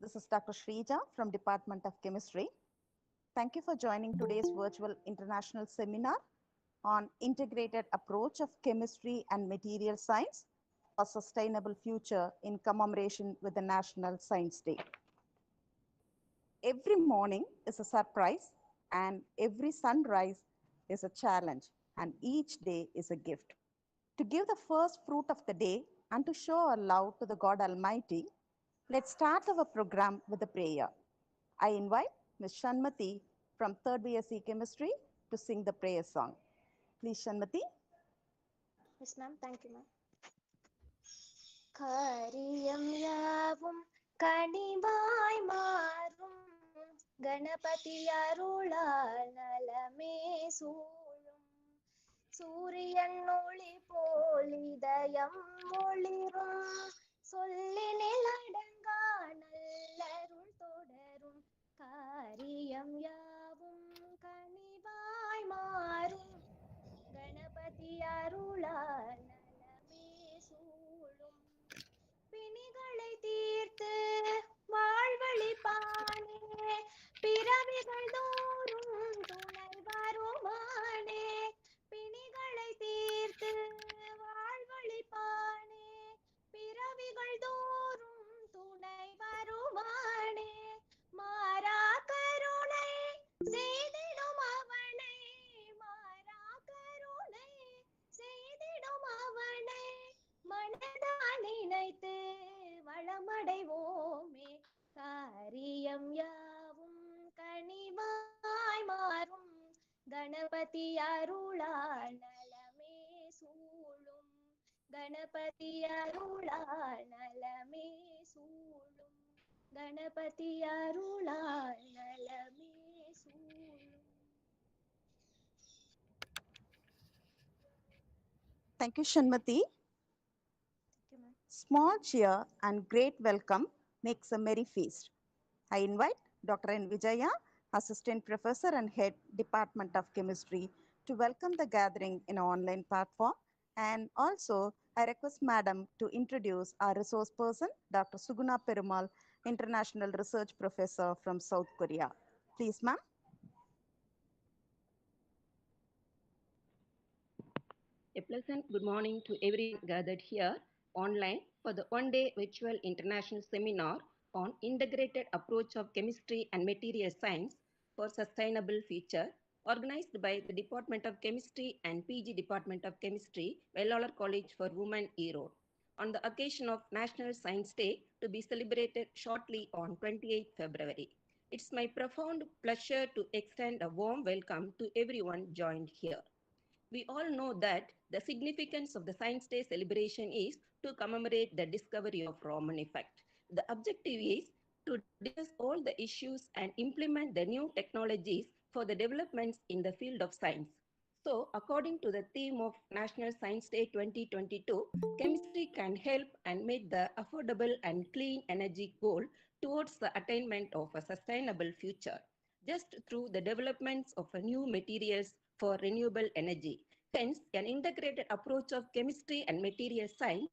This is Dr. Shrija from Department of Chemistry. Thank you for joining today's virtual international seminar on integrated approach of chemistry and material science for sustainable future in commemoration with the National Science Day. Every morning is a surprise and every sunrise is a challenge and each day is a gift. To give the first fruit of the day and to show our love to the God Almighty, let's start our program with a prayer. I invite Ms. Shanmati from 3rd BSc Chemistry to sing the prayer song. Please, Shanmati. Yes, ma'am. Thank you, ma'am. காரியம் யாவும் கனிவாய் மாறும் கணபதி அருளால் நலமே சூழும் சூரியன் ஒளி போல் இதயம் ஒளிரும் சொல்லினில் அடங்கா நல்லருள் தொடரும் காரியம் யாவும் கனிவாய் மாறும் கணபதி அருளால் நலமே சூழும் பிணிகளை தீர்த்து வாழ்வழிப்பானே பிறவிகள் தோறும் துணை வருமானே பிணிகளை தீர்த்து வாழ்வழிப்பானே பிறவிகள் தோறும் துணை வருமானே மாறா கருணை செய்திடும் அவனை மாறா கருணை செய்திடும் அவனை மனதால் நினைத்து வளமடைவோமே காரியம் யாவும் கனிவாய் மாறும் கணபதி அருளால் நலமே சூழும் கணபதி அருளால் நலமே சூழும் கணபதி அருளால் நலமே சூழும். Thank you, Shanmati. Thank you, ma'am. Small cheer and great welcome makes a merry feast. I invite Dr. N. Vijaya, Assistant Professor and Head, Department of Chemistry, to welcome the gathering in an online platform. And also, I request Madam to introduce our resource person, Dr. Suguna Perumal, International Research Professor from South Korea. Please, ma'am. A pleasant good morning to everyone gathered here online for the one-day virtual international seminar on integrated approach of chemistry and material science for sustainable future, organized by the Department of Chemistry and PG Department of Chemistry, Vellalar College for Women, Erode, on the occasion of National Science Day to be celebrated shortly on 28 February. It's my profound pleasure to extend a warm welcome to everyone joined here. We all know that the significance of the Science Day celebration is to commemorate the discovery of Raman effect. The objective is to discuss all the issues and implement the new technologies for the developments in the field of science. So, according to the theme of National Science Day 2022, chemistry can help and meet the affordable and clean energy goal towards the attainment of a sustainable future, just through the developments of new materials for renewable energy. Hence, an integrated approach of chemistry and material science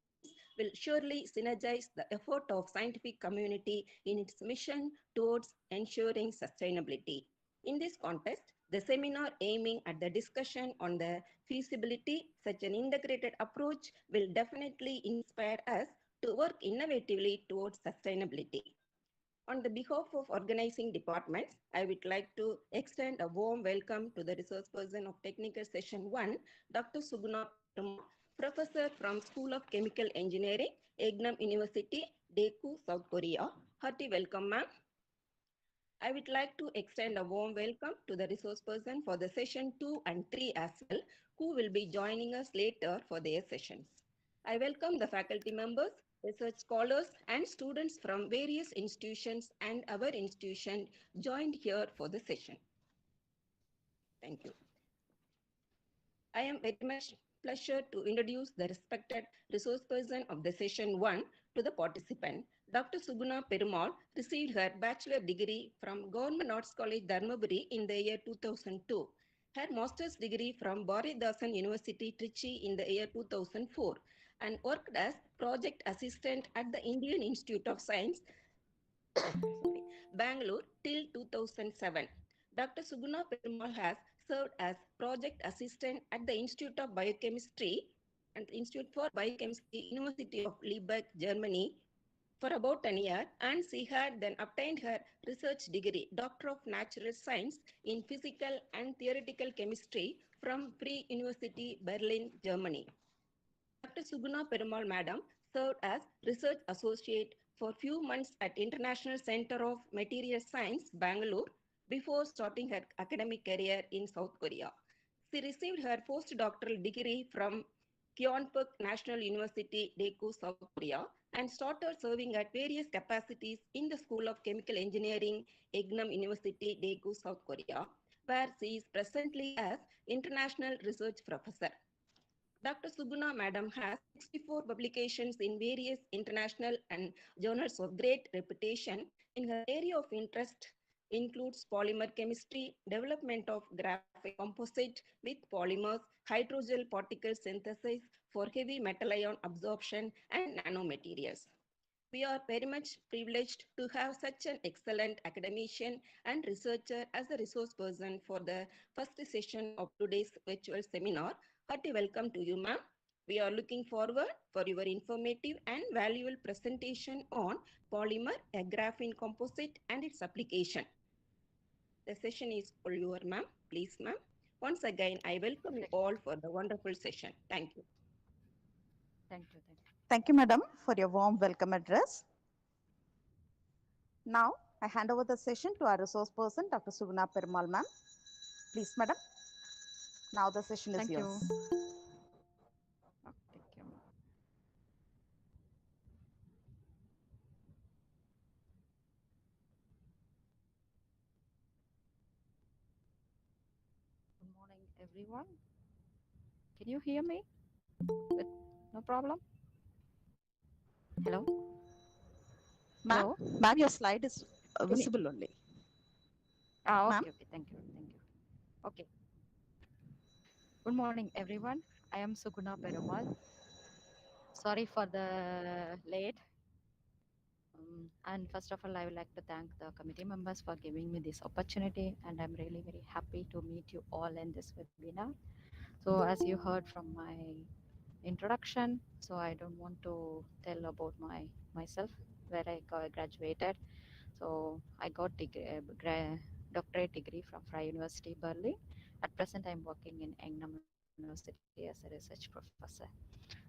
will surely synergize the effort of scientific community in its mission towards ensuring sustainability. In this context, the seminar aiming at the discussion on the feasibility such an integrated approach will definitely inspire us to work innovatively towards sustainability. On the behalf of organizing departments, I would like to extend a warm welcome to the resource person of Technical Session 1, Dr. Suguna Perumal, Professor from School of Chemical Engineering, Egnam University, Daegu, South Korea. Hearty welcome, ma'am. I would like to extend a warm welcome to the resource person for the session 2 and 3 as well, who will be joining us later for their sessions. I welcome the faculty members, research scholars, and students from various institutions and our institution joined here for the session. Thank you. I am very much pleasure to introduce the respected resource person of the session 1 to the participant. Dr. Suguna Perumal received her bachelor degree from Government Arts College, Dharmaburi in the year 2002. Her master's degree from Bharatdasan University, Trichy in the year 2004 and worked as project assistant at the Indian Institute of Science sorry, Bangalore till 2007. Dr. Suguna Perumal has served as project assistant at the Institute of Biochemistry and the Institute for Biochemistry, University of Leipzig, Germany, for about an year, and she had then obtained her research degree, Doctor of Natural Science in Physical and Theoretical Chemistry from Free University, Berlin, Germany. Dr. Suguna Perumal Madam served as research associate for few months at International Center of Material Science, Bangalore, before starting her academic career in South Korea. She received her postdoctoral degree from Kyeonpuk National University, Daegu, South Korea, and started serving at various capacities in the School of Chemical Engineering, Egnam University, Daegu, South Korea, where she is presently as International Research Professor. Dr. Suguna Madam has 64 publications in various international and journals of great reputation in her area of interest includes polymer chemistry, development of graphene composite with polymers, hydrogel particle synthesis for heavy metal ion absorption and nanomaterials. We are very much privileged to have such an excellent academician and researcher as a resource person for the first session of today's virtual seminar. Hearty welcome to you, ma'am. We are looking forward for your informative and valuable presentation on polymer, a graphene composite and its application. The session is for you, ma'am. Please, ma'am. Once again, I welcome you all for the wonderful session. Thank you. Thank you. Thank you. Thank you, madam, for your warm welcome address. Now, I hand over the session to our resource person, Dr. Suguna Perumal, ma'am. Please, madam. Now the session is Thank you. yours. Oh, thank you. Good morning, everyone. Can you hear me? With no problem? Hello? Ma'am, Hello? ma'am, your slide is Can you- visible only. Ah, Ma'am? okay, okay. Thank you. Thank you. Okay. Good morning, everyone. I am Suguna Perumal. Sorry for the late. And first of all, I would like to thank the committee members for giving me this opportunity, and I'm really very happy to meet you all in this webinar. So as you heard from my introduction, so I don't want to tell about myself, where I graduated. So I got doctorate degree from Freie University Berlin. At present, I'm working in Egnam University as a research professor.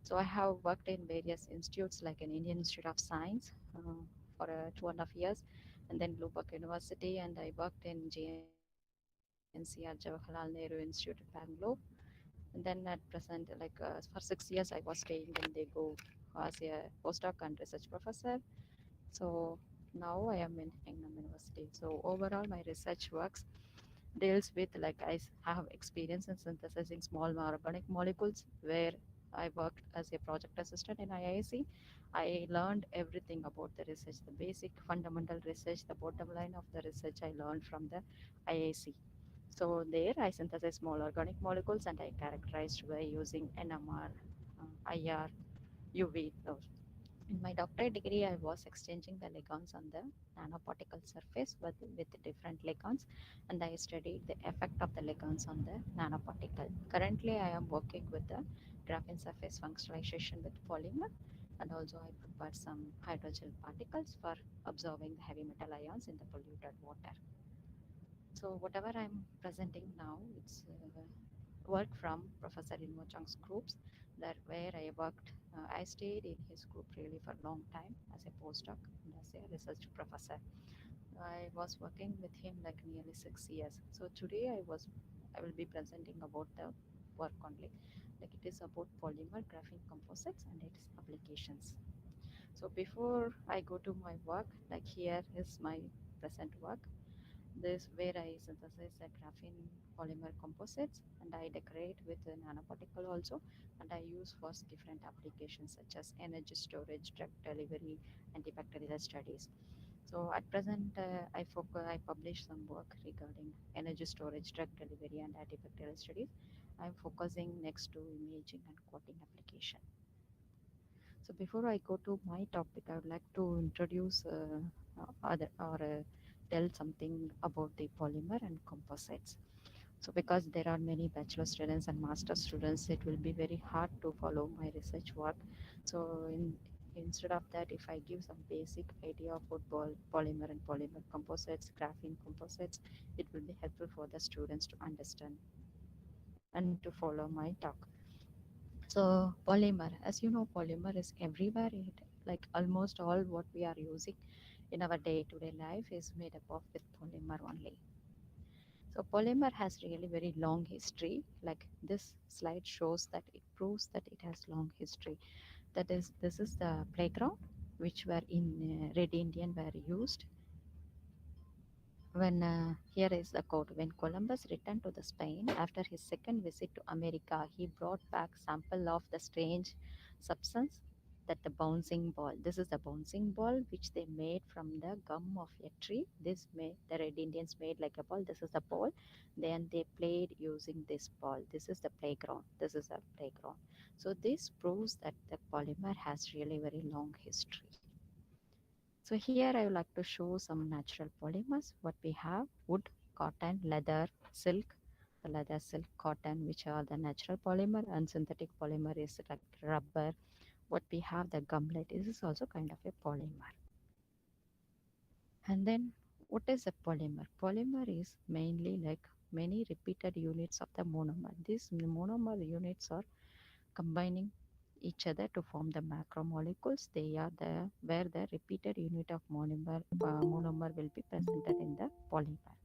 So I have worked in various institutes like an Indian Institute of Science for 2.5 years, and then Bloomberg University, and I worked in JNCR Jawaharlal Nehru Institute of Bangalore. And then at present, for 6 years, I was staying in Daegu as a postdoc and research professor. So now I am in Egnam University. So overall, my research works deals with have experience in synthesizing small organic molecules where I worked as a project assistant in IIC. I learned everything about the research, the basic fundamental research, the bottom line of the research I learned from the IIC. So there I synthesize small organic molecules and I characterized by using NMR, IR, UV. In my doctorate degree, I was exchanging the ligands on the nanoparticle surface with different ligands, and I studied the effect of the ligands on the nanoparticle. Currently, I am working with the graphene surface functionalization with polymer, and also I prepared some hydrogel particles for absorbing the heavy metal ions in the polluted water. So whatever I'm presenting now, it's work from Professor Inmo Chang's groups, that where I worked. I stayed in his group really for a long time as a postdoc and as a research professor. I was working with him like nearly 6 years. So today I will be presenting about the work only. Like it is about polymer graphene composites and its applications. So before I go to my work, like here is my present work. This where I synthesize the graphene polymer composites and I decorate with a nanoparticle also, and I use for different applications such as energy storage, drug delivery, antibacterial studies. So at present, I publish some work regarding energy storage, drug delivery, and antibacterial studies. I'm focusing next to imaging and coating application. So before I go to my topic, I would like to introduce other or tell something about the polymer and composites. So because there are many bachelor students and master students, it will be very hard to follow my research work. So instead of that, if I give some basic idea of what polymer and polymer composites, graphene composites, it will be helpful for the students to understand and to follow my talk. So polymer, as you know, polymer is everywhere. It, like almost all what we are using in our day-to-day life is made up of with polymer only. So polymer has really very long history. Like this slide shows that it proves that it has long history. That is, this is the playground which were in Red Indian were used when here is the quote: when Columbus returned to the Spain after his second visit to America, he brought back sample of the strange substance that the bouncing ball. This is the bouncing ball which they made from the gum of a tree. This made the Red Indians made like a ball. This is the ball. Then they played using this ball. This is the playground. This is a playground. So this proves that the polymer has really very long history. So here I would like to show some natural polymers. What we have: wood, cotton, leather, silk. The leather, silk, cotton, which are the natural polymer, and synthetic polymer is like rubber. What we have, the gumlet, this is also kind of a polymer. And then what is a polymer? Polymer is mainly like many repeated units of the monomer. These monomer units are combining each other to form the macromolecules. They are the where the repeated unit of monomer will be presented in the polymer.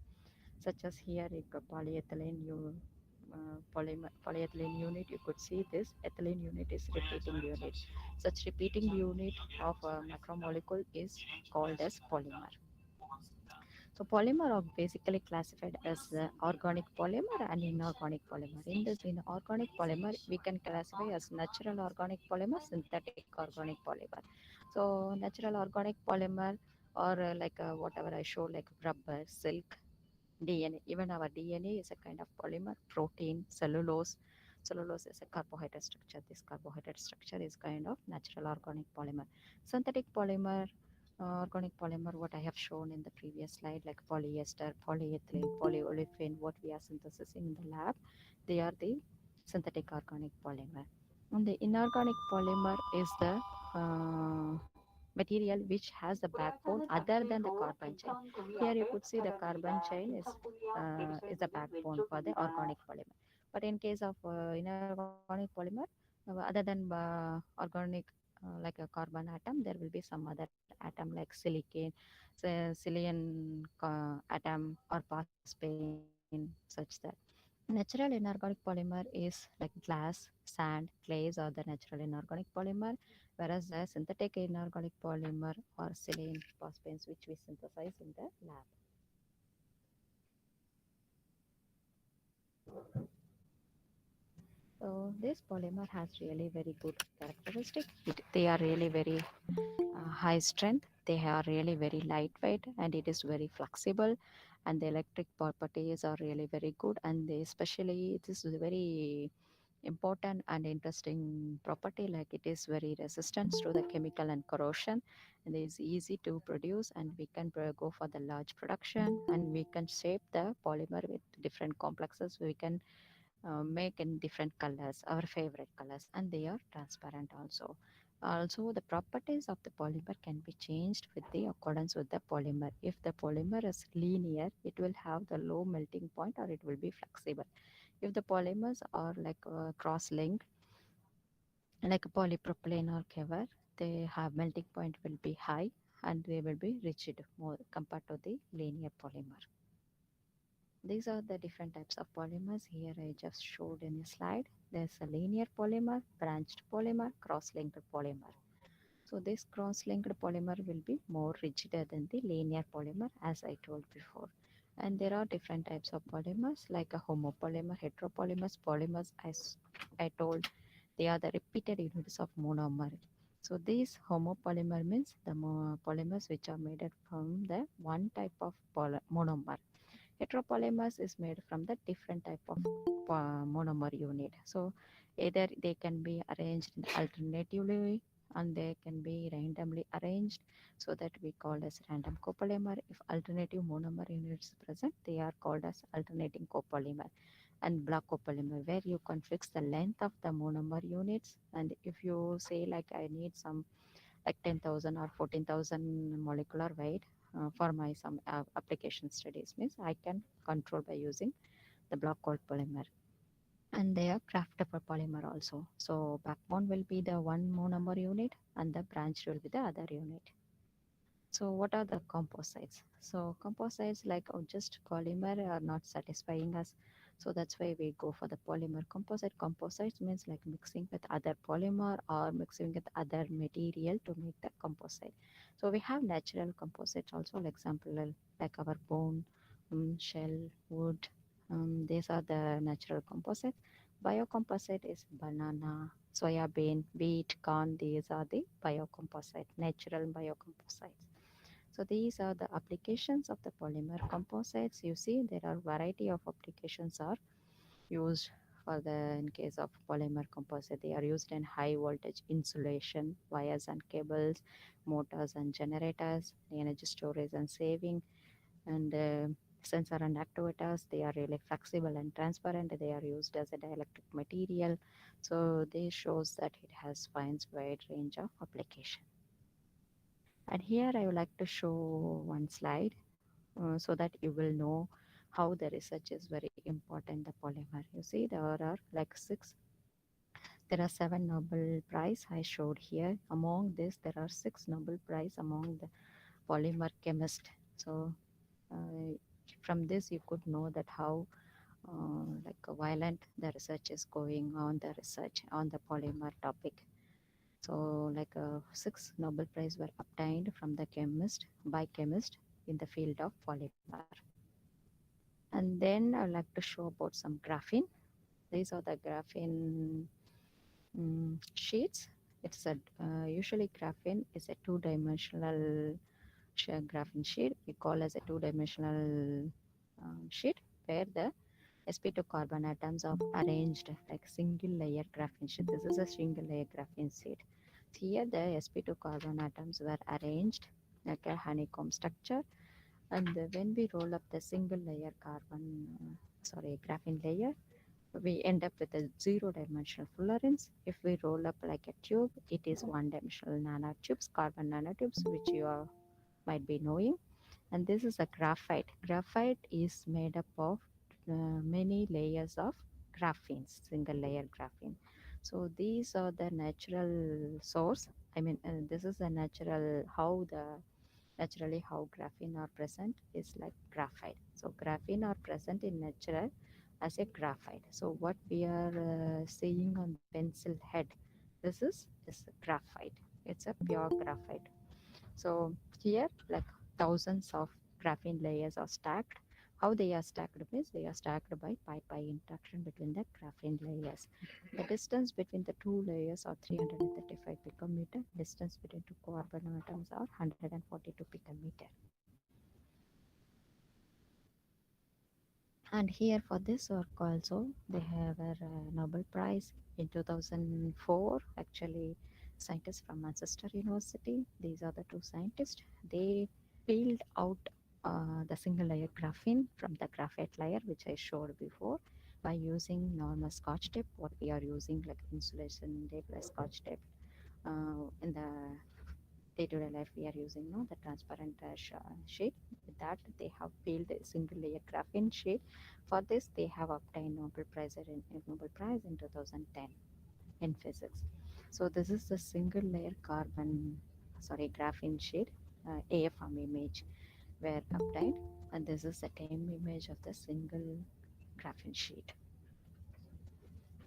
Such as here, a polyethylene polyethylene unit, you could see this ethylene unit is repeating unit. Such repeating unit of a macromolecule is called as polymer. So polymer are basically classified as organic polymer and inorganic polymer. In this inorganic polymer, we can classify as natural organic polymer, synthetic organic polymer. So natural organic polymer or whatever I show like rubber, silk, DNA. Even our DNA is a kind of polymer, protein, cellulose. Cellulose is a carbohydrate structure. This carbohydrate structure is kind of natural organic polymer. Synthetic polymer, organic polymer, what I have shown in the previous slide, like polyester, polyethylene, polyolefin, what we are synthesizing in the lab, they are the synthetic organic polymer. And the inorganic polymer is the material which has the backbone other than the carbon chain. Here you could see the carbon chain is the backbone for the organic polymer. But in case of inorganic polymer, other than organic like a carbon atom, there will be some other atom like silicon, atom or phosphine, such that. Natural inorganic polymer is like glass, sand, clays are the natural inorganic polymer, whereas the synthetic inorganic polymer or silane, phosphanes, which we synthesize in the lab. So this polymer has really very good characteristic. They are really very high strength. They are really very lightweight and it is very flexible. And the electric properties are really very good. And they especially this is very important and interesting property, like it is very resistant to the chemical and corrosion, and it is easy to produce, and we can go for the large production, and we can shape the polymer with different complexes. We can make in different colors, our favorite colors, and they are transparent also. Also, the properties of the polymer can be changed with the accordance with the polymer. If the polymer is linear, it will have the low melting point or it will be flexible. If the polymers are like cross-linked, like polypropylene or cover, they have melting point will be high and they will be rigid more compared to the linear polymer. These are the different types of polymers. Here I just showed in a slide. There's a linear polymer, branched polymer, cross-linked polymer. So this cross-linked polymer will be more rigider than the linear polymer, as I told before. And there are different types of polymers like a homopolymer, heteropolymers, polymers, as I told, they are the repeated units of monomer. So these homopolymer means the polymers which are made from the one type of monomer. Heteropolymers is made from the different type of monomer unit. So either they can be arranged alternatively and they can be randomly arranged, so that we call as random copolymer. If alternative monomer units present, they are called as alternating copolymer. And block copolymer, where you can fix the length of the monomer units, and if you say like I need some like 10,000 or 14,000 molecular weight for my some application studies, means I can control by using the block copolymer. And they are craftable polymer also. So backbone will be the one monomer unit and the branch will be the other unit. So what are the composites? So composites like just polymer are not satisfying us. So that's why we go for the polymer composite. Composites means like mixing with other polymer or mixing with other material to make the composite. So we have natural composites also, like example like our bone, shell, wood. These are the natural composites. Biocomposite is banana, soybean, wheat, corn. These are the biocomposite, natural biocomposites. So these are the applications of the polymer composites. You see there are variety of applications are used for the in case of polymer composite. They are used in high voltage insulation, wires and cables, motors and generators, energy storage and saving, and sensor and actuators. They are really flexible and transparent. They are used as a dielectric material. So this shows that it has wide range of application. And here I would like to show one slide so that you will know how the research is very important, the polymer. You see there are like there are 7 Nobel Prize I showed here. Among this, there are 6 Nobel Prize among the polymer chemist. So from this you could know that how like violent the research is going on, the research on the polymer topic. So like 6 Nobel Prize were obtained from the chemist by chemist in the field of polymer. And then I would like to show about some graphene. These are the graphene sheets. It's a usually graphene is a two-dimensional graphene sheet. We call as a two-dimensional sheet where the sp2 carbon atoms are arranged like single layer graphene sheet. This is a single layer graphene sheet. Here the sp2 carbon atoms were arranged like a honeycomb structure, and when we roll up the single layer graphene layer, we end up with a zero dimensional fullerenes. If we roll up like a tube, it is one dimensional nanotubes, carbon nanotubes, which you are, might be knowing. And this is a graphite. Graphite is made up of many layers of graphene, single layer graphene. So these are the natural source. I mean, this is the natural naturally how graphene are present is like graphite. So graphene are present in natural as a graphite. So what we are seeing on the pencil head, this is graphite. It's a pure graphite. So here like thousands of graphene layers are stacked. How they are stacked means they are stacked by pi interaction between the graphene layers. The distance between the two layers are 335 picometer. Distance between two carbon atoms are 142 picometer. And here for this work also, they have a Nobel Prize in 2004. Actually, scientists from Manchester University, these are the two scientists, they peeled out the single layer graphene from the graphite layer, which I showed before, by using normal scotch tape, what we are using like insulation tape, like scotch tape. In the day-to-day life we are using the transparent sheet. With that they have peeled a single layer graphene sheet. For this they have obtained Nobel Prize in 2010 in physics. So this is the single layer graphene sheet, AFM image were obtained, and this is the same image of the single graphene sheet.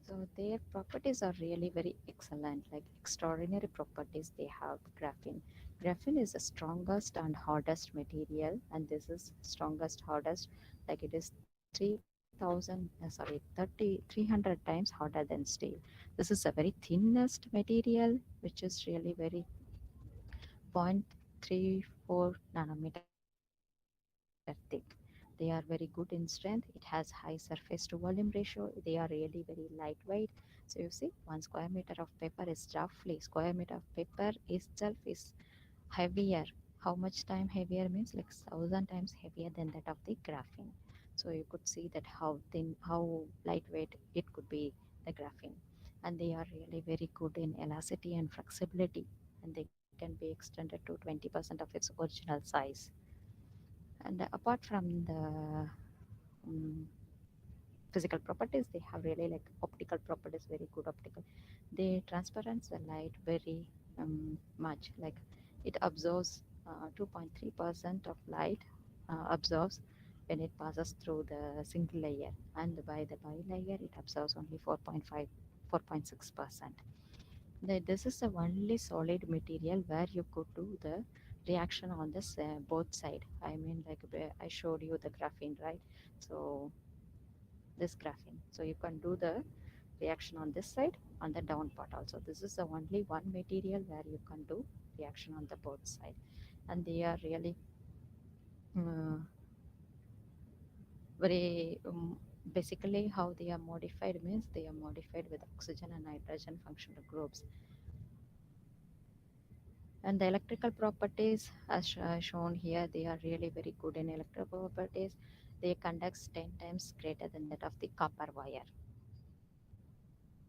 So their properties are really very excellent, like extraordinary properties they have. Graphene. Graphene is the strongest and hardest material, and this is strongest, hardest, like it is 300 times harder than steel. This is a very thinnest material, which is really very 0.34 nanometer thick. They are very good in strength. It has high surface to volume ratio. They are really very lightweight. So you see, 1 square meter of paper is roughly square meter of paper itself is heavier. How much time heavier means like 1,000 times heavier than that of the graphene. So you could see that how thin, how lightweight it could be, the graphene. And they are really very good in elasticity and flexibility, and they can be extended to 20% of its original size. And apart from the um, physical properties, they have really like optical properties, very good optical. They transparent the light very much, like it absorbs 2.3% of light absorbs when it passes through the single layer, and by the bilayer it absorbs only 4.5 4.6%. This is the only solid material where you could do the reaction on this both side. I mean, like I showed you the graphene, right? So this graphene, so you can do the reaction on this side, on the down part also. This is the only one material where you can do reaction on the both side. And they are really uh, very basically how they are modified means they are modified with oxygen and nitrogen functional groups. And the electrical properties as shown here, they are really very good in electrical properties. They conduct 10 times greater than that of the copper wire.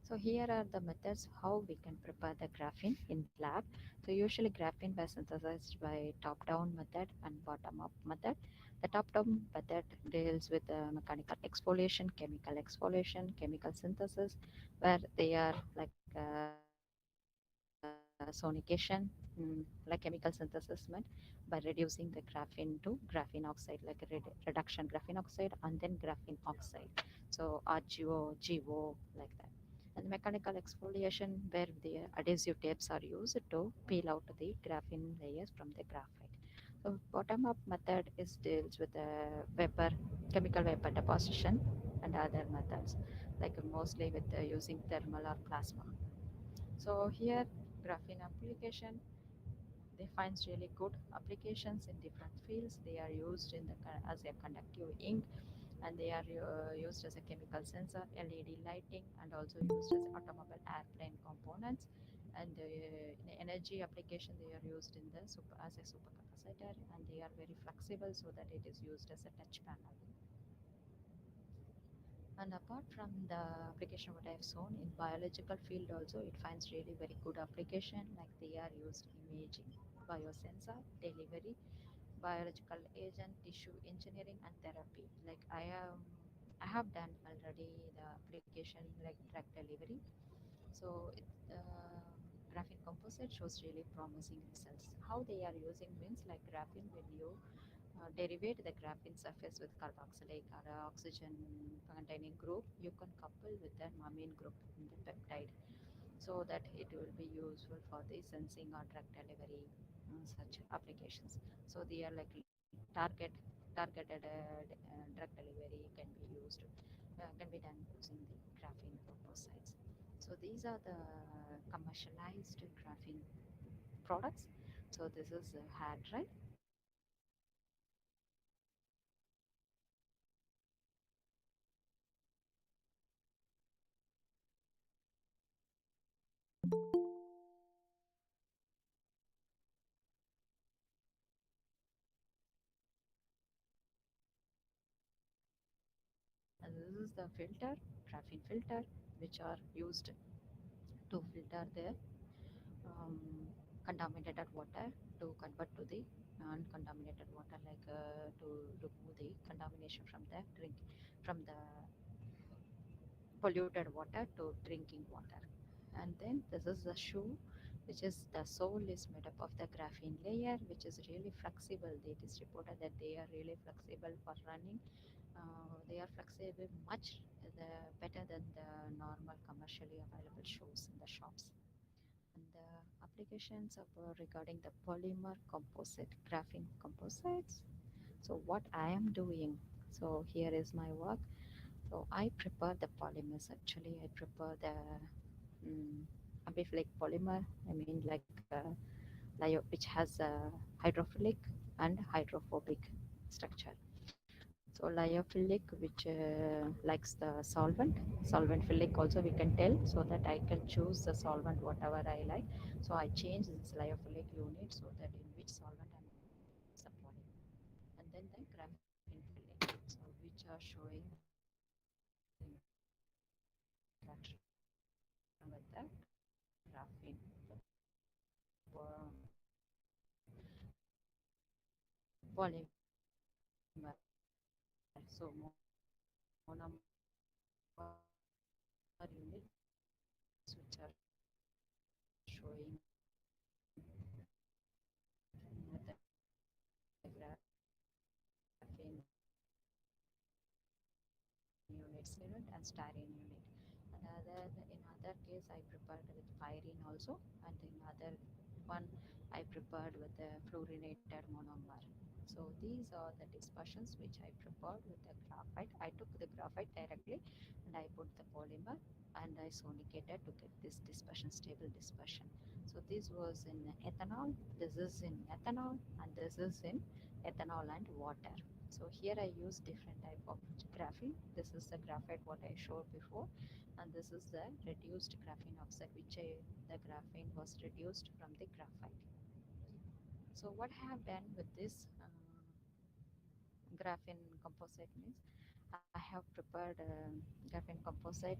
So here are the methods how we can prepare the graphene in lab. So usually graphene was synthesized by top-down method and bottom-up method. The top-down method deals with mechanical exfoliation, chemical synthesis, where they are like sonication, like chemical synthesis meant by reducing the graphene to graphene oxide, like reduction graphene oxide and then graphene oxide. So RGO, GO, like that. And mechanical exfoliation, where the adhesive tapes are used to peel out the graphene layers from the graphite. So bottom-up method is deals with the vapor, chemical vapor deposition and other methods, like mostly with using thermal or plasma. So here graphene application, they find really good applications in different fields. They are used in the as a conductive ink, and they are used as a chemical sensor, LED lighting, and also used as automobile airplane components. And in energy application, they are used in the as a supercapacitor, and they are very flexible so that it is used as a touch panel. And apart from the application what I have shown in biological field also, it finds really very good application, like they are used imaging, biosensor, delivery, biological agent, tissue engineering and therapy. Like I have done already the application like drug delivery. So graphene composite shows really promising results. How they are using means like graphene, when you derivate the graphene surface with carboxylic or oxygen containing group, you can couple with the amine group in the peptide, so that it will be useful for the sensing or drug delivery such applications. So they are like targeted drug delivery can be used, can be done using the graphene composites. So these are the commercialized graphene products. So this is a hard drive. And this is the filter, graphene filter, which are used to filter the um, contaminated water to convert to the non-contaminated water, like to remove the contamination from the drink, from the polluted water to drinking water. And then this is the shoe, which is the sole is made up of the graphene layer, which is really flexible. It is reported that they are really flexible for running. They are flexible much better than the normal commercially available shoes in the shops. And the applications of regarding the polymer composite, graphene composites. So what I am doing, so here is my work. So I prepare the polymers. Actually, I prepare the amphiphilic polymer. I mean, like which has a hydrophilic and hydrophobic structure. So So lyophilic, which likes the solvent. Solvent-philic also we can tell, so that I can choose the solvent whatever I like. So I change this lyophilic unit so that in which solvent I'm supplying. And then the graphene filling, so which are showing the interaction with the graphene polymer. So monomer units which are showing with the graphene unit unit and styrene unit. In other case, I prepared with pyrene also, and in other one I prepared with the fluorinated monomer. So these are the dispersions which I prepared with the graphite. I took the graphite directly and I put the polymer and I sonicated to get this dispersion, stable dispersion. So this was in ethanol, this is in methanol, and this is in ethanol and water. So here I use different type of graphene. This is the graphite what I showed before, and this is the reduced graphene oxide, the graphene was reduced from the graphite. So what I have done with this graphene composite means I have prepared graphene composite.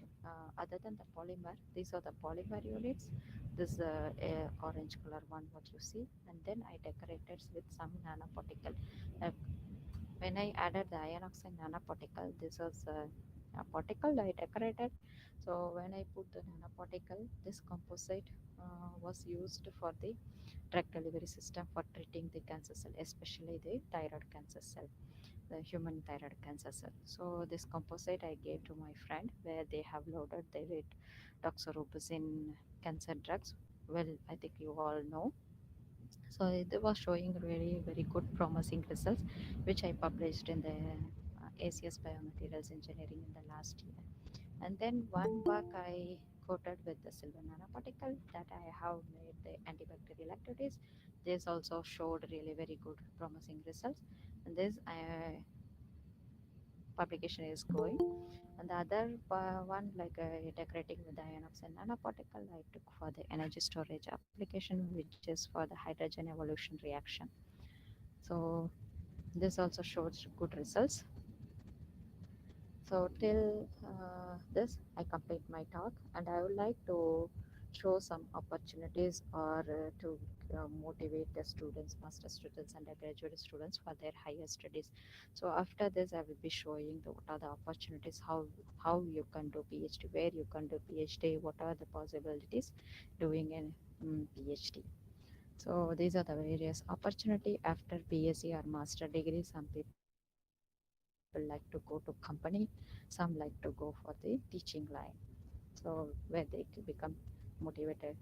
Other than the polymer, these are the polymer units. This orange color one what you see, and then I decorated with some nanoparticle. Uh, when I added the iron oxide nanoparticle, this was a particle I decorated. So when I put the nanoparticle, this composite was used for the drug delivery system for treating the cancer cell, especially the thyroid cancer cell, the human thyroid cancer cell. So this composite I gave to my friend where they have loaded the doxorubicin cancer drugs. Well, I think you all know. So it was showing really very good promising results, which I published in the ACS Biomaterials Engineering in the last year. And then one work I coated with the silver nanoparticle that I have made the antibacterial activities. This also showed really very good promising results. And this publication is going. And the other one, like decorating with the iron oxide nanoparticle, I took for the energy storage application, which is for the hydrogen evolution reaction. So this also shows good results. So till this, I complete my talk, and I would like to show some opportunities or to motivate the students, master students, and the graduate students for their higher studies. So after this, I will be showing what are the opportunities, how you can do PhD, where you can do PhD, what are the possibilities doing in PhD. So these are the various opportunity after BSc or master degree. Some people like to go to company, some like to go for the teaching line. So where they can become motivated,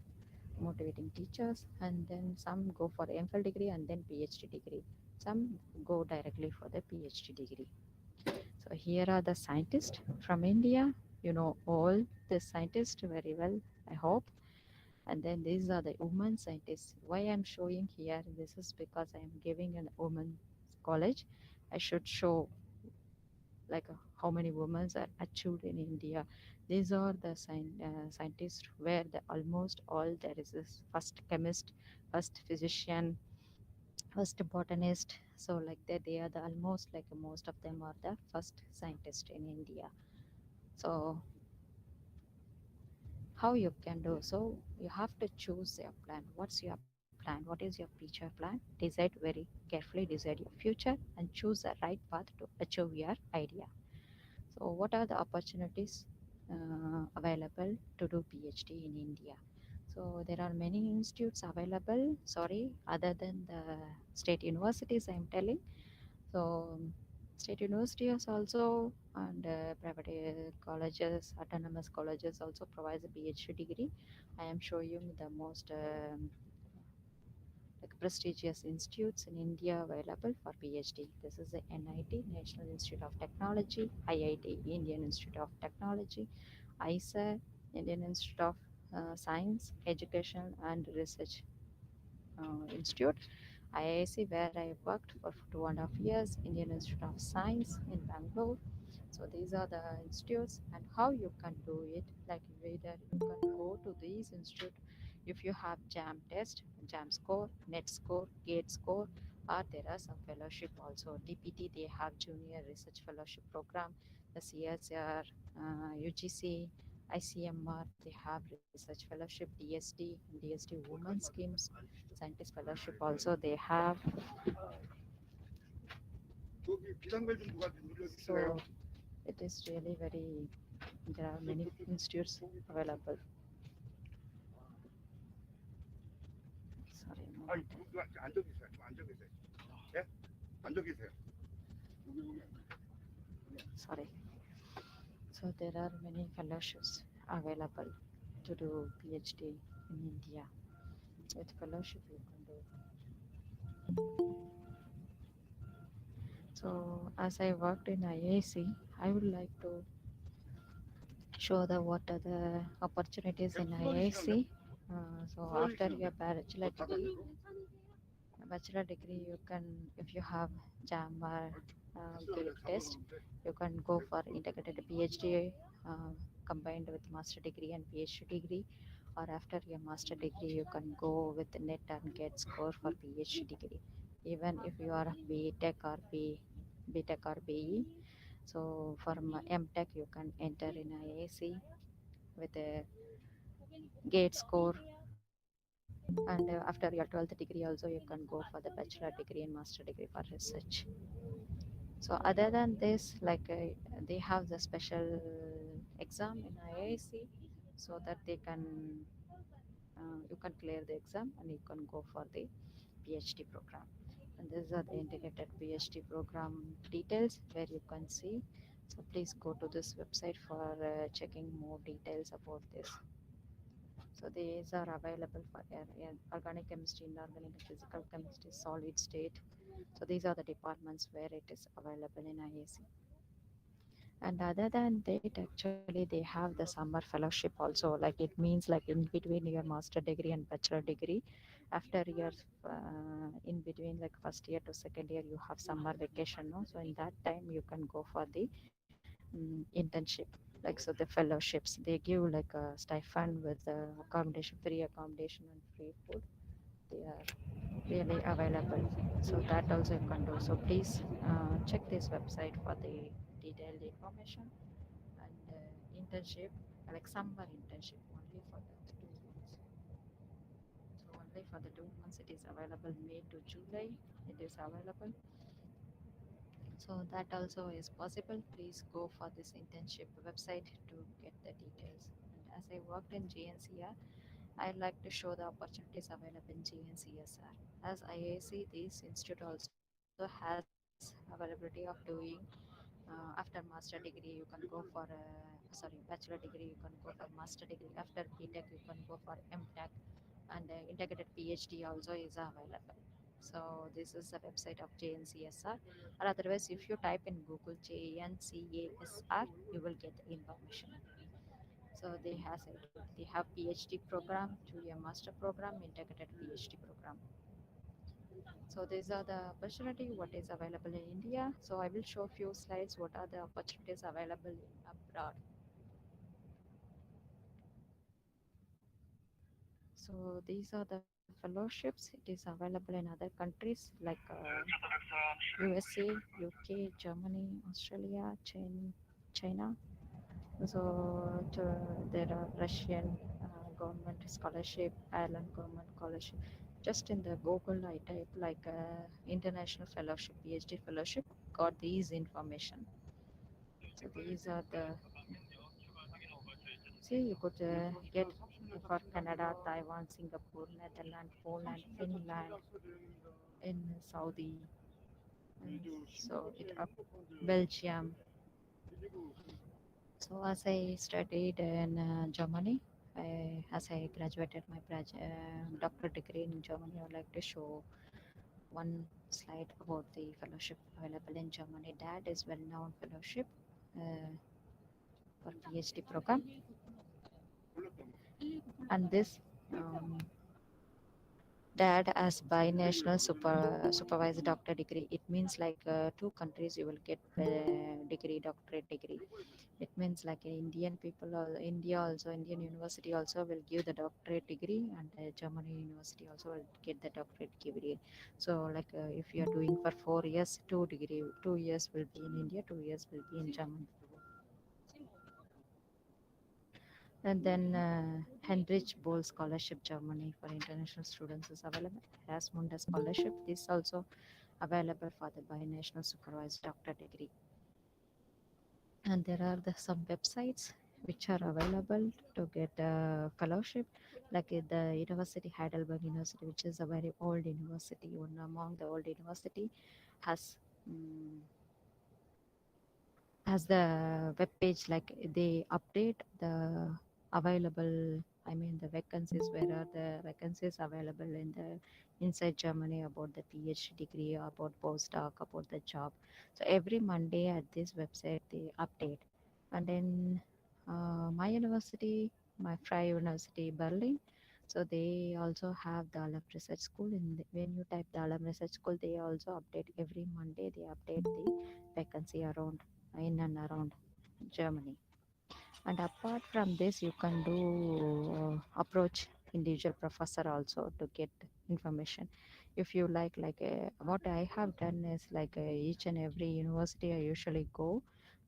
motivating teachers, and then some go for MPhil degree and then PhD degree. Some go directly for the PhD degree. So here are the scientists from India. You know all the scientists very well, I hope. And then these are the women scientists. Why I'm showing here, this is because I'm giving an women's college. I should show like how many women are achieved in India. These are the scientists where the almost all there is this first chemist, first physician, first botanist. So like that, they are the almost like most of them are the first scientist in India. So how you can do so, you have to choose your plan. What's your plan? What is your future plan? Decide very carefully, decide your future, and choose the right path to achieve your idea. So what are the opportunities available to do PhD in India? So there are many institutes available, sorry, other than the state universities I'm telling. So state universities also, and private colleges, autonomous colleges also provides a PhD degree. I am showing you the most like prestigious institutes in India available for PhD. This is the NIT, National Institute of Technology, IIT, Indian Institute of Technology, ISA, Indian Institute of Science, Education and Research Institute, IISc, where I worked for 2.5 years, Indian Institute of Science in Bangalore. So these are the institutes and how you can do it. Like whether you can go to these institute if you have JAM test, JAM score, NET score, GATE score, or there are some fellowship also. DPT they have Junior Research Fellowship Program, the CSR, UGC, ICMR they have Research Fellowship, DSD Women Schemes, Scientist Fellowship also they have. So it is really very, there are many institutes available. Sorry, a moment. Sorry. So there are many fellowships available to do PhD in India. With fellowship you can do. So as I worked in IIC, I would like to show the what are the opportunities in IIC. So after your bachelor degree, you can, if you have JAM or GATE test, you can go for integrated PhD combined with master degree and PhD degree. Or after your master degree, you can go with the NET and GATE score for PhD degree. Even if you are BTech or BTech or BE, so for MTech you can enter in IIC with a GATE score, and after your 12th degree also you can go for the bachelor degree and master degree for research. So other than this, like they have the special exam in IIC so that they can you can clear the exam and you can go for the PhD program. And these are the integrated PhD program details where you can see. So please go to this website for checking more details about this. So these are available for organic chemistry, inorganic, physical chemistry, solid state. So these are the departments where it is available in IAC. And other than that, actually they have the summer fellowship also. Like it means like in between your master degree and bachelor degree, after your in between like first year to second year, you have summer vacation. No? So in that time you can go for the internship. Like so the fellowships they give like a stipend with accommodation, free accommodation and free food. They are really available. So that also you can do. So please check this website for the detailed information. And internship, like summer internship only for the 2 months. So only for the 2 months it is available. May to July it is available. So that also is possible. Please go for this internship website to get the details. And as I worked in GNCR, I like to show the opportunities available in GNCSR. As IAC, this institute also has availability of doing after master degree, you can go for bachelor degree, you can go for master degree. After BTech, you can go for MTech, and integrated PhD also is available. So this is the website of JNCSR. Or otherwise, if you type in Google JNCASR, you will get the information. So they have PhD program, 2 year master program, integrated PhD program. So these are the opportunity what is available in India. So I will show few slides what are the opportunities available in abroad. So these are the fellowships. It is available in other countries like USA, UK, Germany, Australia, China. So there are Russian government scholarship, Ireland government scholarship. Just in the Google, I type like international fellowship, PhD fellowship, got these information. So these are the, see you could get for Canada, Taiwan, Singapore, Netherlands, Poland, Finland, in Saudi, so it up Belgium. So as I studied in Germany, as I graduated my doctor degree in Germany, I would like to show one slide about the fellowship available in Germany. That is well-known fellowship for PhD program, and this that as binational supervised doctor degree. It means like two countries you will get degree, doctorate degree. It means like Indian people or India also, Indian university also will give the doctorate degree, and Germany university also will get the doctorate degree. So like if you are doing for 4 years, 2 years will be in India, 2 years will be in Germany. And then Heinrich Boll Scholarship Germany for international students is available. Erasmus Scholarship is also available for the binational supervised doctor degree. And there are some websites which are available to get a fellowship, like the University Heidelberg University, which is a very old university, one among the old university, has has the web page, like they update the available, I mean the vacancies, where are the vacancies available in the inside Germany about the PhD degree, about postdoc, about the job. So every Monday at this website they update. And then my university, my Freie University Berlin, so they also have the Alam Research School. When you type the Alam Research School, they also update every Monday, they update the vacancy around in and around Germany. And apart from this, you can do approach individual professor also to get information. If you like what I have done is like each and every university I usually go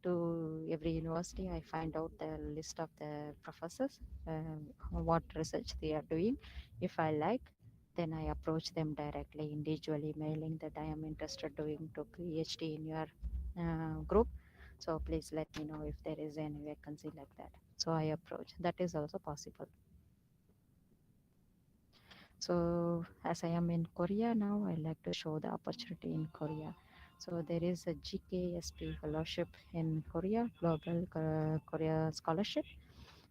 to. Every university I find out the list of the professors, what research they are doing. If I like, then I approach them directly, individually mailing that I am interested doing to PhD in your group, so please let me know if there is any vacancy like that. So I approach. That is also possible. So as I am in Korea now, I like to show the opportunity in Korea. So there is a GKSP fellowship in Korea, Global Korea Scholarship.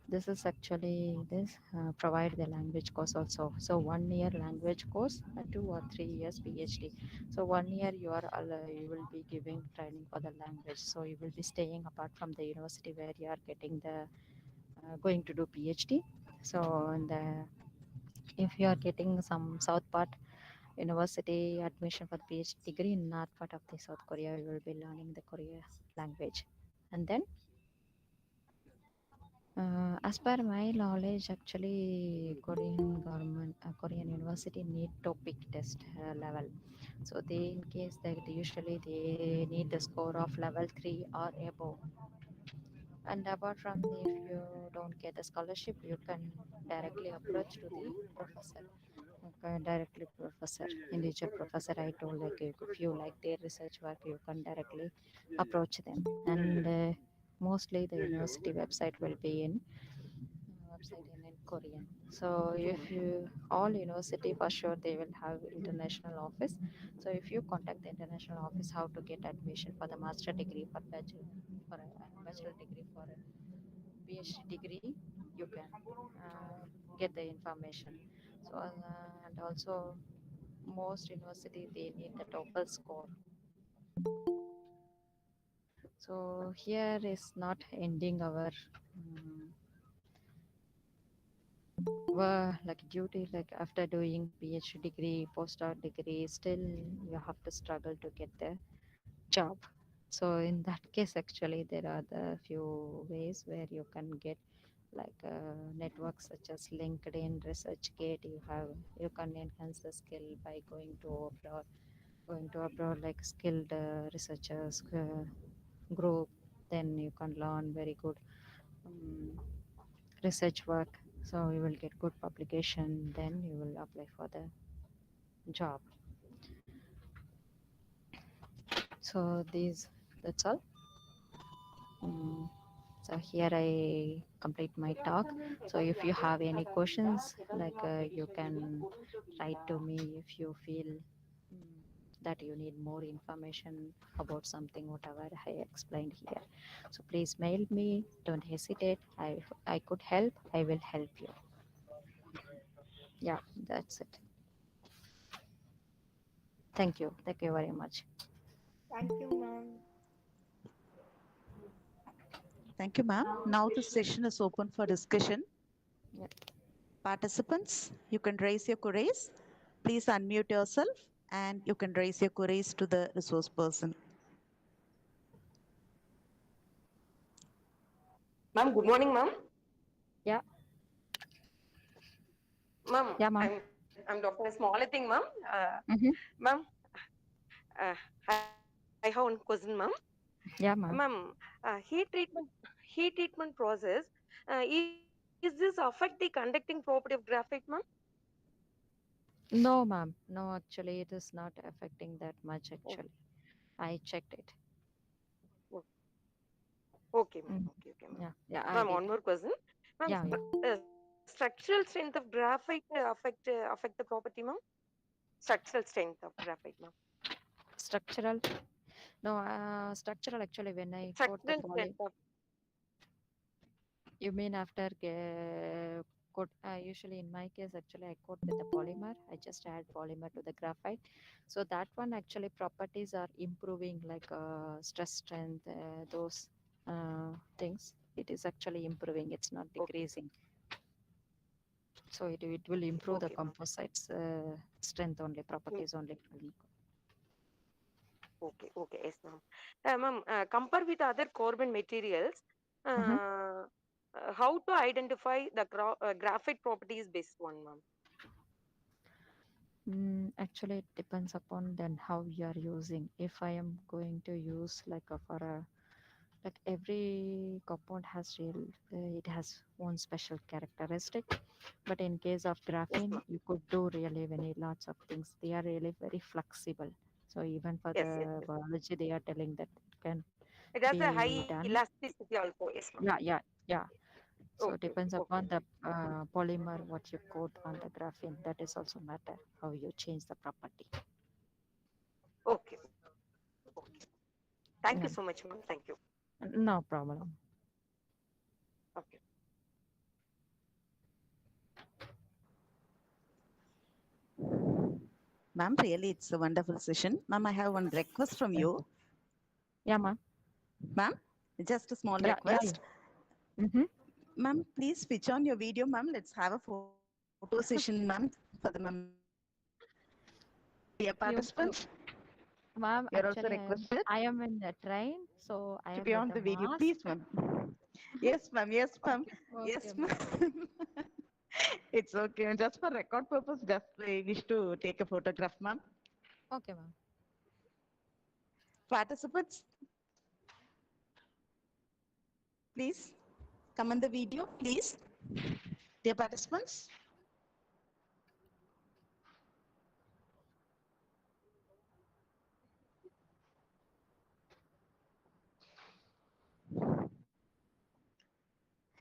This is actually this provide the language course also. So 1 year language course, 2 or 3 years PhD. So 1 year you will be giving training for the language. So you will be staying apart from the university where you are getting the going to do PhD. So in the, if you are getting some south part university admission for the PhD degree in north part of the South Korea, you will be learning the Korea language. And then as per my knowledge, actually, Korean government, Korean university need topic test level. So they, in case that usually they need the score of level 3 or above. And apart from, if you don't get a scholarship, you can directly approach to the professor. Directly professor, individual professor. I told like if you like their research work, you can directly approach them. And mostly the university website will be in Korean. So if you all university for sure they will have international office. So if you contact the international office how to get admission for the master degree, for bachelor degree, for a PhD degree, you can get the information. So and also most university they need the TOEFL score. So here is not ending our like duty, like after doing PhD degree, postdoc degree, still you have to struggle to get the job. So in that case, actually, there are the few ways where you can get like networks such as LinkedIn, ResearchGate. You can enhance the skill by going to abroad like skilled researchers group. Then you can learn very good um, research work, so you will get good publication, then you will apply for the job. So that's all. So here I complete my talk. So if you have any questions, like you can write to me if you feel that you need more information about something whatever I explained here. So please mail me, don't hesitate. I could help, I will help you. Yeah, that's it. Thank you very much. Thank you, ma'am. Thank you, ma'am. Now the session is open for discussion. Yeah. Participants, you can raise your queries Please unmute yourself and you can raise your queries to the resource person. Ma'am, good morning, ma'am. Yeah. Ma'am, Yeah, ma'am. I'm Dr. Smalathing, ma'am. Mm-hmm. Ma'am, I have one question, ma'am. Yeah, ma'am. Ma'am, heat treatment process, is this affect the conducting property of graphite, ma'am? No, ma'am. No, actually, it is not affecting that much, actually. I checked it. Okay, ma'am. Mm. Okay, ma'am. Yeah, I Ma'am, did. one more question. Ma'am, Yeah, yeah. structural strength of graphite affect the property, ma'am? Structural strength of graphite, ma'am. Structural. No, structural actually when I coat the Structural poly. strength of You mean after coat? Usually in my case, actually I coat with the polymer. I just add polymer to the graphite. So that one actually properties are improving, like stress strength, those things. It is actually improving. It's not decreasing. So it will improve the Okay, ma'am. composites strength only, properties only. Okay, yes, ma'am. Ma'am, compare with other carbon materials, Mhm. how to identify the graphite properties based one, ma'am? Actually, it depends upon then how you are using. If I am going to use like for a, like every compound has it has one special characteristic. But in case of Yes, graphene, ma'am. you could do really very lots of things. They are really very flexible. So even for Yes, yes, the yes. biology, they are telling that it can It has a be high done. elasticity also. Yes, ma'am. Yeah. So it Okay, depends okay, upon the polymer what you coat on the graphene. That is also matter how you change the property. okay, okay. Thank you Yeah, so much, ma'am. Thank you. no problem. Okay. Ma'am, really, it's a wonderful session. Ma'am, I have one request from Thank you. you. Yeah, ma'am. Ma'am, just a small Yeah. request. Mm-hmm. Ma'am, please switch on your video, ma'am. Let's have a photo session, ma'am, for the dear You, participants. ma'am. You're also Actually, requested I am in the train, so I to am be with on the the video. mask. Please, ma'am. Yes, ma'am. Yes, ma'am. Okay, Yes, ma'am. ma'am. It's okay. Just for record purpose, just I wish to take a photograph, ma'am. Okay, ma'am. Participants, please come on the video, please. Dear participants.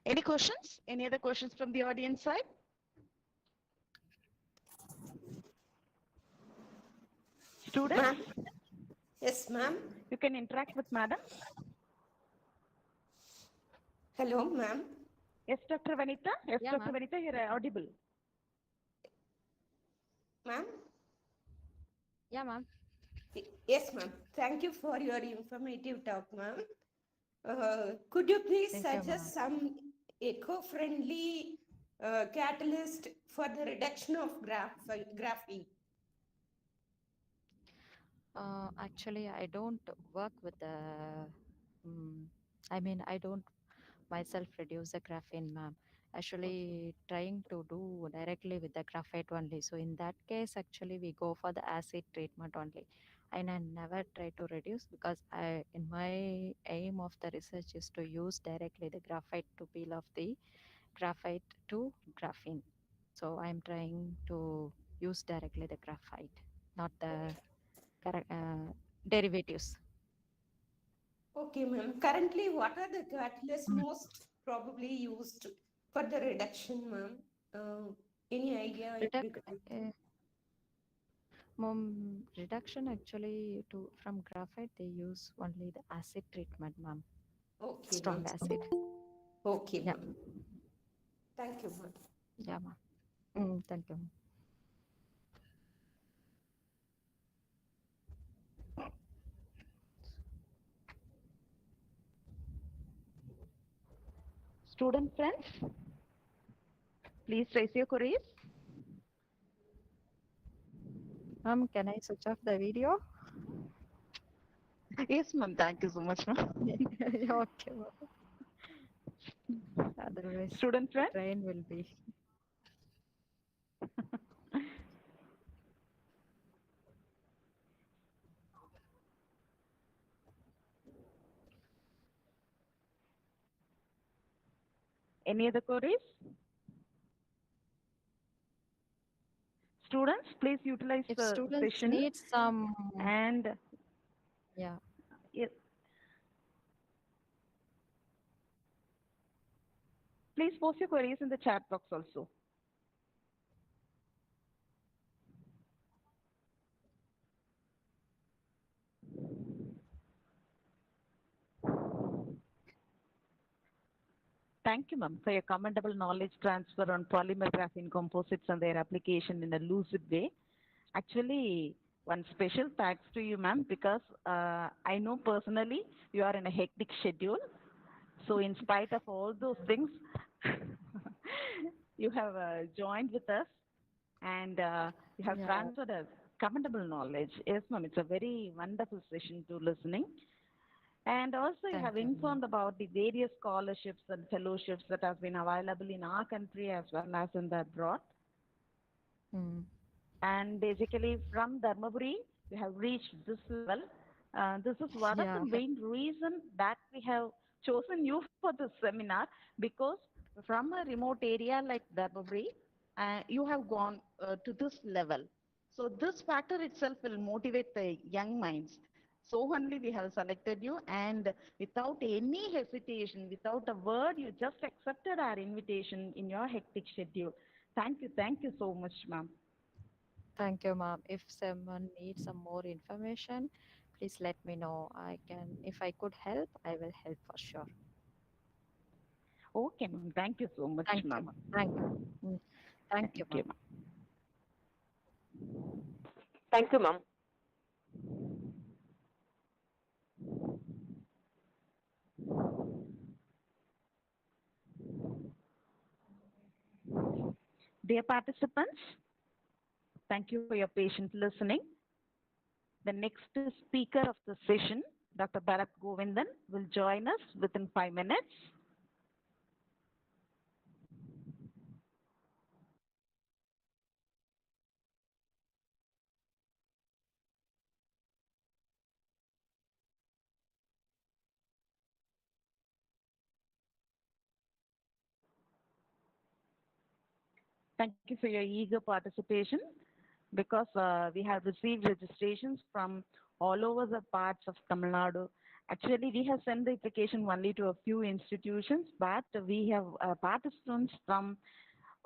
Any questions? Any other questions from the audience side? Students, Ma'am. Yes, ma'am. you can interact with madam. Hello, ma'am. Yes, Dr. Vanita. Yes, Yeah, Dr. ma'am. Vanita, you're audible. Ma'am. Yeah, ma'am. Yes, ma'am. Thank you for your informative talk, ma'am. Could you please Thank you, ma'am. suggest some eco-friendly catalyst for the reduction of graphene? Actually, I don't work with the. I mean, I don't myself reduce the graphene, ma'am. Actually, trying to do directly with the graphite only. So in that case, actually, we go for the acid treatment only. And I never try to reduce because in my aim of the research is to use directly the graphite to peel off the graphite to graphene. So I'm trying to use directly the graphite, not the derivatives. Okay, ma'am. Currently, what are the catalysts most probably used for the reduction, ma'am? Any idea regarding? Reduction actually to from graphite they use only the acid treatment, ma'am. Okay, Strong ma'am. acid. Okay, Yeah, ma'am. Thank you, ma'am. yeah, ma'am. Thank you. Student friends, please raise your queries. Can I switch off the video? Yes, ma'am. Thank you so much, ma'am. Okay, ma'am. Otherwise, Student the friend? train will be. Any other queries? Students, please utilize If the students session need some, and yeah, yes, please post your queries in the chat box also. Thank you, ma'am, for your commendable knowledge transfer on polymer graphene composites and their application in a lucid way. Actually, one special thanks to you, ma'am, because I know personally you are in a hectic schedule. So, in spite of all those things, you have joined with us and you have yeah, transferred a commendable knowledge. Yes, ma'am, it's a very wonderful session to listening. And also, you thank have you, ma'am. informed about the various scholarships and fellowships that have been available in our country as well as in the abroad. Mm. And basically, from Dharmaburi, we have reached this level. This is one of the Yeah, main reason that we have chosen you for this seminar because from a remote area like Dharmaburi, you have gone to this level. So this factor itself will motivate the young minds. So only we have selected you, and without any hesitation, without a word, you just accepted our invitation in your hectic schedule. Thank you so much, ma'am. thank you, ma'am. If someone needs some more information, please let me know. I can, if I could help, I will help for sure. Okay, ma'am. Thank you so much, Thank you, ma'am. ma'am. Thank you. Mm. Thank Thank you, you, ma'am. ma'am. Thank you, ma'am. Dear participants, thank you for your patient listening. The next speaker of the session, Dr. Bharat Govindan, will join us within 5 minutes. Thank you for your eager participation because we have received registrations from all over the parts of Tamil Nadu. Actually, we have sent the application only to a few institutions, but we have participants from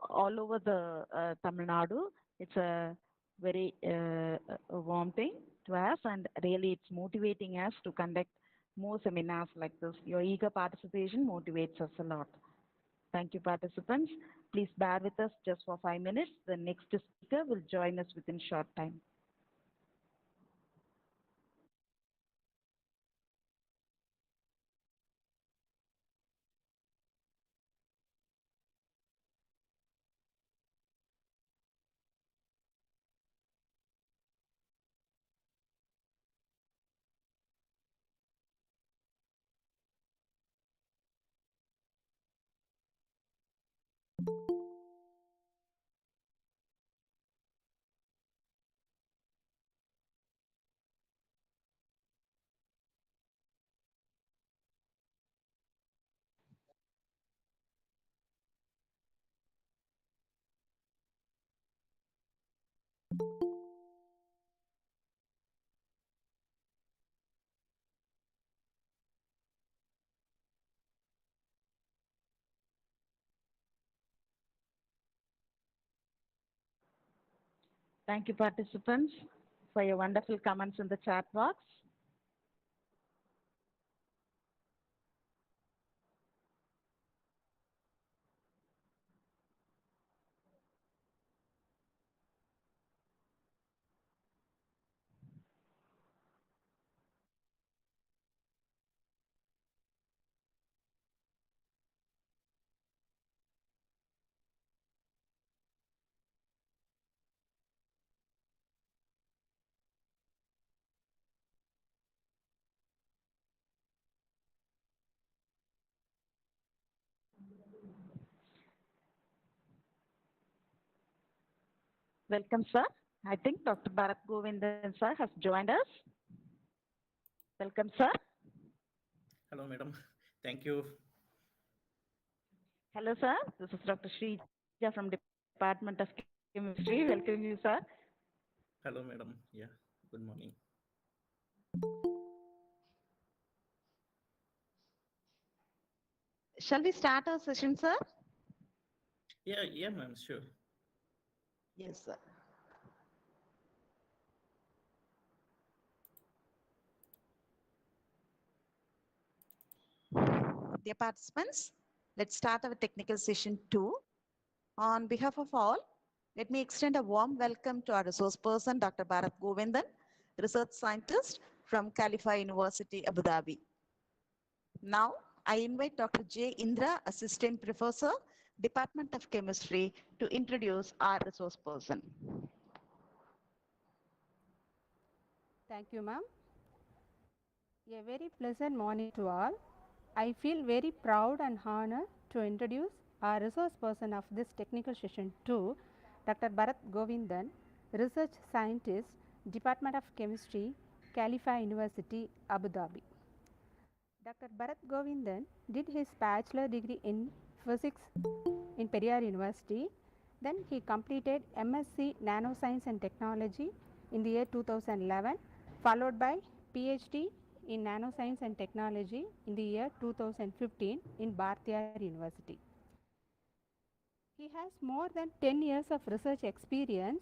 all over the Tamil Nadu. It's a very a warm thing to us, and really it's motivating us to conduct more seminars like this. Your eager participation motivates us a lot. Thank you, participants. Please bear with us just for 5 minutes. The next speaker will join us within short time. Thank you, participants, for your wonderful comments in the chat box. Welcome, sir. I think Dr. Bharat Govindan, sir, has joined us. Welcome, sir. Hello, madam. Thank you. Hello, sir. This is Dr. Shrija from Department of Chemistry. Welcome you, sir. Hello, madam. Yeah, good morning. Shall we start our session, sir? Yeah, ma'am, sure. Yes, sir. Dear participants, let's start our technical session 2. On behalf of all, let me extend a warm welcome to our resource person, Dr. Bharat Govindan, research scientist from Khalifa University, Abu Dhabi. Now, I invite Dr. J. Indra, Assistant Professor, Department of Chemistry, to introduce our resource person. Thank you, ma'am. A very pleasant morning to all. I feel very proud and honored to introduce our resource person of this technical session 2, Dr. Bharat Govindan, Research Scientist, Department of Chemistry, Khalifa University, Abu Dhabi. Dr. Bharat Govindan did his bachelor degree in physics in Periyar University. Then he completed MSc Nanoscience and Technology in the year 2011, followed by PhD in Nanoscience and Technology in the year 2015 in Bharatiya University. He has more than 10 years of research experience.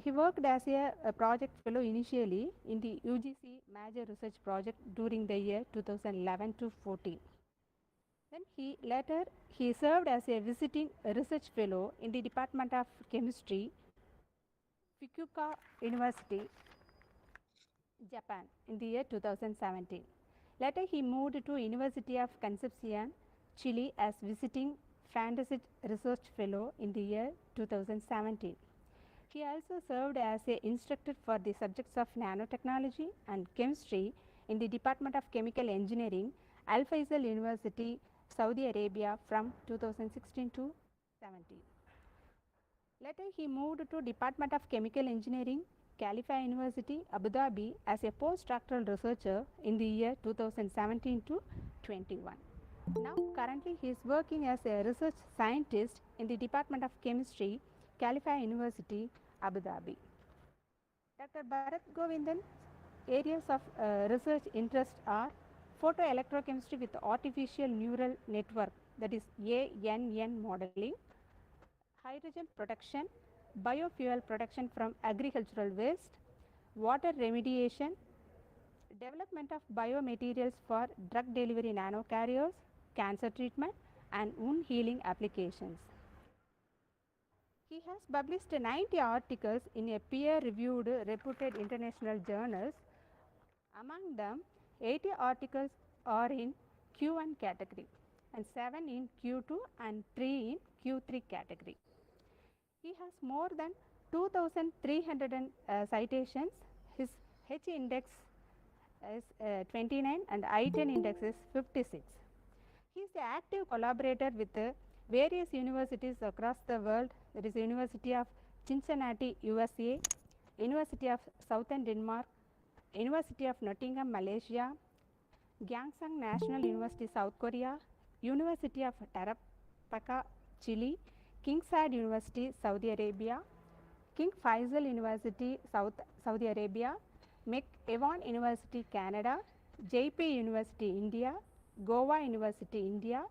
He worked as a project fellow initially in the UGC major research project during the year 2011 to 14. Then he served as a visiting research fellow in the Department of Chemistry, Fukuoka University, Japan in the year 2017. Later he moved to University of Concepcion, Chile as visiting fantasy research fellow in the year 2017. He also served as an instructor for the subjects of nanotechnology and chemistry in the Department of Chemical Engineering, Al Faisal University, Saudi Arabia from 2016 to 17. Later he moved to Department of Chemical Engineering, Khalifa University, Abu Dhabi as a postdoctoral researcher in the year 2017 to 21. Now currently he is working as a research scientist in the Department of Chemistry, Khalifa University, Abu Dhabi. Dr. Bharat Govindan's areas of research interest are photoelectrochemistry with artificial neural network, that is ANN modeling, hydrogen production, biofuel production from agricultural waste, water remediation, development of biomaterials for drug delivery nanocarriers, cancer treatment, and wound healing applications. He has published 90 articles in a peer-reviewed reputed international journals. Among them, 80 articles are in Q1 category and 7 in Q2 and 3 in Q3 category. He has more than 2,300 citations. His H index is 29 and I-10 index is 56. He is the active collaborator with various universities across the world, that is University of Cincinnati, USA, University of Southern Denmark, University of Nottingham, Malaysia, Gyeongsang National University, South Korea, University of Tarapacá, Chile, Kingshead University, Saudi Arabia, King Faisal University, Saudi Arabia, McEwan University, Canada, JP University, India, Goa University, India,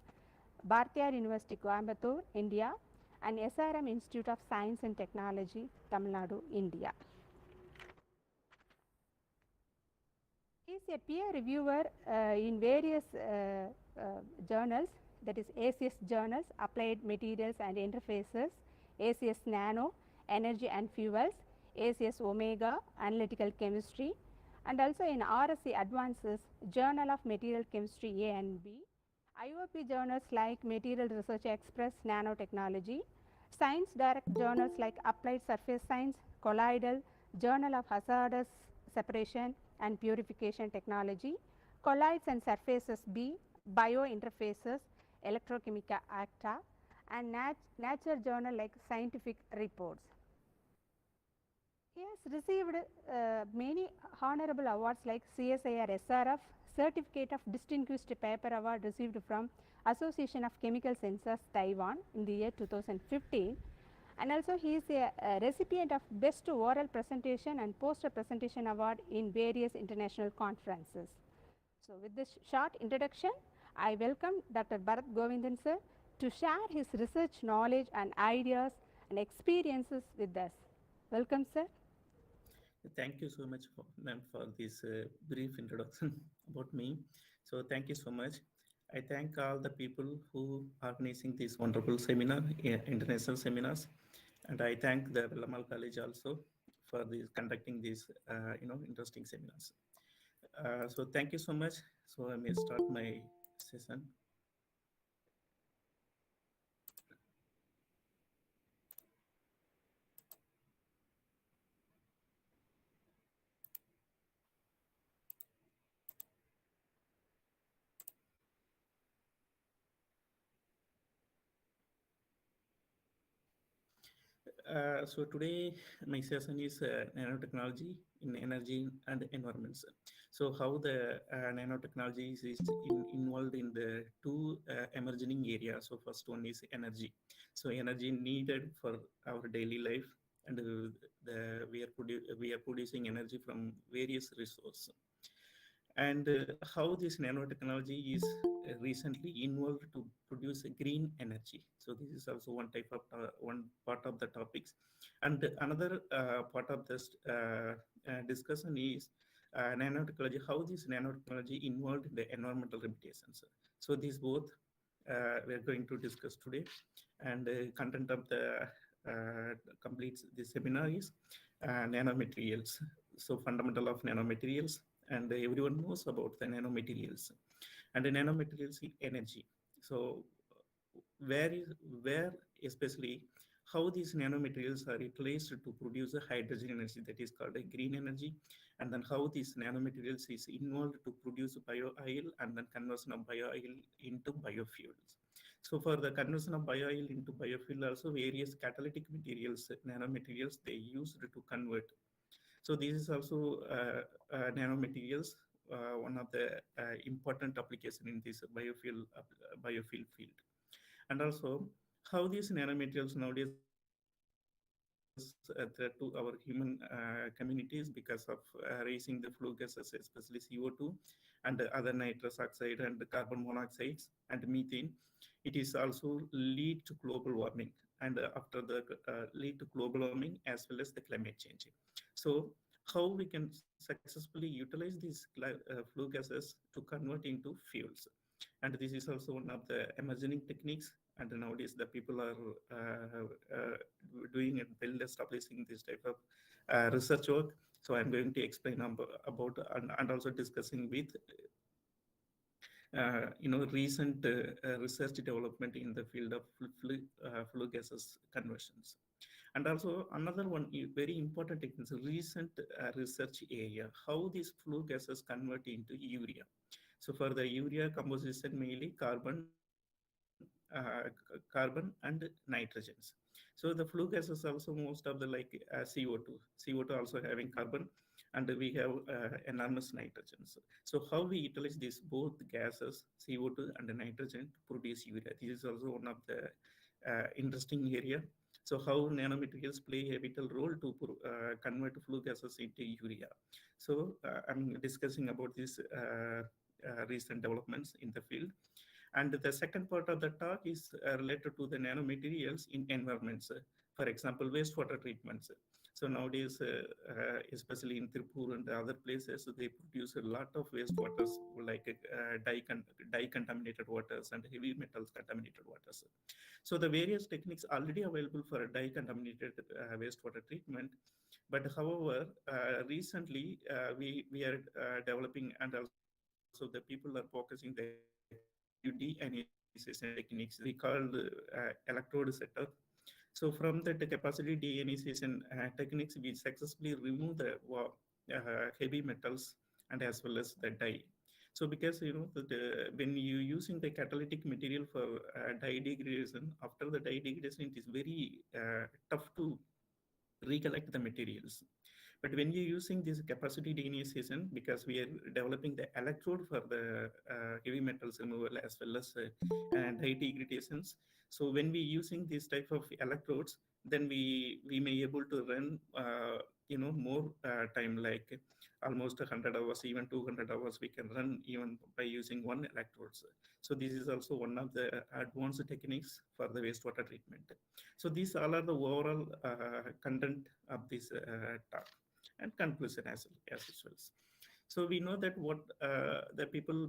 Bharatiya University, Coimbatore, India, and SRM Institute of Science and Technology, Tamil Nadu, India. He is a peer reviewer in various journals, that is ACS journals, Applied Materials and Interfaces, ACS Nano, Energy and Fuels, ACS Omega, Analytical Chemistry, and also in RSC Advances, Journal of Material Chemistry A and B, IOP journals like Material Research Express, Nanotechnology, Science Direct journals like Applied Surface Science, Colloidal, Journal of Hazardous Separation and Purification Technology, Colloids and Surfaces B, Biointerfaces, Electrochemica Acta, and Nature journal like Scientific Reports. He has received many honorable awards like CSIR SRF, Certificate of Distinguished Paper Award received from Association of Chemical Sensors Taiwan in the year 2015, and also he is a recipient of Best Oral Presentation and Poster Presentation Award in various international conferences. So with this short introduction, I welcome Dr. Bharat Govindan sir to share his research knowledge and ideas and experiences with us. Welcome sir. Thank you so much, ma'am, for this brief introduction about me. So thank you so much. I thank all the people who are organizing this wonderful seminar, international seminars, and I thank the Vellamal College also for this conducting these interesting seminars. So thank you so much. So I may start my session. So today my session is nanotechnology in energy and environments. So how the nanotechnology is involved in the two emerging areas. So first one is energy. So energy needed for our daily life, and we are producing energy from various resources. And how this nanotechnology is recently involved to produce a green energy. So this is also one type of one part of the topics, and another part of this discussion is nanotechnology. How this nanotechnology involved in the environmental limitations. So these both we are going to discuss today, and content of the completes this seminar is nanomaterials. So fundamental of nanomaterials, and everyone knows about the nanomaterials, and the nanomaterials energy. So where especially how these nanomaterials are utilized to produce a hydrogen energy, that is called a green energy, and then how these nanomaterials is involved to produce bioil, and then conversion of bioil into biofuels. So for the conversion of bioil into biofuel, also various catalytic materials, nanomaterials, they used to convert. So this is also nanomaterials, one of the important application in this biofuel field. And also how these nanomaterials nowadays threat to our human communities because of raising the flue gases, especially CO2 and other nitrous oxide and carbon monoxides and methane. It is also lead to global warming, and after the lead to global warming as well as the climate change. So how we can successfully utilize these flue gases to convert into fuels, and this is also one of the emerging techniques, and nowadays the people are doing and well establishing this type of research work. So I'm going to explain about and also discussing with recent research development in the field of flue gases conversions. And also another one very important is recent research area, how these flue gases convert into urea. So for the urea composition, mainly carbon and nitrogens. So the flue gases also most of the like CO2 also having carbon, and we have enormous nitrogens. So how we utilize these both gases, CO2 and nitrogen, to produce urea. This is also one of the interesting area. So how nanomaterials play a vital role to convert flue gases into urea. So I'm discussing about these recent developments in the field. And the second part of the talk is related to the nanomaterials in environments. For example, wastewater treatments. So nowadays, especially in Tirupur and other places, they produce a lot of wastewaters like dye contaminated waters and heavy metals contaminated waters. So the various techniques already available for dye contaminated wastewater treatment. But however, recently we are developing, and also the people are focusing the capacity deionization techniques we call electrode setup. So from that capacity deionization techniques, we successfully remove the heavy metals and as well as the dye. So because when you using the catalytic material for dye degradation, after the dye degradation, it is very tough to recollect the materials. But when you're using this capacity deionization, because we are developing the electrode for the heavy metals removal as well as dye degradations. So when we're using this type of electrodes, then we may able to run more time, like almost 100 hours, even 200 hours we can run even by using one electrodes. So this is also one of the advanced techniques for the wastewater treatment. So these all are the overall content of this talk and conclusion as usual. So we know that what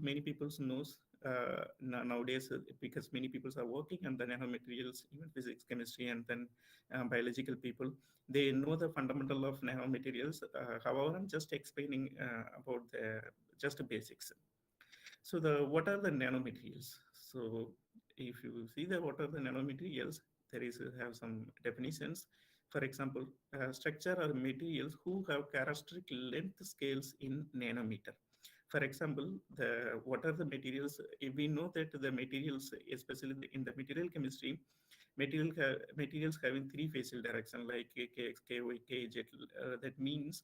many people knows nowadays, because many people are working on the nanomaterials, even physics, chemistry, and then biological people, they know the fundamental of nanomaterials. However, I'm just explaining about the just basics. So what are the nanomaterials? So if you see what are the nanomaterials, there is have some definitions. For example, structure or materials who have characteristic length scales in nanometer. For example, what are the materials? If we know that the materials, especially in the material chemistry, materials having three facial direction like kx, ky, kz. That means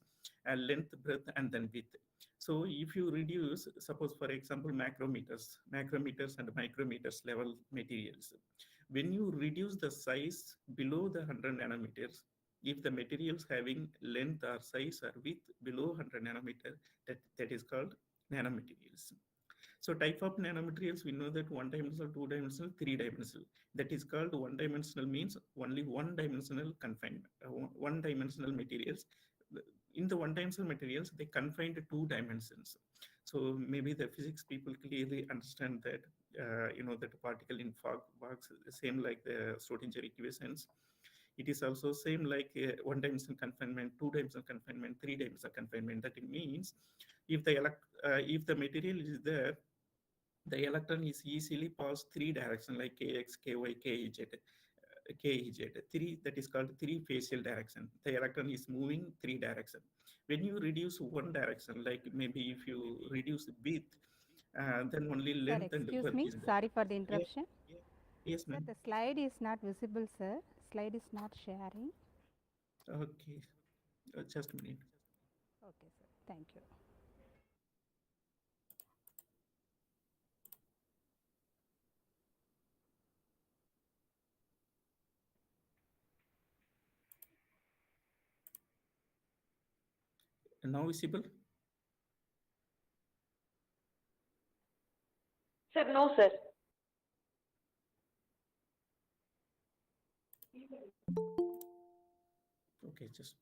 length, breadth, and then width. So if you reduce, suppose for example, macrometers and micrometers level materials, when you reduce the size below the 100 nanometers, if the materials having length or size or width below 100 nanometer, that is called nanomaterials. So type of nanomaterials, we know that one dimensional, two dimensional, three dimensional. That is called one dimensional, means only one dimensional confinement, one dimensional materials. In the one dimensional materials, they confined to two dimensions. So maybe the physics people clearly understand that, that particle in fog works same like the Schrodinger equations. It is also same like one dimensional confinement, two dimensional confinement, three dimensional confinement. That it means if the material is there, the electron is easily passed three direction like kx, ky, kz. Three, that is called three facial direction. The electron is moving three direction. When you reduce one direction, like maybe if you reduce width, then only Sir, length and excuse breadth me. is there. Sorry for the Yeah. interruption. Yes, Sir, ma'am. the slide is not visible, sir. Slide is not sharing. Okay, just a minute. Okay, sir. Thank you. Now visible? Sir, no, sir. Okay, just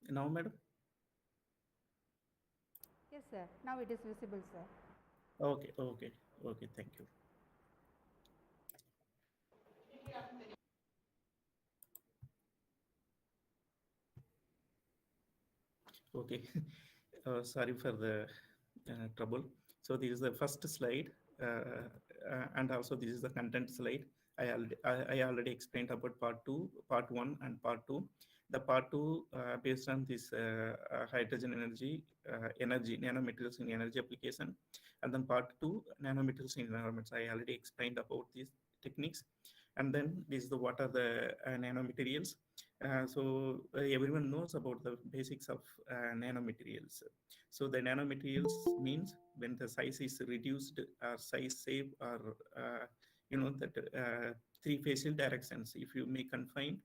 now, madam. Yes, sir. Now it is visible, sir. Okay, thank you. Okay, sorry for the trouble. So this is the first slide, and also this is the content slide. I already explained about part one, and part two. The part two, based on this hydrogen energy nanomaterials in energy application, and then part two, nanomaterials in environments. I already explained about these techniques, and then this is what are the nanomaterials. So everyone knows about the basics of nanomaterials. So the nanomaterials means when the size is reduced or size saved, or that three facial directions, if you may confine,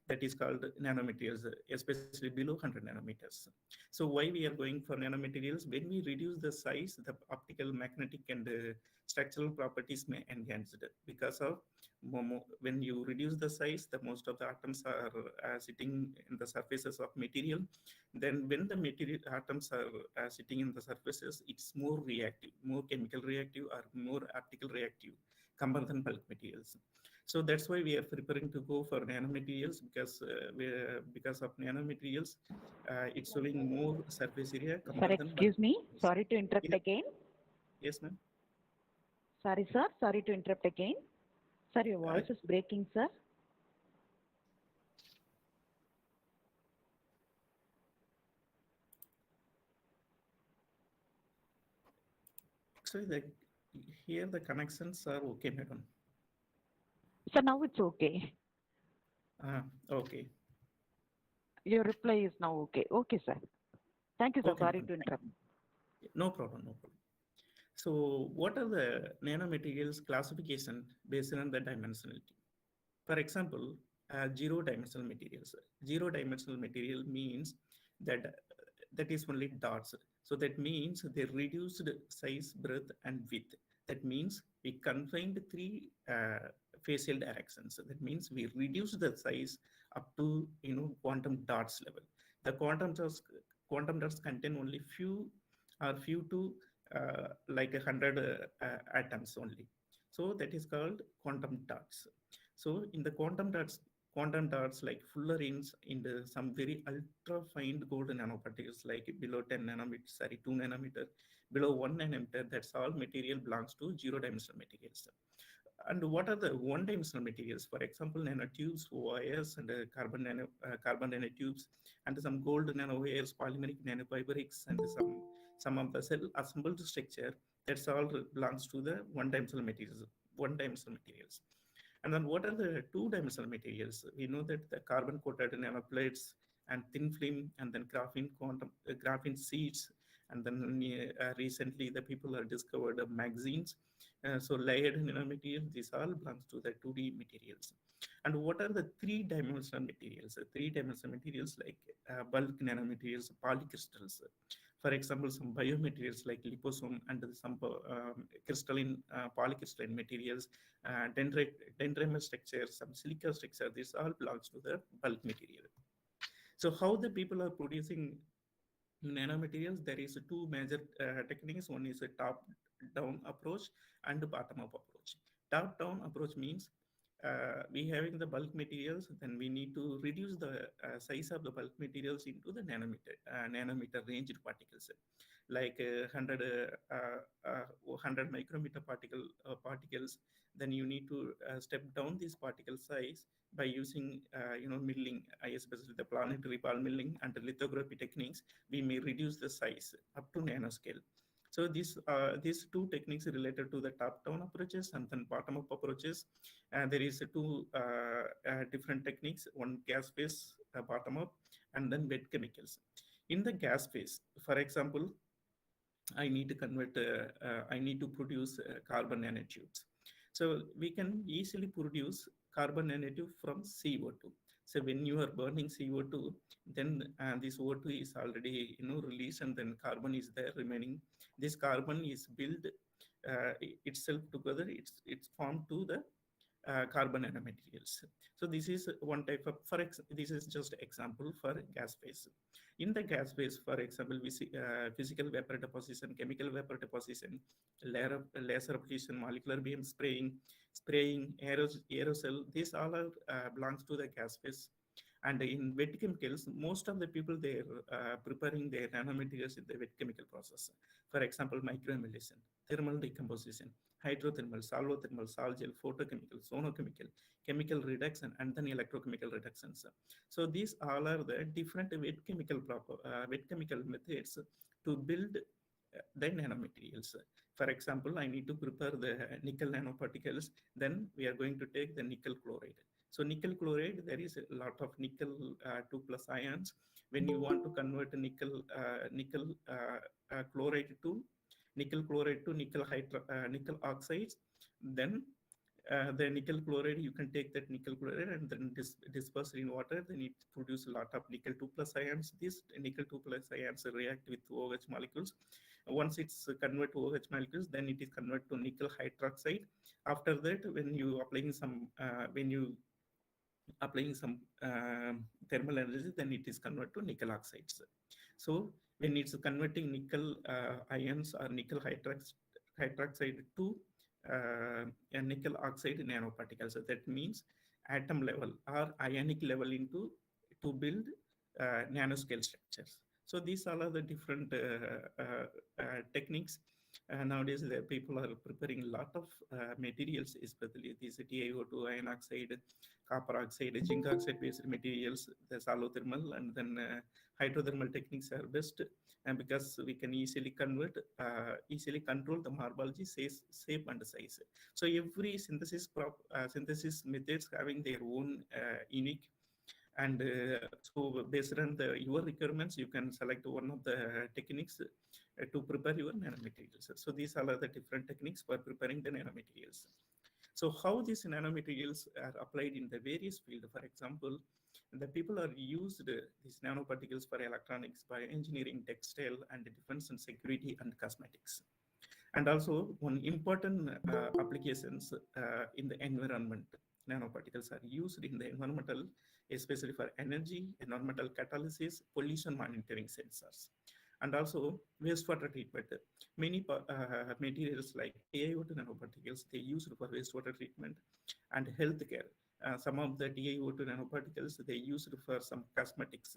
that is called nanomaterials, especially below 100 nanometers. So why we are going for nanomaterials? When we reduce the size, the optical, magnetic, and structural properties may enhance it, because of when you reduce the size, the most of the atoms are sitting in the surfaces of material. Then when the material atoms are sitting in the surfaces, it's more reactive, more chemical reactive, or more optical reactive compared than bulk materials. So that's why we are preparing to go for nanomaterials because of nanomaterials, it's showing more surface area Sir, compared than excuse me. bulk. Sorry to interrupt Yeah. again. Yes, ma'am. Sorry, sir. Sorry to interrupt again. Sir, your voice is breaking, sir. Actually, here the connections are okay, madam. Sir, now it's okay. Okay. Your reply is now okay. Okay, sir. Thank you, sir. Okay, Sorry madam. to interrupt. No problem, no problem. So what are the nanomaterials classification based on the dimensionality? For example, zero-dimensional materials. Zero-dimensional material means that that is only dots. So that means they reduced size, breadth, and width. That means we confined three facial directions. That means we reduced the size up to quantum dots level. The quantum dots contain only few to like 100 atoms only. So that is called quantum dots. So in the quantum dots like fullerenes into some very ultra fine gold nanoparticles like below 10 nanometers, 2 nanometer, below 1 nanometer, that's all material belongs to zero-dimensional materials. And what are the one-dimensional materials? For example, nanotubes, wires, and carbon nanotubes, and some gold nanowires, polymeric nanofibrics, and some of the cell assembled structure. That's all belongs to the one-dimensional materials. One-dimensional materials. And then what are the two-dimensional materials? We know that the carbon-coated nanoplates and thin film, and then graphene sheets, and then recently the people have discovered magazines. So layered nanomaterials, these all belongs to the 2D materials. And what are the three-dimensional materials? Three-dimensional materials like bulk nanomaterials, polycrystals. For example, some biomaterials like liposome and some polycrystalline materials, dendrimer structures, some silica structure, this all belongs to the bulk material. So how the people are producing nanomaterials? There is two major techniques. One is a top-down approach and a bottom-up approach. Top-down approach means we having the bulk materials, then we need to reduce the size of the bulk materials into the nanometer ranged particles, like 100 micrometer particles. Then you need to step down this particle size by using milling, especially the planetary ball milling and the lithography techniques. We may reduce the size up to nanoscale. So these two techniques related to the top-down approaches and then bottom-up approaches. There is two different techniques: one gas phase, bottom-up, and then wet chemicals. In the gas phase, for example, I need to produce carbon nanotubes. So we can easily produce carbon nanotube from CO2. So when you are burning CO2, then this O2 is already released, and then carbon is there remaining. This carbon is built itself together. It's formed to the carbon nanomaterials. So this is one type of, this is just example for gas phase. In the gas phase, for example, we see physical vapor deposition, chemical vapor deposition, laser application, molecular beam spraying, aerosol. These all are belongs to the gas phase. And in wet chemicals, most of the people, they're preparing their nanomaterials in the wet chemical process. For example, microemulsion, thermal decomposition, hydrothermal, solvothermal, sol gel, photochemical, sonochemical, chemical reduction, and then electrochemical reductions. So these all are the different wet chemical methods to build the nanomaterials. For example, I need to prepare the nickel nanoparticles. Then we are going to take the nickel chloride. So nickel chloride, there is a lot of nickel 2+ ions. When you want to convert nickel chloride to nickel oxides, then the nickel chloride, you can take that nickel chloride and then disperse in water. Then it produces a lot of nickel 2+ ions. These nickel 2+ ions react with OH molecules. Once it's converted to OH molecules, then it is converted to nickel hydroxide. After that, when you applying some thermal energy, then it is converted to nickel oxides. So when it's converting nickel ions or nickel hydroxide to a nickel oxide nanoparticles. So that means atom level or ionic level into to build nanoscale structures. So these all are the different techniques. Nowadays, the people are preparing a lot of materials, especially these TiO2, iron oxide, copper oxide, zinc oxide based materials, the solothermal, and then hydrothermal techniques are best, and because we can easily convert, easily control the morphology, shape, and size. So every synthesis methods having their own unique, and so based on your requirements, you can select one of the techniques to prepare your nanomaterials. So these are the different techniques for preparing the nanomaterials. So how these nanomaterials are applied in the various fields? For example, the people are used these nanoparticles for electronics, bioengineering, textile, and defense and security and cosmetics. And also one important applications in the environment. Nanoparticles are used in the environmental, especially for energy, environmental catalysis, pollution monitoring sensors, and also wastewater treatment. Many materials like TiO2 nanoparticles, they used for wastewater treatment and healthcare. Some of the TiO2 nanoparticles, they used for some cosmetics,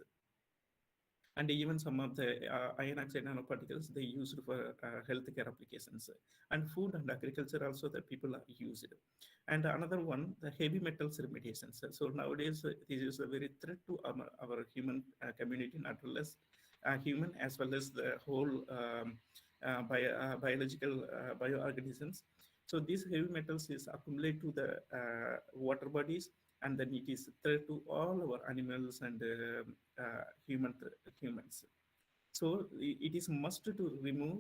and even some of the iron oxide nanoparticles, they used for healthcare applications, and food and agriculture also the people are used. And another one, the heavy metals remediations. So nowadays, this is a very threat to our human community, not less human as well as the whole biological bioorganisms. So these heavy metals is accumulate to the water bodies, and then it is threat to all our animals and humans. So it is must to remove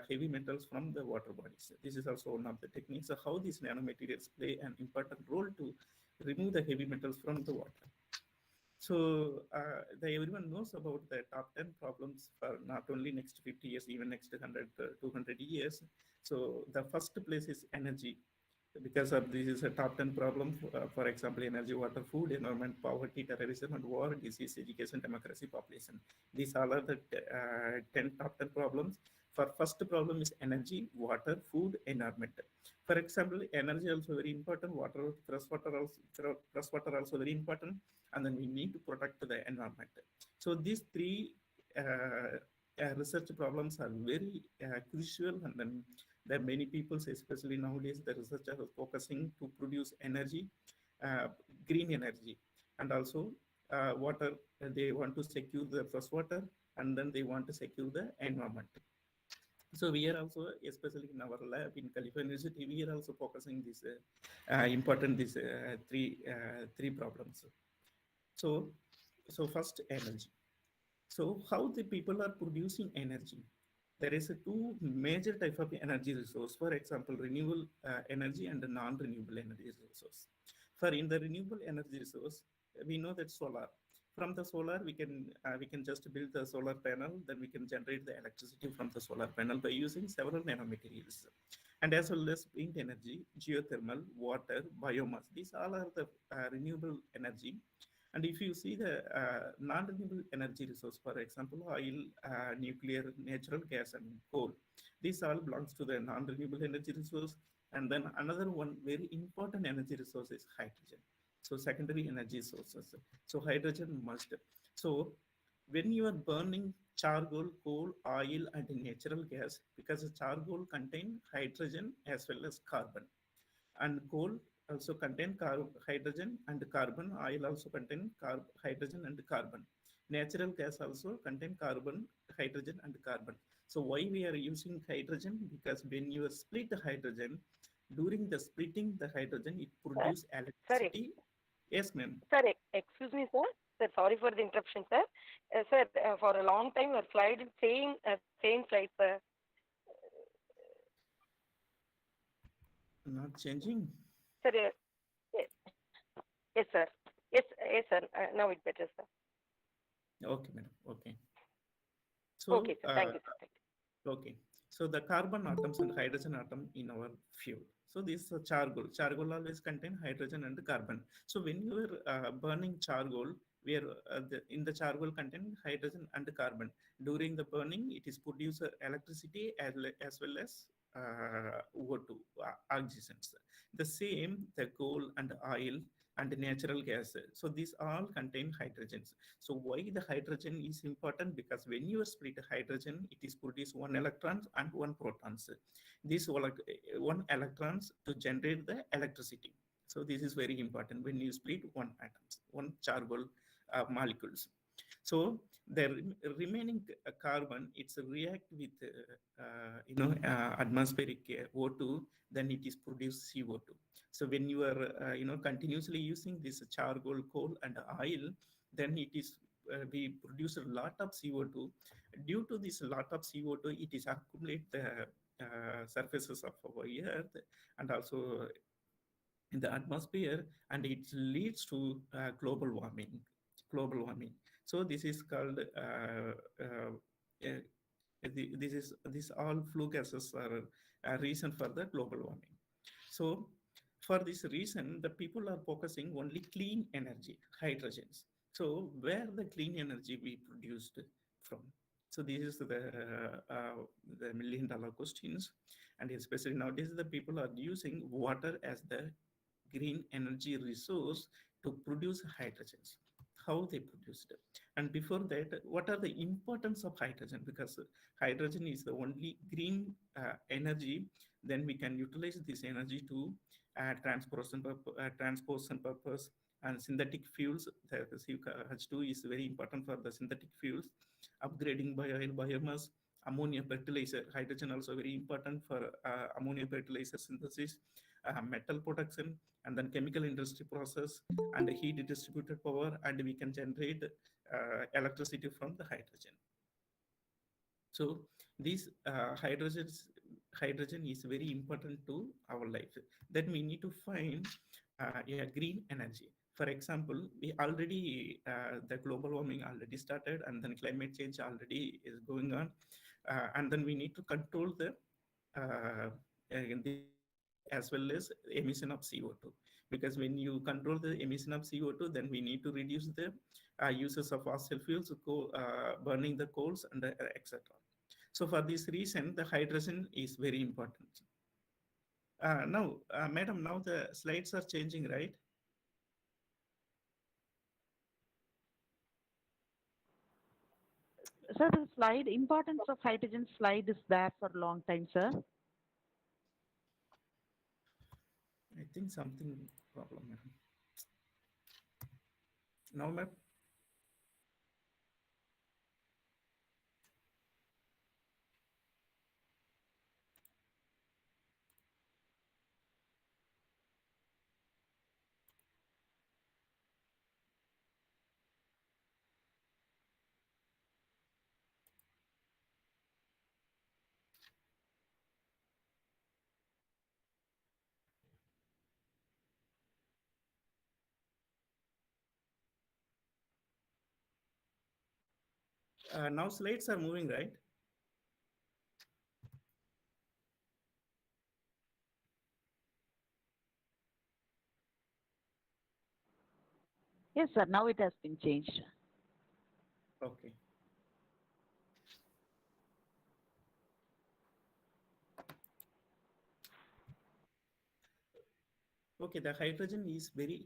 heavy metals from the water bodies. This is also one of the techniques of how these nanomaterials play an important role to remove the heavy metals from the water. So everyone knows about the top 10 problems for not only next 50 years, even next 100, 200 years. So the first place is energy, because of this is a top 10 problem. For example, energy, water, food, environment, poverty, terrorism, and war, disease, education, democracy, population. These all are the 10 top 10 problems. For first problem is energy, water, food, environment. For example, energy also very important, water, fresh water also very important, and then we need to protect the environment. So these three research problems are very crucial, and then there are many people, especially nowadays, the researchers are focusing to produce energy, green energy, and also water. They want to secure the fresh water, and then they want to secure the environment. So we are also, especially in our lab in California University, we are also focusing this important these three problems. So first, energy. So how the people are producing energy? There is a two major type of energy resource. For example, renewable energy and non-renewable energy resource. For in the renewable energy resource, we know that solar. From the solar, we can just build the solar panel, then we can generate the electricity from the solar panel by using several nanomaterials. And as well as wind energy, geothermal, water, biomass. These all are the renewable energy. And if you see the non-renewable energy resource, for example, oil, nuclear, natural gas, and coal, this all belongs to the non-renewable energy resource. And then another one very important energy resource is hydrogen. So secondary energy sources. So hydrogen must. So when you are burning charcoal, coal, oil, and natural gas, because charcoal contain hydrogen as well as carbon, and coal also contain hydrogen and carbon. Oil also contain hydrogen and carbon. Natural gas also contain carbon, hydrogen, and carbon. So why we are using hydrogen? Because when you split the hydrogen, during the splitting the hydrogen, it produces electricity. Yes, ma'am. Sir, excuse me, sir. Sir, sorry for the interruption, sir. Sir, for a long time, your slide is saying same slide, sir. Not changing. Sir, yes, sir. Yes, sir. Now it's better, sir. Okay, madam. Okay. So, okay, sir. Thank you, sir. Okay. So the carbon atoms and hydrogen atom in our fuel. So this charcoal. Charcoal always contain hydrogen and carbon. So when you are burning charcoal, where in the charcoal contain hydrogen and carbon. During the burning, it is produce electricity as well as O2, oxygens. The same, the coal and oil and natural gas. So these all contain hydrogens. So why the hydrogen is important? Because when you split hydrogen, it is produced one electrons and one protons. This one electrons to generate the electricity. So this is very important when you split one atoms, one charcoal molecules. So the remaining carbon, it's react with atmospheric O2, then it is produced CO2. So when you are continuously using this charcoal, coal, and oil, then it is we produce a lot of CO2. Due to this lot of CO2, it is accumulate the surfaces of our Earth and also in the atmosphere, and it leads to global warming. Global warming. So this is called this all flue gases are a reason for the global warming. So for this reason, the people are focusing only clean energy, hydrogens. So where the clean energy we produced from? So this is the million-dollar questions, and especially nowadays the people are using water as the green energy resource to produce hydrogens. How they produced it, and before that, what are the importance of hydrogen? Because hydrogen is the only green energy. Then we can utilize this energy to transportation purpose and synthetic fuels. The H2 is very important for the synthetic fuels, upgrading biomass, ammonia fertilizer. Hydrogen also very important for ammonia fertilizer synthesis, metal production, and then chemical industry process, and heat distributed power, and we can generate electricity from the hydrogen. So this hydrogen is very important to our life. Then we need to find a green energy. For example, we already the global warming already started, and then climate change already is going on, and then we need to control the as well as emission of CO2. Because when you control the emission of CO2, then we need to reduce the uses of fossil fuels, burning the coals, and etc. So for this reason, the hydrogen is very important. Now, madam, now the slides are changing, right? Sir, the slide, importance of hydrogen slide is there for a long time, sir. I think something problem, madam. Now, ma'am. Now slides are moving, right? Yes, sir. Now it has been changed. Okay. Okay, the hydrogen is very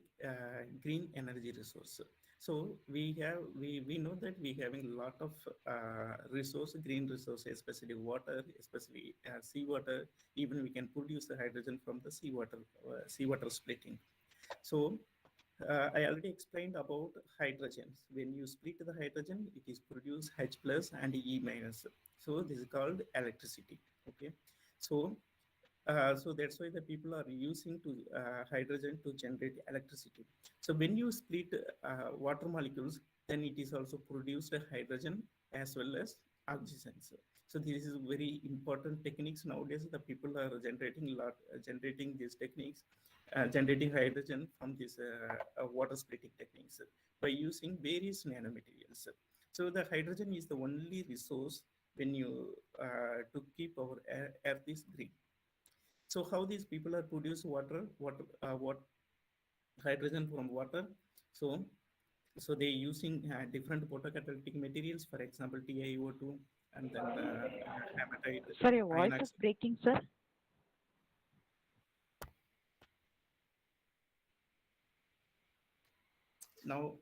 green energy resource. So we know that we having a lot of resource, green resource, especially water, especially seawater. Even we can produce the hydrogen from the seawater splitting. So I already explained about hydrogens. When you split the hydrogen, it is produced H plus and E minus. So this is called electricity. Okay, so so that's why the people are using to hydrogen to generate electricity. So when you split water molecules, then it is also produced hydrogen as well as oxygen. So this is very important techniques nowadays. The people are generating these techniques, generating hydrogen from these water splitting techniques by using various nanomaterials. So the hydrogen is the only resource when you to keep our earth is green. So how these people are produce what hydrogen from water? So they using different photocatalytic materials, for example, TiO2, and then hematite. Sir, your voice iron is oxide. breaking, sir. Now,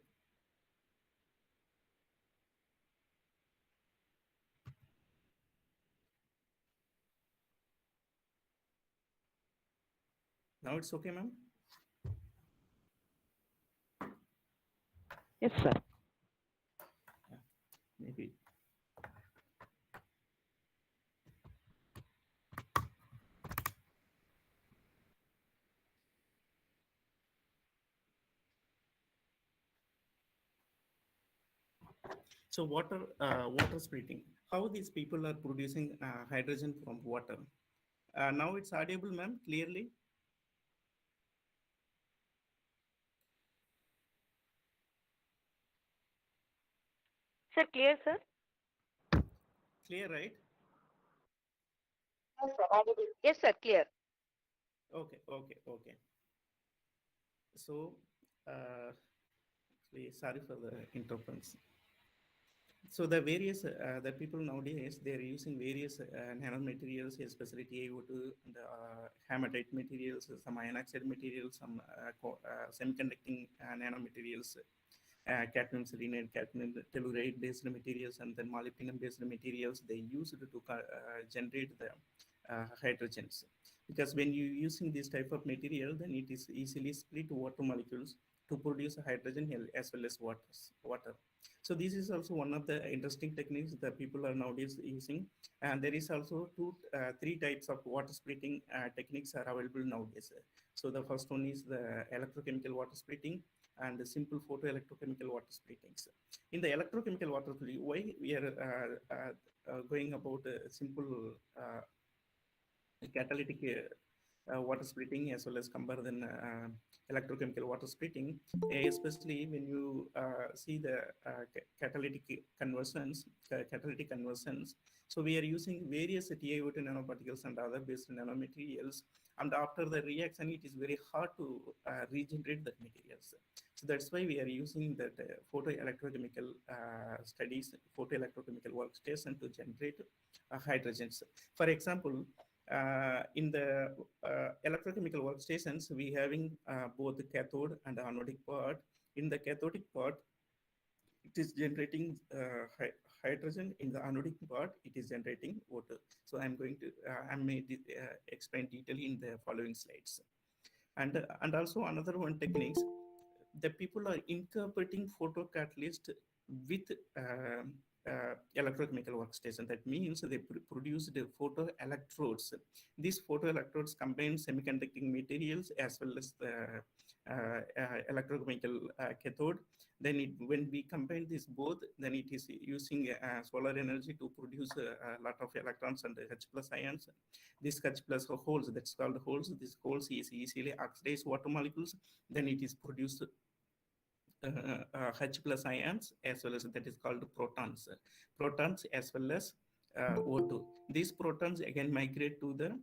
now it's okay, ma'am? Yes, sir. Maybe. So water splitting, how these people are producing hydrogen from water. Now it's audible, ma'am, clearly? Sir, clear, sir? Clear, right? Yes, sir. Audible. Yes, sir. Clear. Okay. So, sorry for the interruptions. So the various the people nowadays, they are using various nanomaterials, especially TiO2 and hematite materials, some iron oxide materials, some semiconducting nanomaterials, cadmium selenide, cadmium telluride based materials, and then molybdenum based materials they use to generate the hydrogens. Because when you using this type of material, then it is easily split water molecules to produce hydrogen as well as water. So this is also one of the interesting techniques that people are nowadays using. And there is also three types of water splitting techniques are available nowadays. So the first one is the electrochemical water splitting and the simple photoelectrochemical water splittings. In the electrochemical water splitting, why we are going about a simple catalytic water splitting as well as compare than electrochemical water splitting, especially when you see the catalytic conversions. So we are using various TiO2 nanoparticles and other based nanomaterials, and after the reaction, it is very hard to regenerate the materials. So that's why we are using that photoelectrochemical studies, photoelectrochemical workstation to generate hydrogens. For example, in the electrochemical workstations, we having both the cathode and anodic part. In the cathodic part, it is generating hydrogen. In the anodic part, it is generating water. So I'm going to explain detail in the following slides. And also another one techniques, the people are incorporating photocatalyst with electrochemical workstation. That means they produce the photoelectrodes. These photoelectrodes combine semiconducting materials as well as the electrochemical cathode. Then when we combine this both, then it is using solar energy to produce a lot of electrons and H plus ions. This H plus holes, that's called holes. This holes is easily oxidize water molecules. Then it is produced H plus ions as well as that is called protons as well as O2. These protons again migrate to the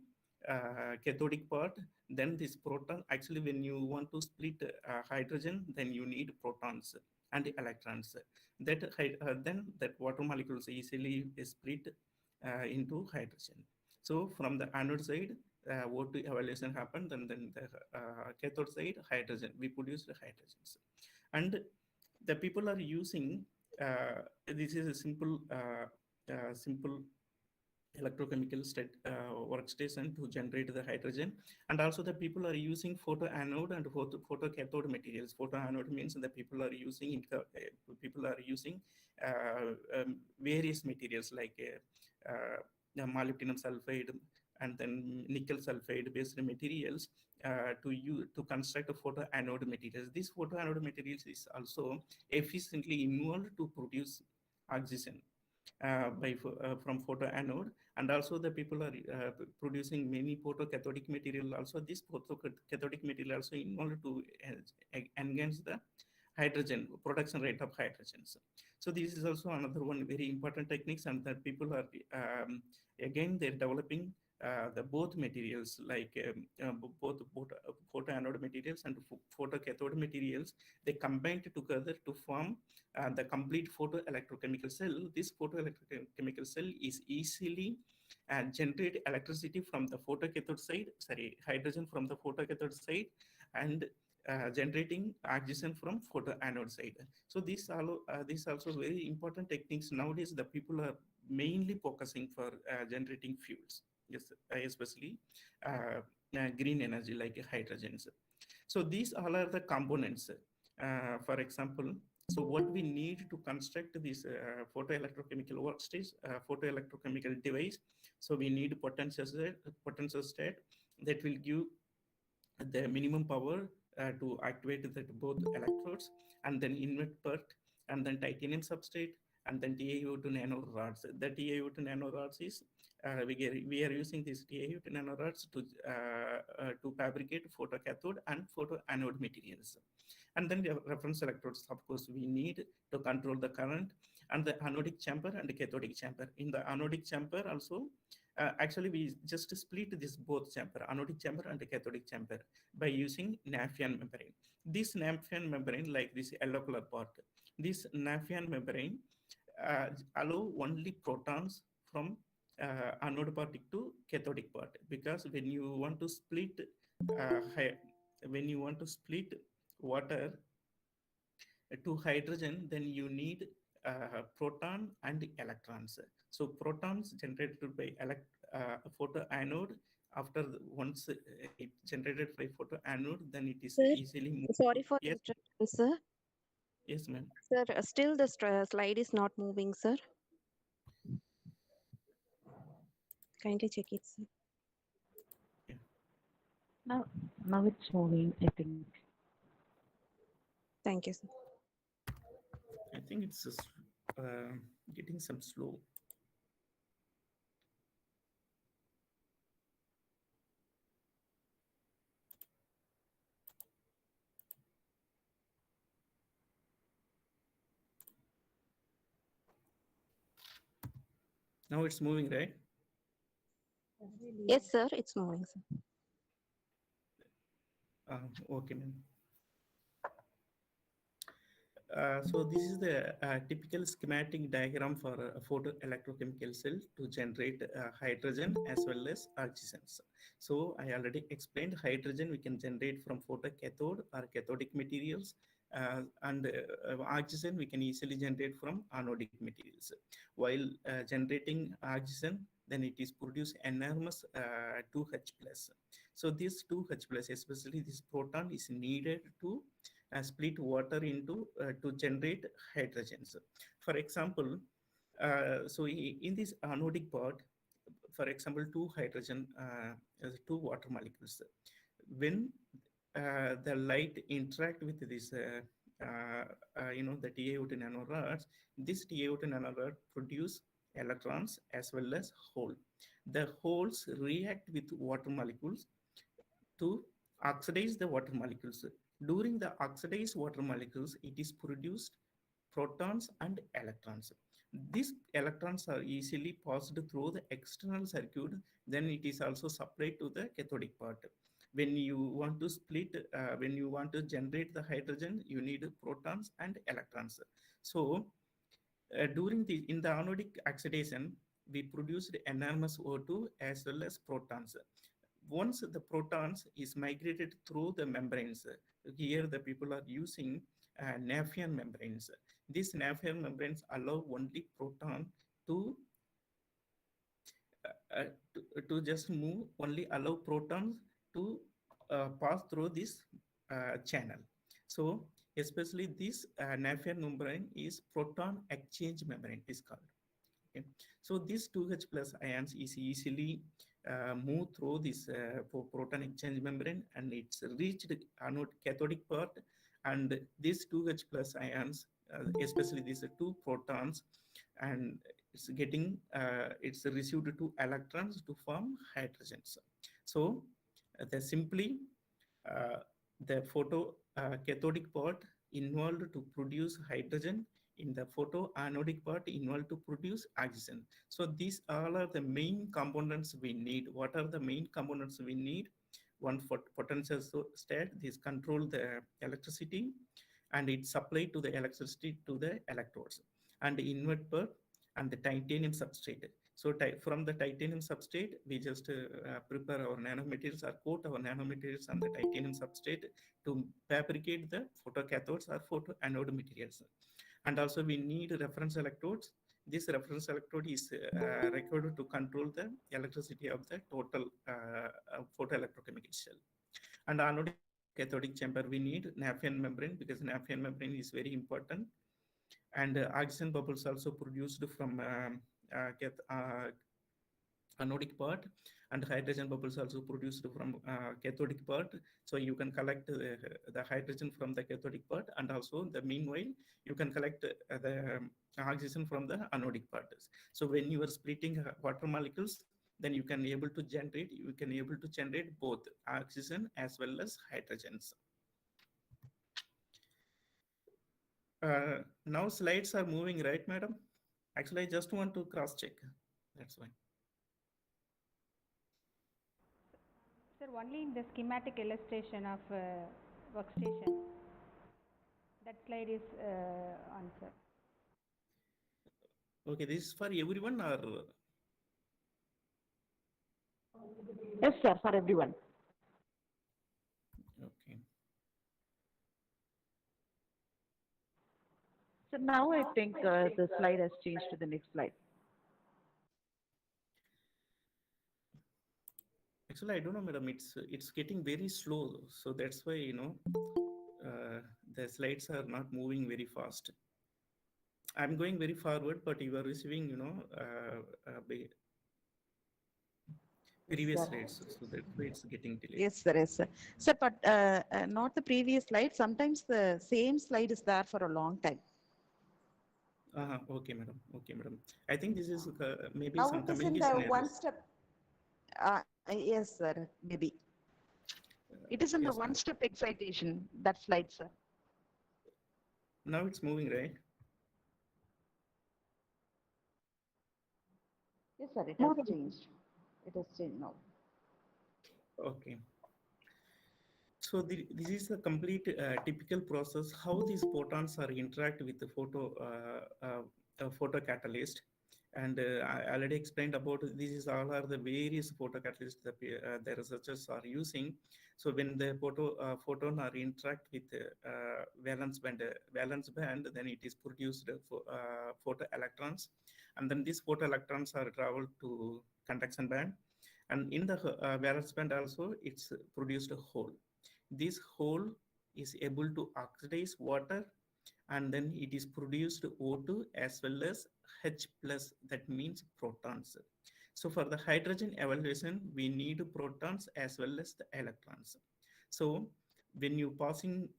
cathodic part. Then this proton, actually when you want to split hydrogen, then you need protons and electrons. That then that water molecules easily split into hydrogen. So from the anode side, O2 evaluation happened, and then the cathode side, hydrogen, we produce the hydrogens. And the people are using this is a simple electrochemical workstation to generate the hydrogen. And also the people are using photoanode and photocathode materials. Photoanode means that people are using various materials like molybdenum sulfide and then nickel sulfide based materials to construct a photoanode materials. This photoanode materials is also efficiently involved to produce oxygen from photoanode. And also the people are producing many photocathodic material. Also this photocathodic material also involved to enhance the hydrogen production rate of hydrogens. So this is also another one very important techniques, and that people are again they're developing the both materials like both photoanode materials and photocathode materials, they combined together to form the complete photoelectrochemical cell. This photoelectrochemical cell is easily generate electricity from the photocathode side, hydrogen from the photocathode side, and generating oxygen from photoanode side. So these also very important techniques nowadays. The people are mainly focusing for generating fuels, yes, especially green energy like hydrogens. So these all are the components. For example, so what we need to construct this photoelectrochemical workstation, photoelectrochemical device. So we need potential state that will give the minimum power to activate that both electrodes, and then inward part, and then titanium substrate, and then TiO2 nano rods. The TiO2 nano rods is we are using these TiO2 nano rods to fabricate photocathode and photoanode materials. And then the reference electrodes, of course, we need to control the current, and the anodic chamber and the cathodic chamber. In the anodic chamber also, actually we just split this both chamber, anodic chamber and the cathodic chamber, by using Nafion membrane. This Nafion membrane, like this yellow color part, this Nafion membrane allow only protons from anode part to cathodic part, because when you want to split water to hydrogen, then you need proton and electrons. So protons generated by photoanode. After once it generated by photoanode, then it is Sir, easily moved. sorry for the Yes, interruption, sir. yes, ma'am. Sir, still the slide is not moving, sir. Kindly check it, sir. Now it's moving, I think. Thank you, sir. I think it's just, getting some slow. Now it's moving, right? Yes, sir, it's moving, sir. Okay, ma'am. So this is the typical schematic diagram for a photoelectrochemical cell to generate hydrogen as well as oxygens. So I already explained hydrogen we can generate from photocathode or cathodic materials, and oxygen we can easily generate from anodic materials. While generating oxygen, then it is produce enormous 2H plus. So this 2H plus, especially this proton, is needed to split water into to generate hydrogens. For example, so in this anodic part, for example, two hydrogen, two water molecules. When the light interact with this, the TiO2 nanorods, this TiO2 nanorod produce electrons as well as hole. The holes react with water molecules to oxidize the water molecules. During the oxidized water molecules, it is produced protons and electrons. These electrons are easily passed through the external circuit, then it is also supplied to the cathodic part. When you want to split, when you want to generate the hydrogen, you need protons and electrons. So in the anodic oxidation, we produced enormous O2 as well as protons. Once the protons is migrated through the membranes, here the people are using Nafion membranes. These Nafion membranes allow only proton to just move, only allow protons to pass through this channel. So especially this Nafion membrane is proton exchange membrane is called. Okay. So this 2H plus ions is easily move through this proton exchange membrane, and it's reached anode cathodic part, and these 2H plus ions, especially these two protons, and it's getting it's received two electrons to form hydrogens. So the simply the cathodic part involved to produce hydrogen in the photoanodic part involved to produce oxygen. So these all are the main components we need. What are the main components we need? One for potential state, this control the electricity and it supply to the electricity to the electrodes, and the inverter and the titanium substrate. So from the titanium substrate, we just prepare our nanomaterials or coat our nanomaterials on the titanium substrate to fabricate the photocathodes or photoanode materials. And also we need reference electrodes. This reference electrode is required to control the electricity of the total photoelectrochemical cell. And anodic cathodic chamber, we need Nafion membrane, because Nafion membrane is very important. And oxygen bubbles also produced from anodic part, and hydrogen bubbles also produced from cathodic part. So you can collect the hydrogen from the cathodic part, and also the meanwhile you can collect the oxygen from the anodic part. So when you are splitting water molecules, then you can able to generate both oxygen as well as hydrogens. Now slides are moving, right, madam? Actually, I just want to cross check. That's why. Sir, only in the schematic illustration of workstation. That slide is on, sir. Okay, this is for everyone or? Yes, sir, for everyone. Okay. So now I think the slide has changed to the next slide. Actually, I don't know, madam. It's getting very slow, so that's why the slides are not moving very fast. I'm going very forward, but you are receiving, previous slides, so that's why it's getting delayed. Yes, sir. Yes, sir. Sir, but not the previous slide. Sometimes the same slide is there for a long time. Okay, madam. Okay, madam. I think this is maybe Now some it is in communication the one errors. step. Yes, sir. Maybe. It is in the Yes, ma'am. one-step excitation, that slide, sir. Now it's moving, right? Yes, sir, it has changed. It has changed now. Okay. So this is a complete typical process how these photons are interact with the photocatalyst, and I already explained about this is all are the various photocatalysts that the researchers are using. So when the photon are interact with valence band, then it is produced photoelectrons, and then these photoelectrons are traveled to conduction band, and in the valence band also it's produced a hole. This hole is able to oxidize water, and then it is produced O2 as well as H plus, that means protons. So for the hydrogen evaluation, we need protons as well as the electrons. So when you passing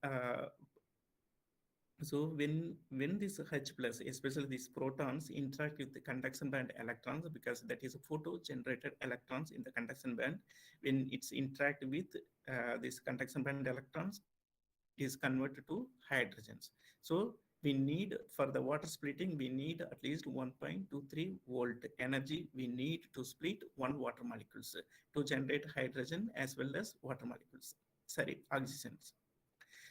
when this H plus, especially these protons, interact with the conduction band electrons, because that is photo generated electrons in the conduction band, when it's interact with this conduction band electrons, it is converted to hydrogens. So we need, for the water splitting, we need at least 1.23 volt energy we need to split one water molecules to generate hydrogen as well as water molecules, sorry, oxygens.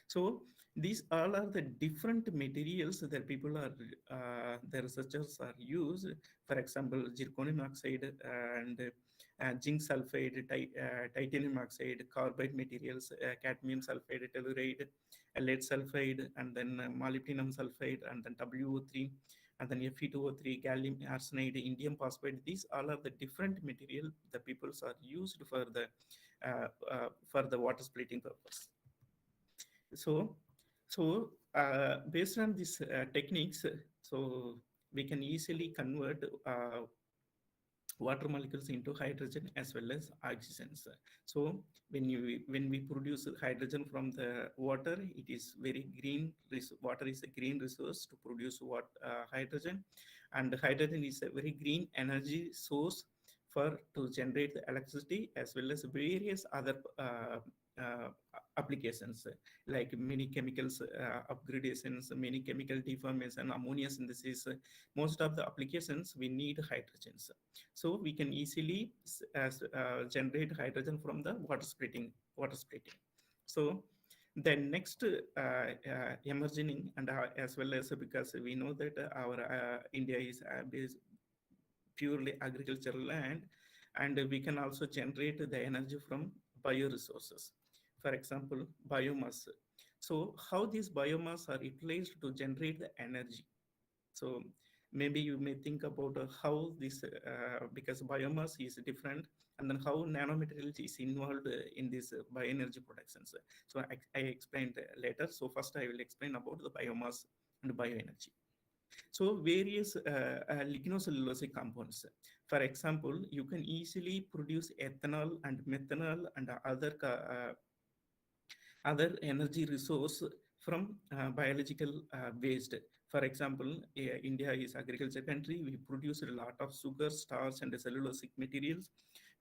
So these all are the different materials that people are, the researchers are used. For example, zirconium oxide and zinc sulfide, titanium oxide, carbide materials, cadmium sulfide, telluride, lead sulfide, and then molybdenum sulfide, and then WO3, and then Fe2O3, gallium arsenide, indium phosphide. These all are the different material the peoples are used for the water splitting purpose. So based on these techniques, so we can easily convert water molecules into hydrogen as well as oxygens. So when we produce hydrogen from the water, it is very green. Water is a green resource to produce hydrogen, and hydrogen is a very green energy source to generate the electricity as well as various other uh, applications like many chemicals upgradations, many chemical deformation, ammonia synthesis. Most of the applications we need hydrogens. So we can easily generate hydrogen from the water splitting. So the next emerging and as well as because we know that our India is purely agricultural land, and we can also generate the energy from bioresources. For example, biomass. So how these biomass are utilized to generate the energy? So maybe you may think about how this, because biomass is different, and then how nanomaterials is involved in this bioenergy productions. So I explained later. So first I will explain about the biomass and bioenergy. So various lignocellulosic compounds. For example, you can easily produce ethanol and methanol and other energy resource from biological waste. For example, India is agriculture country. We produce a lot of sugar, starch, and cellulosic materials.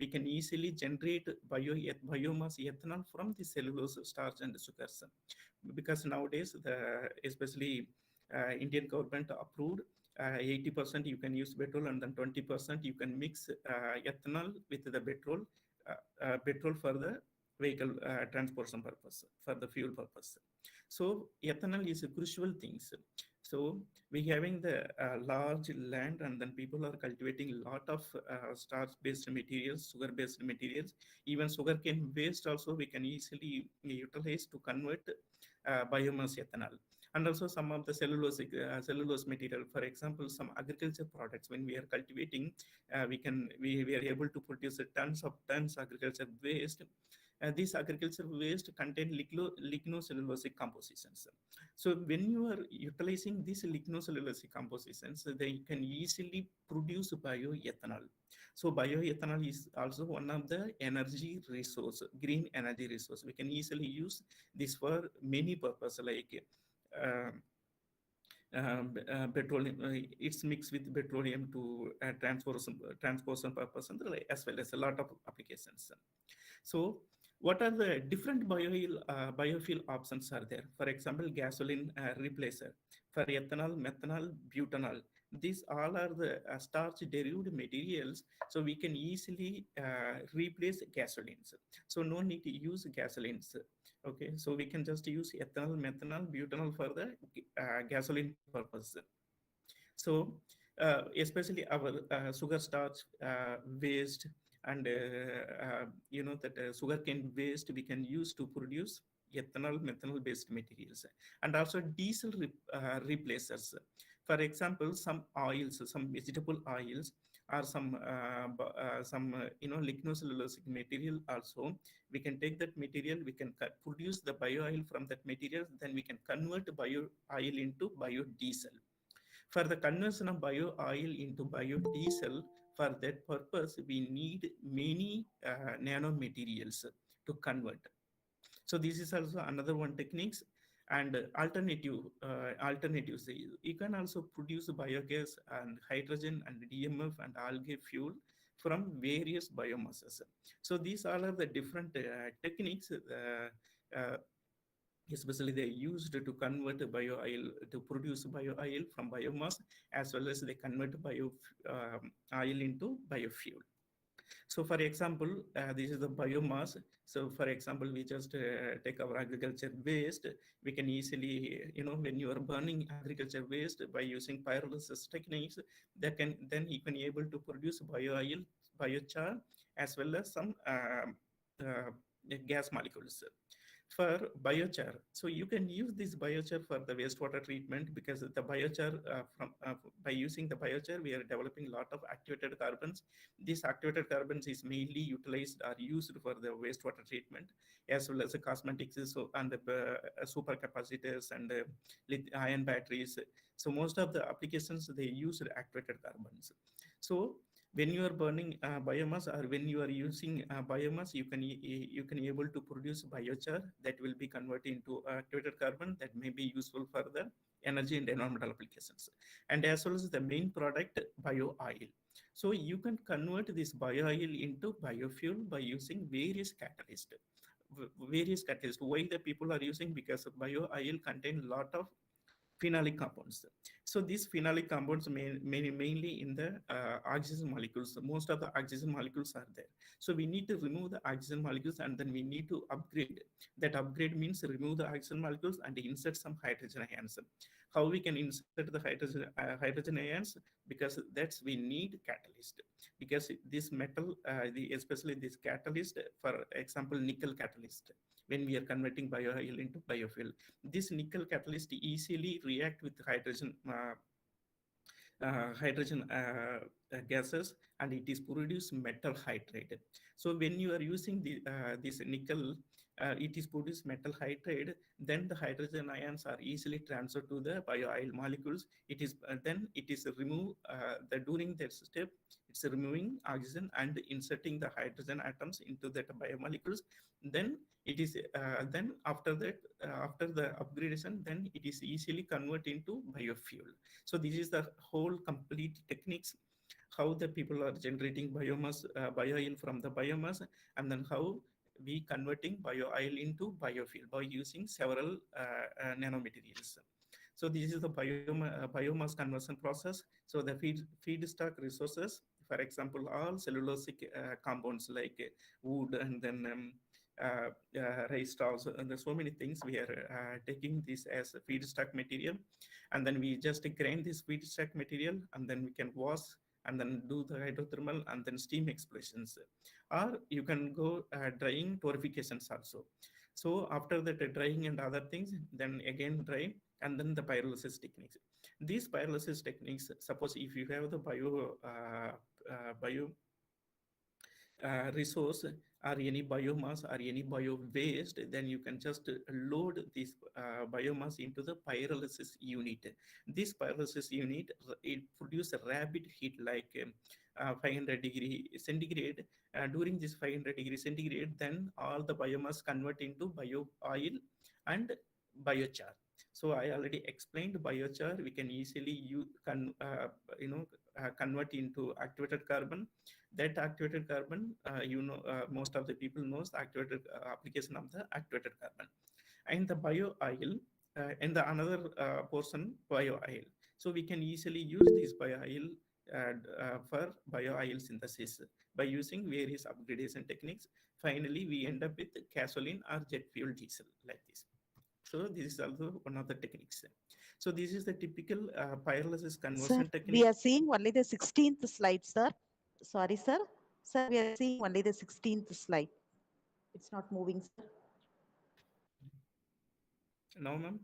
We can easily generate biomass ethanol from the cellulose, starch, and sugars. Because nowadays, especially Indian government approved 80% you can use petrol, and then 20% you can mix ethanol with the petrol for the vehicle transportation purpose, for the fuel purpose. So ethanol is a crucial thing. So we having the large land, and then people are cultivating a lot of starch-based materials, sugar-based materials. Even sugarcane waste also we can easily utilize to convert biomass ethanol. And also some of the cellulose material. For example, some agriculture products, when we are cultivating, we are able to produce tons agriculture waste. These agriculture waste contain lignocellulosic compositions. So when you are utilizing these lignocellulosic compositions, they can easily produce bioethanol. So bioethanol is also one of the energy resource, green energy resource. We can easily use this for many purposes, like petroleum. It's mixed with petroleum to transportation purpose, as well as a lot of applications. So what are the different biofuel options are there? For example, gasoline replacer. For ethanol, methanol, butanol. These all are the starch derived materials, so we can easily replace gasolines. So no need to use gasolines. Okay, so we can just use ethanol, methanol, butanol for the gasoline purpose. So especially our sugar starch waste, and that sugarcane waste we can use to produce ethanol, methanol based materials, and also diesel replacers. For example, some oils, some vegetable oils, or some lignocellulosic material also. We can take that material, we can produce the bio oil from that material, then we can convert bio oil into biodiesel. For the conversion of bio oil into biodiesel, for that purpose, we need many nanomaterials to convert. So this is also another one techniques. And alternatives. You can also produce biogas and hydrogen and DMF and algae fuel from various biomasses. So these all are the different techniques. Especially they used to convert bio oil, to produce bio oil from biomass, as well as they convert bio oil into biofuel. So for example, this is the biomass. So for example, we just take our agriculture waste. We can easily, when you are burning agriculture waste by using pyrolysis techniques, then you can able to produce bio oil, biochar, as well as some gas molecules. For biochar, so you can use this biochar for the wastewater treatment, because the biochar, by using the biochar, we are developing a lot of activated carbons. These activated carbons is mainly utilized or used for the wastewater treatment, as well as the cosmetics, and the supercapacitors and ion batteries. So most of the applications, they use activated carbons. So when you are burning biomass, or when you are using biomass, you can able to produce biochar that will be converted into activated carbon that may be useful for the energy and environmental applications. And as well as the main product, bio oil. So you can convert this bioil into biofuel by using various catalysts. Various catalysts. Why the people are using? Because bioil contain a lot of phenolic compounds. So these phenolic compounds mainly in the oxygen molecules. Most of the oxygen molecules are there. So we need to remove the oxygen molecules and then we need to upgrade. That upgrade means remove the oxygen molecules and insert some hydrogen ions. How we can insert the hydrogen ions? Because that's we need catalyst. Because this metal, especially this catalyst, for example, nickel catalyst, when we are converting bioil into biofuel, this nickel catalyst easily react with hydrogen gases, and it is produce metal hydride. So when you are using this nickel, it is produced metal hydride, then the hydrogen ions are easily transferred to the bioil molecules. It is then it is remove during that step, it's removing oxygen and inserting the hydrogen atoms into that biomolecules. Then it is then after that, after the upgradation, then it is easily convert into biofuel. So this is the whole complete techniques, how the people are generating biomass, bioil from the biomass, and then how we converting bioil into biofuel by using several nanomaterials. So this is the biomass conversion process. So the feedstock resources, for example, all cellulosic compounds like wood, and then rice straws, and there's so many things. We are taking this as a feedstock material, and then we just grind this feedstock material, and then we can wash, and then do the hydrothermal and then steam explosions, or you can go drying torrefications also. So after that drying and other things, then again dry, and then the pyrolysis techniques. These pyrolysis techniques, suppose if you have the bio resource or any biomass or any bio waste, then you can just load this biomass into the pyrolysis unit. This pyrolysis unit, it produces a rapid heat like 500 degree centigrade. During this 500 degree centigrade, then all the biomass convert into bio oil and biochar. So I already explained biochar. We can easily convert into activated carbon. That activated carbon, most of the people knows the activated application of the activated carbon, and the bio oil, and the another portion bio oil. So we can easily use this bio oil for bio oil synthesis by using various upgradation techniques. Finally, we end up with gasoline or jet fuel diesel like this. So this is also one of the techniques. So this is the typical pyrolysis conversion Sir, technique. we are seeing only the 16th slide, sir. Sorry, sir. Sir, we are seeing only the 16th slide. It's not moving, sir. No, ma'am.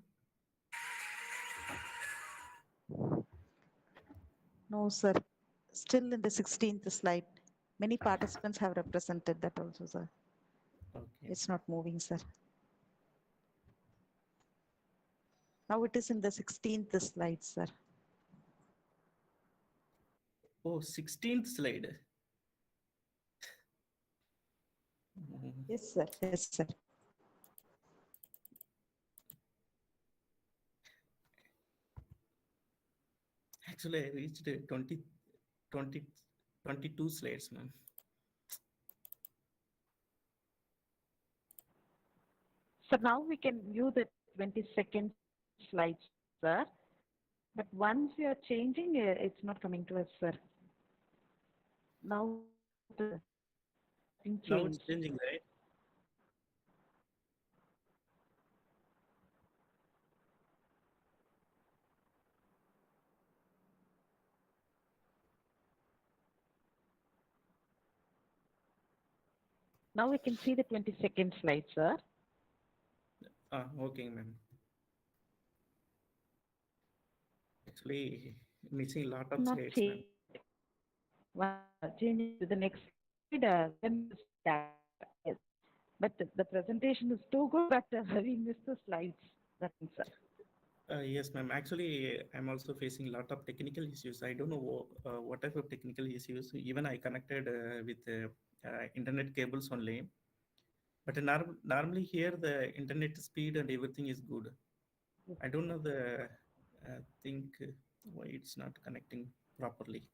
No, sir. Still in the 16th slide. Many participants have represented that also, sir. Okay. It's not moving, sir. Now it is in the 16th slide, sir. Oh, 16th slide. Yes, sir. Yes, sir. Actually, I reached 22 slides, ma'am. So now we can view the 22nd slides, sir. But once you are changing, it's not coming to us, sir. Now the thing Now changed. it's changing, right? Now we can see the 22nd slide, sir. Okay, ma'am. Actually, missing a lot of Not slides, ma'am. changing to the next slide, then that. Yes. But the presentation is too good, but we missed the slides. That's it, sir. Yes, ma'am. Actually, I'm also facing a lot of technical issues. I don't know what type of technical issues. Even I connected with internet cables only. But normally here the internet speed and everything is good. I don't know the think why it's not connecting properly.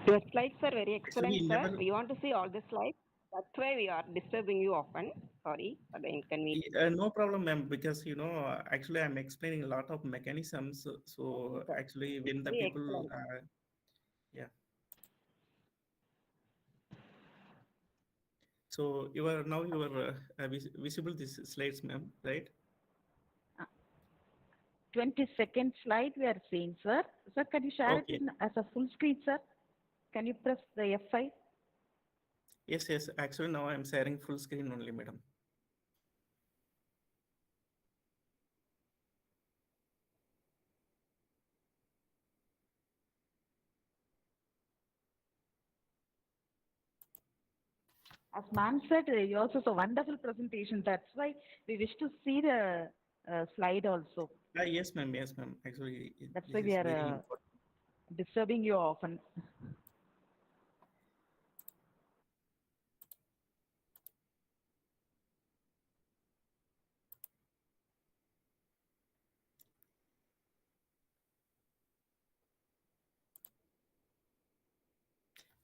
Your slides are very excellent, Actually, sir. never. We want to see all the slides. That's why we are disturbing you often. Sorry for the inconvenience. No problem, ma'am, because actually I'm explaining a lot of mechanisms. So Sir, actually, when the very people, excellent. yeah. So you are now visible these slides, ma'am, right? 22nd slide we are seeing, sir. Sir, can you share it Okay. in as a full screen, sir? Can you press the F5? Yes, yes. Actually, now I'm sharing full screen only, madam. As ma'am said, yours is a wonderful presentation. That's why we wish to see the slide also. Yes, ma'am. Yes, ma'am. Actually, That's this why we is are very important. disturbing you often.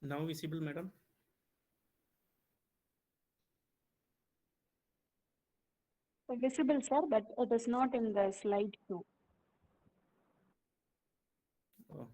Now visible, madam. Visible, sir, but it is not in the slide 2. Oh.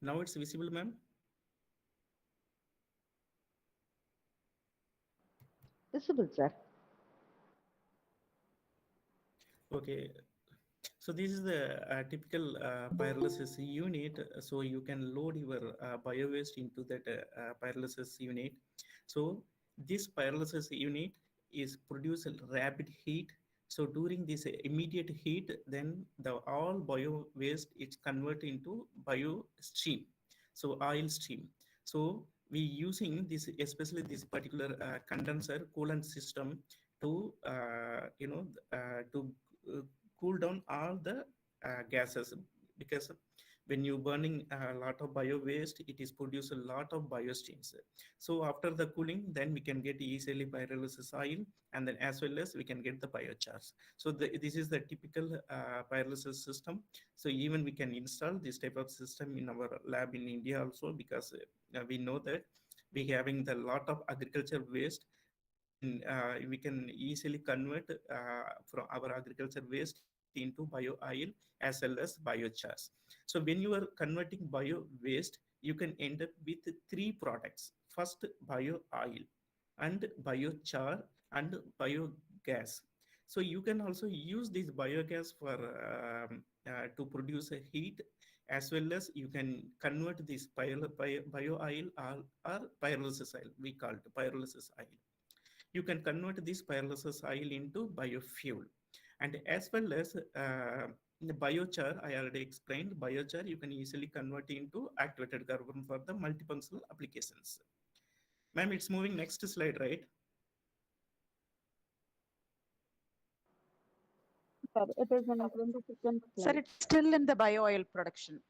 Now it's visible, ma'am. Visible, sir. Okay. So this is the typical pyrolysis unit. So you can load your bio-waste into that pyrolysis unit. So this pyrolysis unit is produce a rapid heat. So during this immediate heat, then the all bio-waste is converted into bio stream. So oil stream. So we using this, especially this particular condenser coolant system to to uh, cool down all the gases, because when you burning a lot of bio waste, it is produce a lot of biostreams. So after the cooling, then we can get easily pyrolysis oil, and then as well as we can get the biochars. So this is the typical pyrolysis system. So even we can install this type of system in our lab in India also, because we know that we having the lot of agriculture waste. We can easily convert from our agriculture waste into bio oil as well as biochars. So when you are converting bio waste, you can end up with three products. First, bio oil, and biochar, and biogas. So you can also use this biogas for to produce a heat, as well as you can convert this bio oil, or pyrolysis oil. We call it pyrolysis oil. You can convert this pyrolysis oil into biofuel. And as well as the biochar, I already explained, biochar you can easily convert into activated carbon for the multifunctional applications. Ma'am, it's moving next slide, right? Sir, it is in 22nd Sir, slide. it's still in the bio oil production.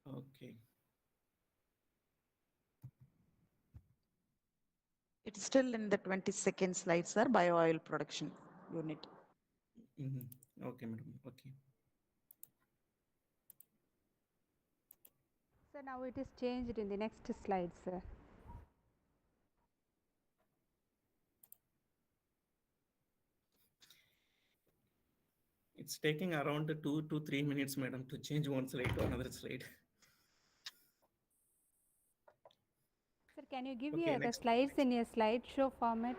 Okay. It's still in the 22nd slide, sir, bio oil production unit. Okay, madam. Okay. So now it is changed in the next slide, sir. It's taking around 2 to 3 minutes, madam, to change one slide to another slide. Sir, can you give Okay, me the next. slides in a slideshow format?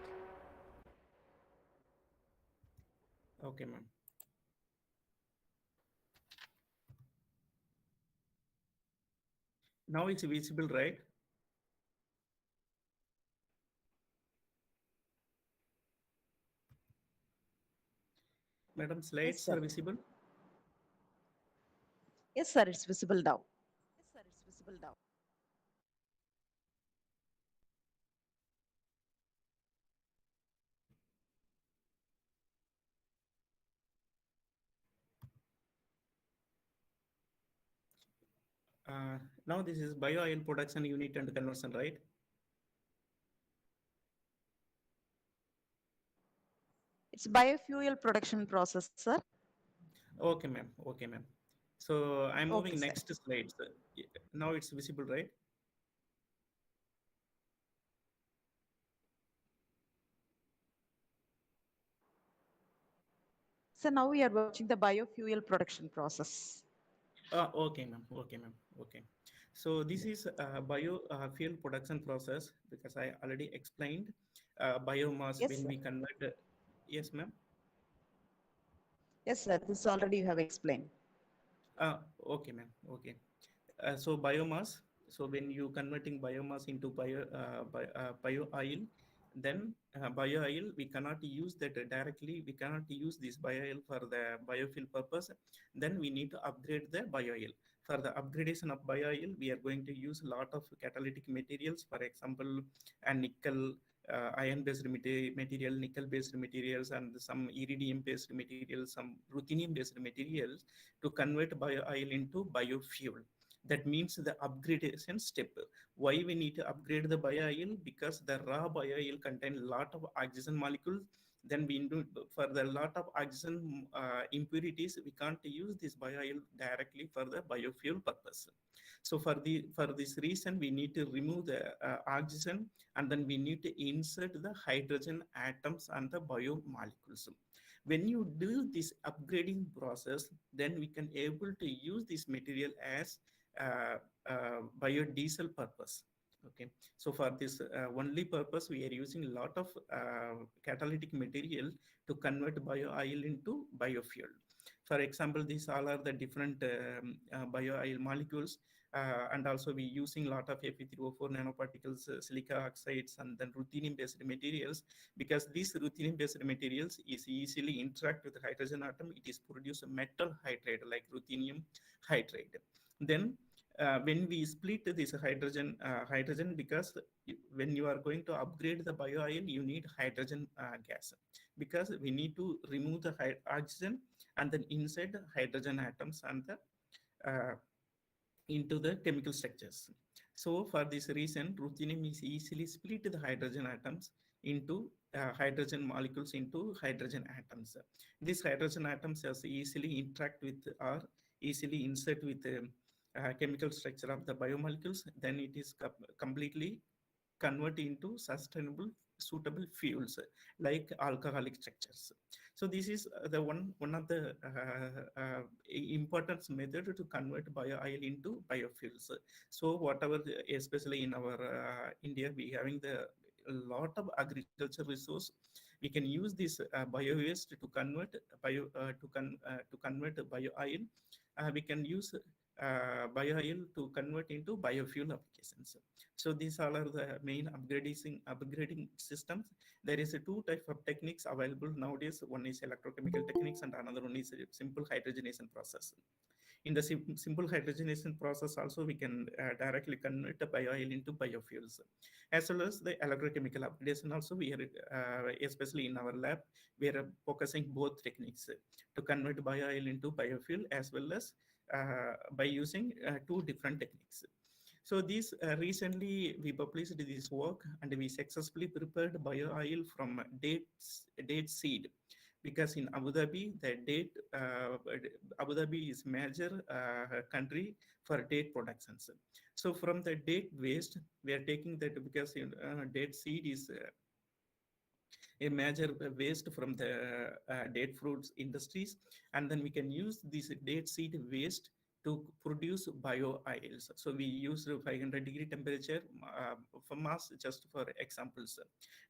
Okay, ma'am. Now it's visible, right? Madam, Yes, slides sir. are visible? Yes, sir. It's visible now. Now this is bio-oil production unit and conversion, right? It's biofuel production process, sir. Okay, ma'am. Okay, ma'am. So I'm Okay, moving sir. next slide. Now it's visible, right? So now we are watching the biofuel production process. Okay, ma'am. Okay, ma'am. Okay. So this is bio fuel production process because I already explained biomass Yes, when sir. we convert. Yes, ma'am. Yes, sir. This already you have explained. Okay, ma'am. Okay. So biomass. So when you converting biomass into bio oil, then bio oil we cannot use that directly. We cannot use this bio oil for the biofuel purpose. Then we need to upgrade the bio oil. For the upgradation of bio oil, we are going to use a lot of catalytic materials. For example, a nickel. Iron-based material, nickel-based materials, and some iridium-based materials, some ruthenium-based materials to convert bio oil into biofuel. That means the upgradation step. Why we need to upgrade the bio oil? Because the raw bio oil contain a lot of oxygen molecules. Then we do for the lot of oxygen impurities, we can't use this bio oil directly for the biofuel purpose. So for this reason, we need to remove the oxygen, and then we need to insert the hydrogen atoms and the biomolecules. When you do this upgrading process, then we can able to use this material as uh, biodiesel purpose. Okay, so for this only purpose, we are using a lot of catalytic material to convert bio oil into biofuel. For example, these all are the different bio oil molecules. And also we using a lot of Fe3O4 nanoparticles, silica oxides, and then ruthenium-based materials, because these ruthenium-based materials is easily interact with the hydrogen atom. It is produce a metal hydride like ruthenium hydride. Then when we split this hydrogen, because when you are going to upgrade the bio oil, you need hydrogen gas, because we need to remove the oxygen and then insert the hydrogen atoms and the into the chemical structures. So for this reason, ruthenium is easily split the hydrogen atoms into hydrogen molecules into hydrogen atoms. These hydrogen atoms also easily interact with or easily insert with the chemical structure of the biomolecules. Then it is completely convert into sustainable suitable fuels like alcoholic structures. So this is the one of the important method to convert bio oil into biofuels. So whatever, especially in our India, we having the a lot of agriculture resource. We can use this bio waste to convert to convert bio oil. We can use bio oil to convert into biofuel applications. So these all are the main upgrading systems. There is a two type of techniques available nowadays. One is electrochemical techniques, and another one is a simple hydrogenation process. In the simple hydrogenation process, also we can directly convert the bio oil into biofuels, as well as the electrochemical upgradation. Also, we are especially in our lab, we are focusing both techniques to convert bio oil into biofuel, as well as by using two different techniques. So this recently we published this work, and we successfully prepared bio oil from date seed, because in Abu Dhabi, Abu Dhabi is major country for date productions. So from the date waste, we are taking that, because date seed is a major waste from the date fruits industries, and then we can use this date seed waste to produce bio oils. So we use 500-degree temperature for mass, just for examples,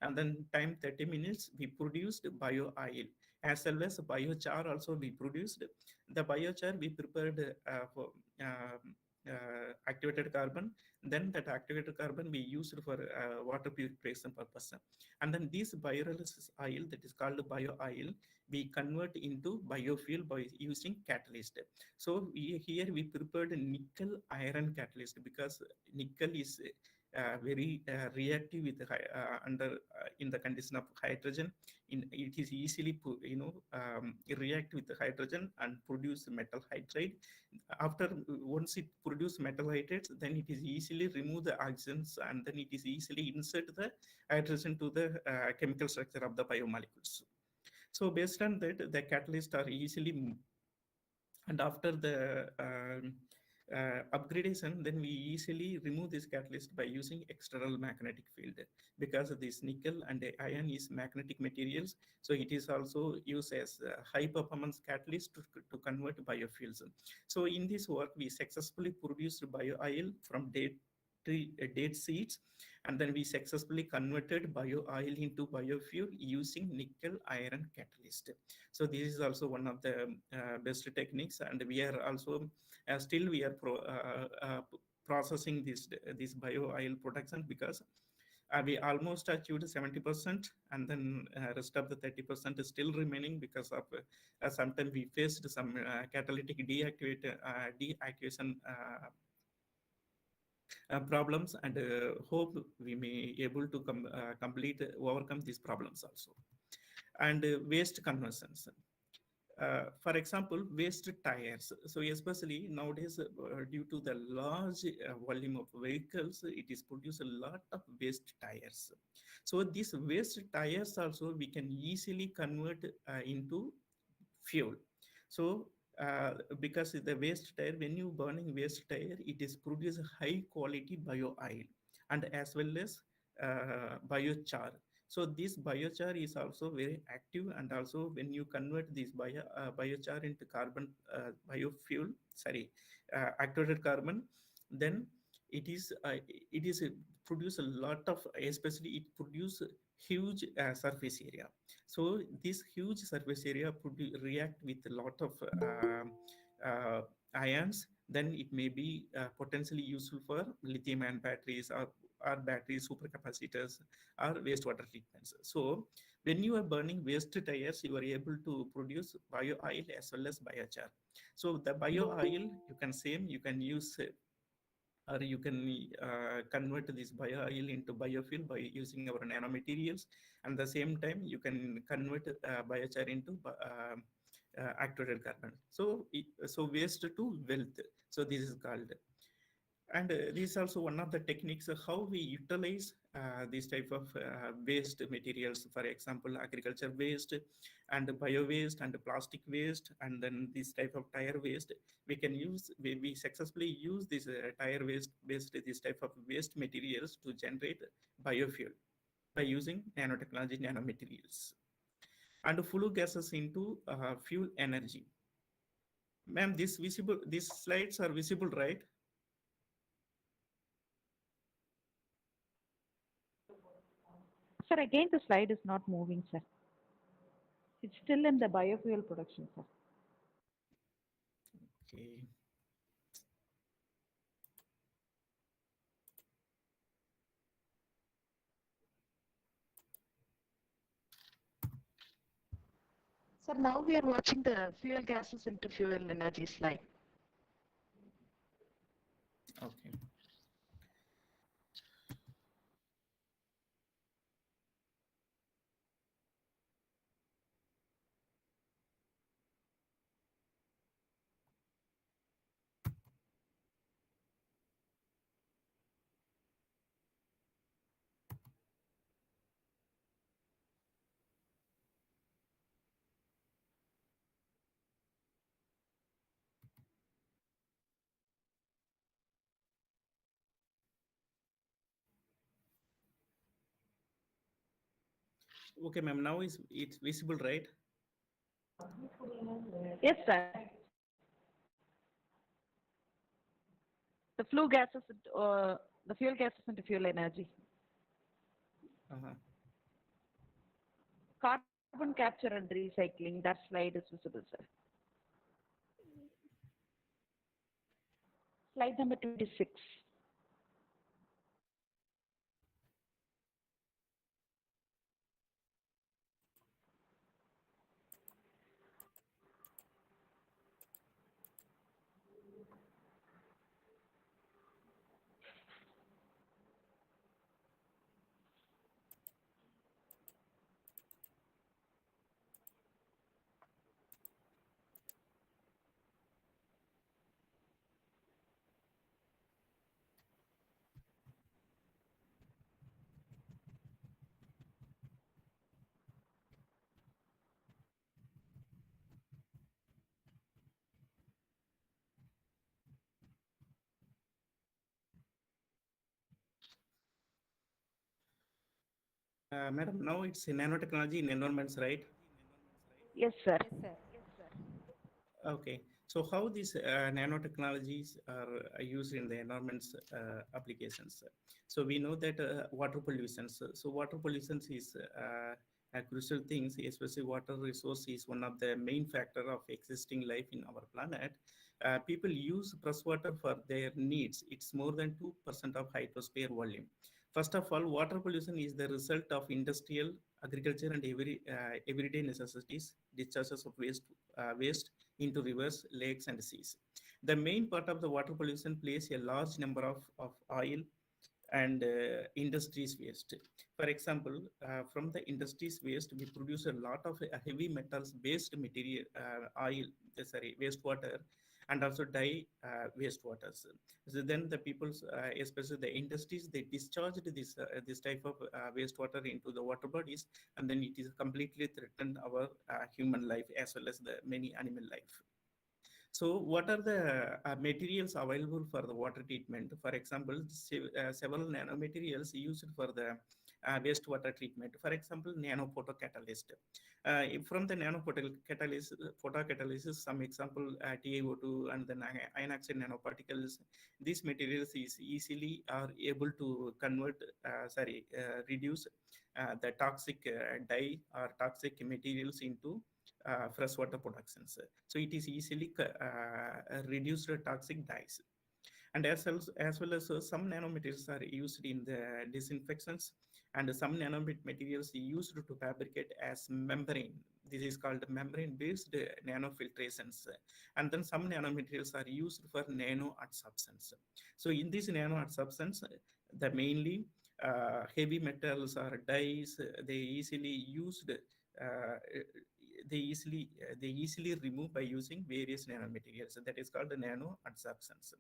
and then time 30 minutes we produced bio oil, as well as biochar also we produced. The biochar we prepared for activated carbon. Then that activated carbon we used for water purification purpose. And then this pyrolysis oil, that is called bio oil, we convert into biofuel by using catalyst. So here we prepared a nickel iron catalyst because nickel is very reactive with under in the condition of hydrogen. It is easily react with the hydrogen and produce metal hydride. After once it produce metal hydrides, then it is easily remove the oxygens, and then it is easily insert the hydrogen to the chemical structure of the biomolecules. So based on that, the catalysts are easily and after the upgradation, then we easily remove this catalyst by using external magnetic field, because this nickel and iron is magnetic materials, so it is also used as a high performance catalyst to convert biofuels. So in this work, we successfully produced bio oil from date seeds, and then we successfully converted bio oil into biofuel using nickel iron catalyst. So this is also one of the best techniques, and we are also still we are processing this bio oil production, because we almost achieved 70%, and then rest of the 30% is still remaining because of sometimes we faced some catalytic deactivation problems, and hope we may able to overcome these problems also. And waste conversions. For example, waste tires. So especially nowadays, due to the large volume of vehicles, it is produced a lot of waste tires. So these waste tires also we can easily convert into fuel. So because the waste tire, when you burning waste tire, it is produce high quality bio oil and as well as biochar. So this biochar is also very active, and also when you convert this biochar into carbon biofuel, activated carbon, then it is produce a lot of, especially it produce huge surface area. So this huge surface area react with a lot of ions, then it may be potentially useful for lithium ion batteries or batteries, supercapacitors, or wastewater treatments. So when you are burning waste tires, you are able to produce bio oil as well as biochar. So the bio oil you can use or you can convert this bio oil into biofuel by using our nanomaterials, and the same time you can convert biochar into activated carbon. So so waste to wealth, so this is called. And this is also one of the techniques of how we utilize these type of waste materials. For example, agriculture waste and bio waste and plastic waste, and then this type of tire waste. We can use, we successfully use this tire waste, this type of waste materials to generate biofuel by using nanotechnology, nanomaterials. And flue gases into fuel energy. Ma'am, these slides are visible, right? Sir, again the slide is not moving, sir. It's still in the biofuel production, sir. Okay. Sir, now we are watching the fuel gases into fuel energy slide. Okay. Okay, ma'am, now it's visible, right? Yes, sir. The flue gases, the fuel gases into fuel energy. Carbon capture and recycling, that slide is visible, sir. Slide number 26. Madam, now it's nanotechnology in environments, right? Yes, sir. Yes, sir. Okay. So how these nanotechnologies are used in the environment's applications? So we know that water pollution. So water pollution is a crucial thing, especially water resource is one of the main factor of existing life in our planet. People use fresh water for their needs. It's more than 2% of hydrosphere volume. First of all, water pollution is the result of industrial, agriculture, and everyday necessities, discharges of waste into rivers, lakes, and seas. The main part of the water pollution plays a large number of oil and industries waste. For example, from the industries waste, we produce a lot of heavy metals based material, wastewater, and also dye wastewaters. So then the people, especially the industries, they discharged this type of wastewater into the water bodies, and then it is completely threatened our human life as well as the many animal life. So what are the materials available for the water treatment? For example, several nanomaterials used for the wastewater treatment. For example, nanophotoCatalyst. From the photocatalysis, some example TiO2 and then iron oxide nanoparticles. These materials is easily are able to convert, reduce the toxic dye or toxic materials into freshwater productions. So it is easily reduced toxic dyes. And as well as some nanomaterials are used in the disinfectants, and some nanomaterials used to fabricate as membrane. This is called membrane-based nanofiltrations. And then some nanomaterials are used for nanoadsorptions. So in this nanoadsorptions, the mainly heavy metals or dyes, they easily used they easily remove by using various nanomaterials. That is called the nanoadsorptions.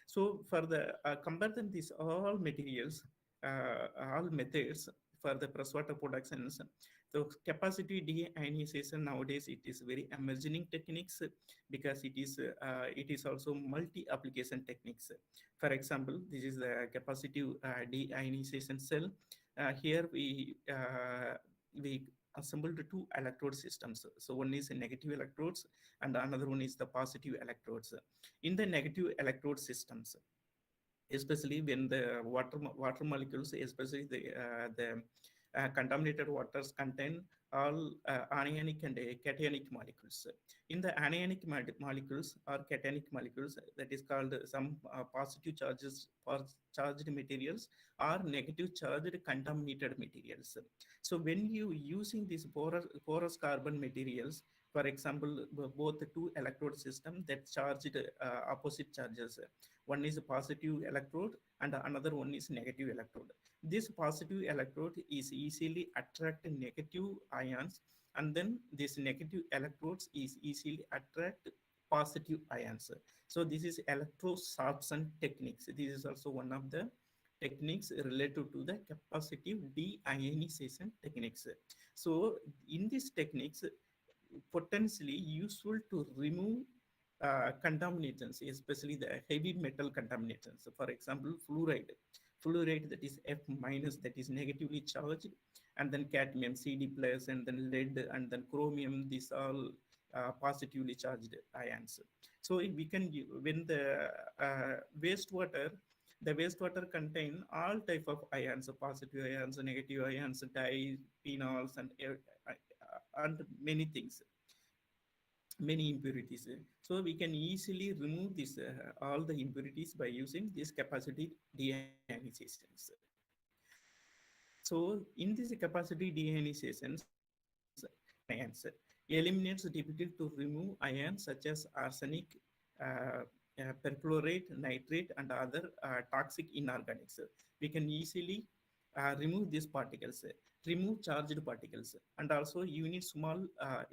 So for the comparison these all materials, all methods for the freshwater productions, so capacity deionization nowadays it is very emerging techniques because it is also multi-application techniques. For example, this is the capacitive deionization cell. Here we assembled two electrode systems. So one is negative electrodes and another one is the positive electrodes. In the negative electrode systems, especially when the water molecules, especially the contaminated waters contain all anionic and cationic molecules. In the anionic molecules or cationic molecules, that is called some positive charged materials or negative charged contaminated materials. So when you using these porous carbon materials, for example, both the two electrode system that charged opposite charges. One is a positive electrode and another one is negative electrode. This positive electrode is easily attract negative ions, and then this negative electrodes is easily attract positive ions. So this is electrosorption techniques. This is also one of the techniques related to the capacitive deionization techniques. So in these techniques, potentially useful to remove contaminants, especially the heavy metal contaminants. So for example, fluoride that is F minus, that is negatively charged, and then cadmium CD plus, and then lead, and then chromium. These all positively charged ions. So we can, when the wastewater contain all type of ions, positive ions, negative ions, dyes, phenols, and many things, many impurities. So we can easily remove this all the impurities by using this capacity deionizations. So in this capacity deionizations, ions eliminates difficult to remove ions such as arsenic, perchlorate, nitrate, and other toxic inorganics. We can easily remove these particles, remove charged particles, and also you need small,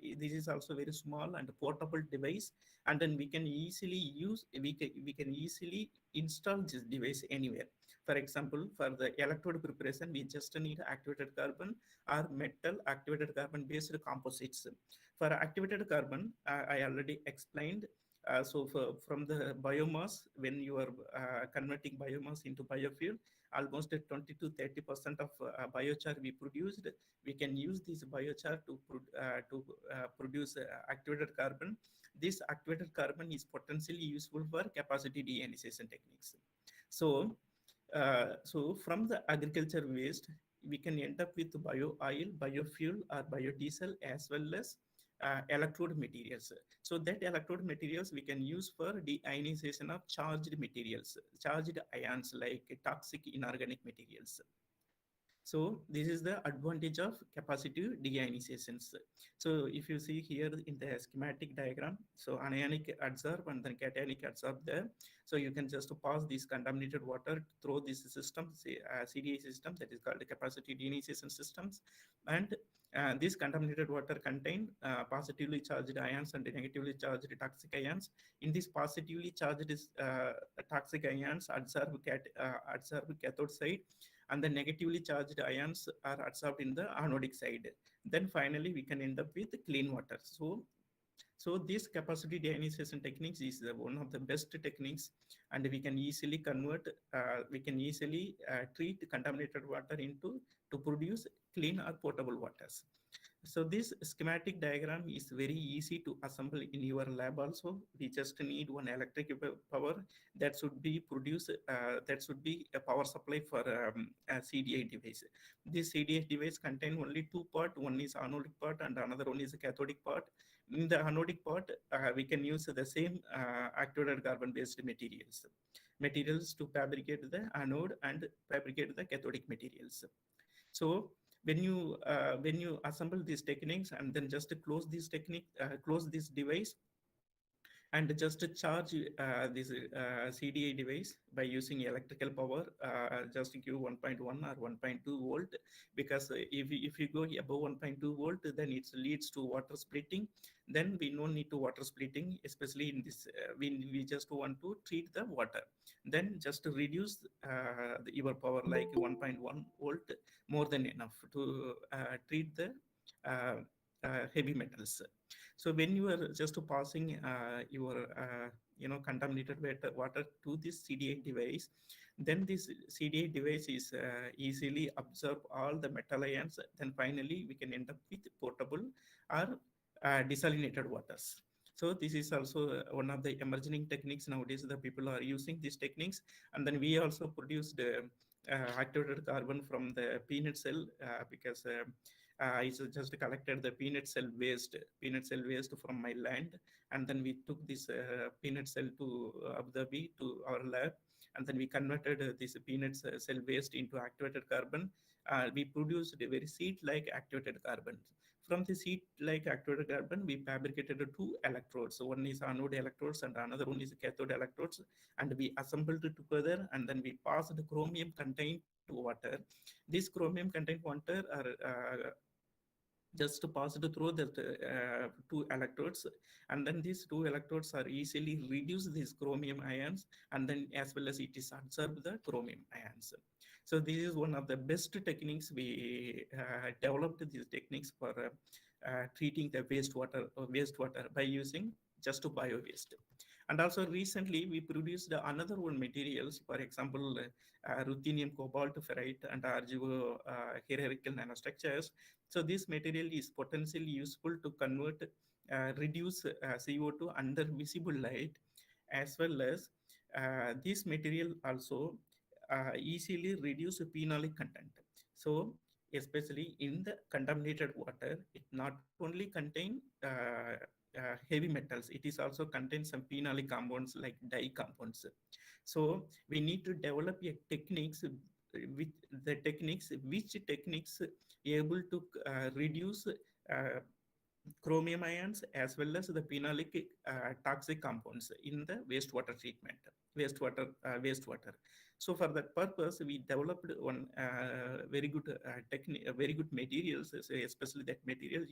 this is also very small and portable device, and then we can easily use, we can easily install this device anywhere. For example, for the electrode preparation, we just need activated carbon or metal activated carbon based composites. For activated carbon, I already explained From the biomass, when you are converting biomass into biofuel, almost 20 to 30% of biochar we produced, we can use this biochar to produce activated carbon. This activated carbon is potentially useful for capacity deionization techniques. So from the agriculture waste, we can end up with bio oil, biofuel, or biodiesel, as well as electrode materials. So that electrode materials we can use for deionization of charged materials, charged ions like toxic inorganic materials. So this is the advantage of capacitive deionizations. So if you see here in the schematic diagram, so anionic adsorb and then cationic adsorb there. So you can just pass this contaminated water through this system, say, CDI system, that is called the capacity deionization systems. And this contaminated water contain positively charged ions and negatively charged toxic ions. In this positively charged toxic ions adsorb cathode side, and the negatively charged ions are adsorbed in the anodic side. Then finally we can end up with clean water. So this capacity deionization techniques is one of the best techniques, and we can easily convert, treat contaminated water to produce clean or potable waters. So this schematic diagram is very easy to assemble in your lab also. We just need one electric power that should be produced, that should be a power supply for a CDI device. This CDI device contain only two parts. One is anodic part and another one is a cathodic part. In the anodic part, we can use the same activated carbon-based materials to fabricate the anode and fabricate the cathodic materials. So when you assemble these techniques and then just close this device and just charge this CDI device by using electrical power, just give 1.1 or 1.2 volt, because if you go above 1.2 volt, then it leads to water splitting. Then we no need to water splitting, especially in this, we just want to treat the water. Then just reduce your power like 1.1 volt, more than enough to treat the heavy metals. So when you are just passing your contaminated water to this CDI device, then this CDI device is easily absorb all the metal ions. Then finally we can end up with potable or desalinated waters. So this is also one of the emerging techniques nowadays. The people are using these techniques, and then we also produced activated carbon from the peanut cell, because I just collected the peanut cell waste from my land, and then we took this peanut cell to Abu Dhabi to our lab, and then we converted this peanut cell waste into activated carbon. We produced a very seed-like activated carbon. From the seed-like activated carbon, we fabricated two electrodes. So one is anode electrodes and another one is cathode electrodes, and we assembled it together, and then we passed the chromium contained water. This chromium contained water are just passed through the two electrodes, and then these two electrodes are easily reduce these chromium ions, and then as well as it is absorb the chromium ions. So this is one of the best techniques. We developed these techniques for treating the wastewater by using just bio waste. And also recently we produced another one materials, for example, ruthenium cobalt ferrite and RGO hierarchical nanostructures. So this material is potentially useful to convert, reduce CO2 under visible light, as well as this material also easily reduce phenolic content. So especially in the contaminated water, it not only contain heavy metals, it is also contains some phenolic compounds like dye compounds. So we need to develop a techniques with the techniques, which techniques able to reduce chromium ions as well as the phenolic toxic compounds in the wastewater treatment, wastewater. So for that purpose, we developed one very good technique, very good materials, especially that material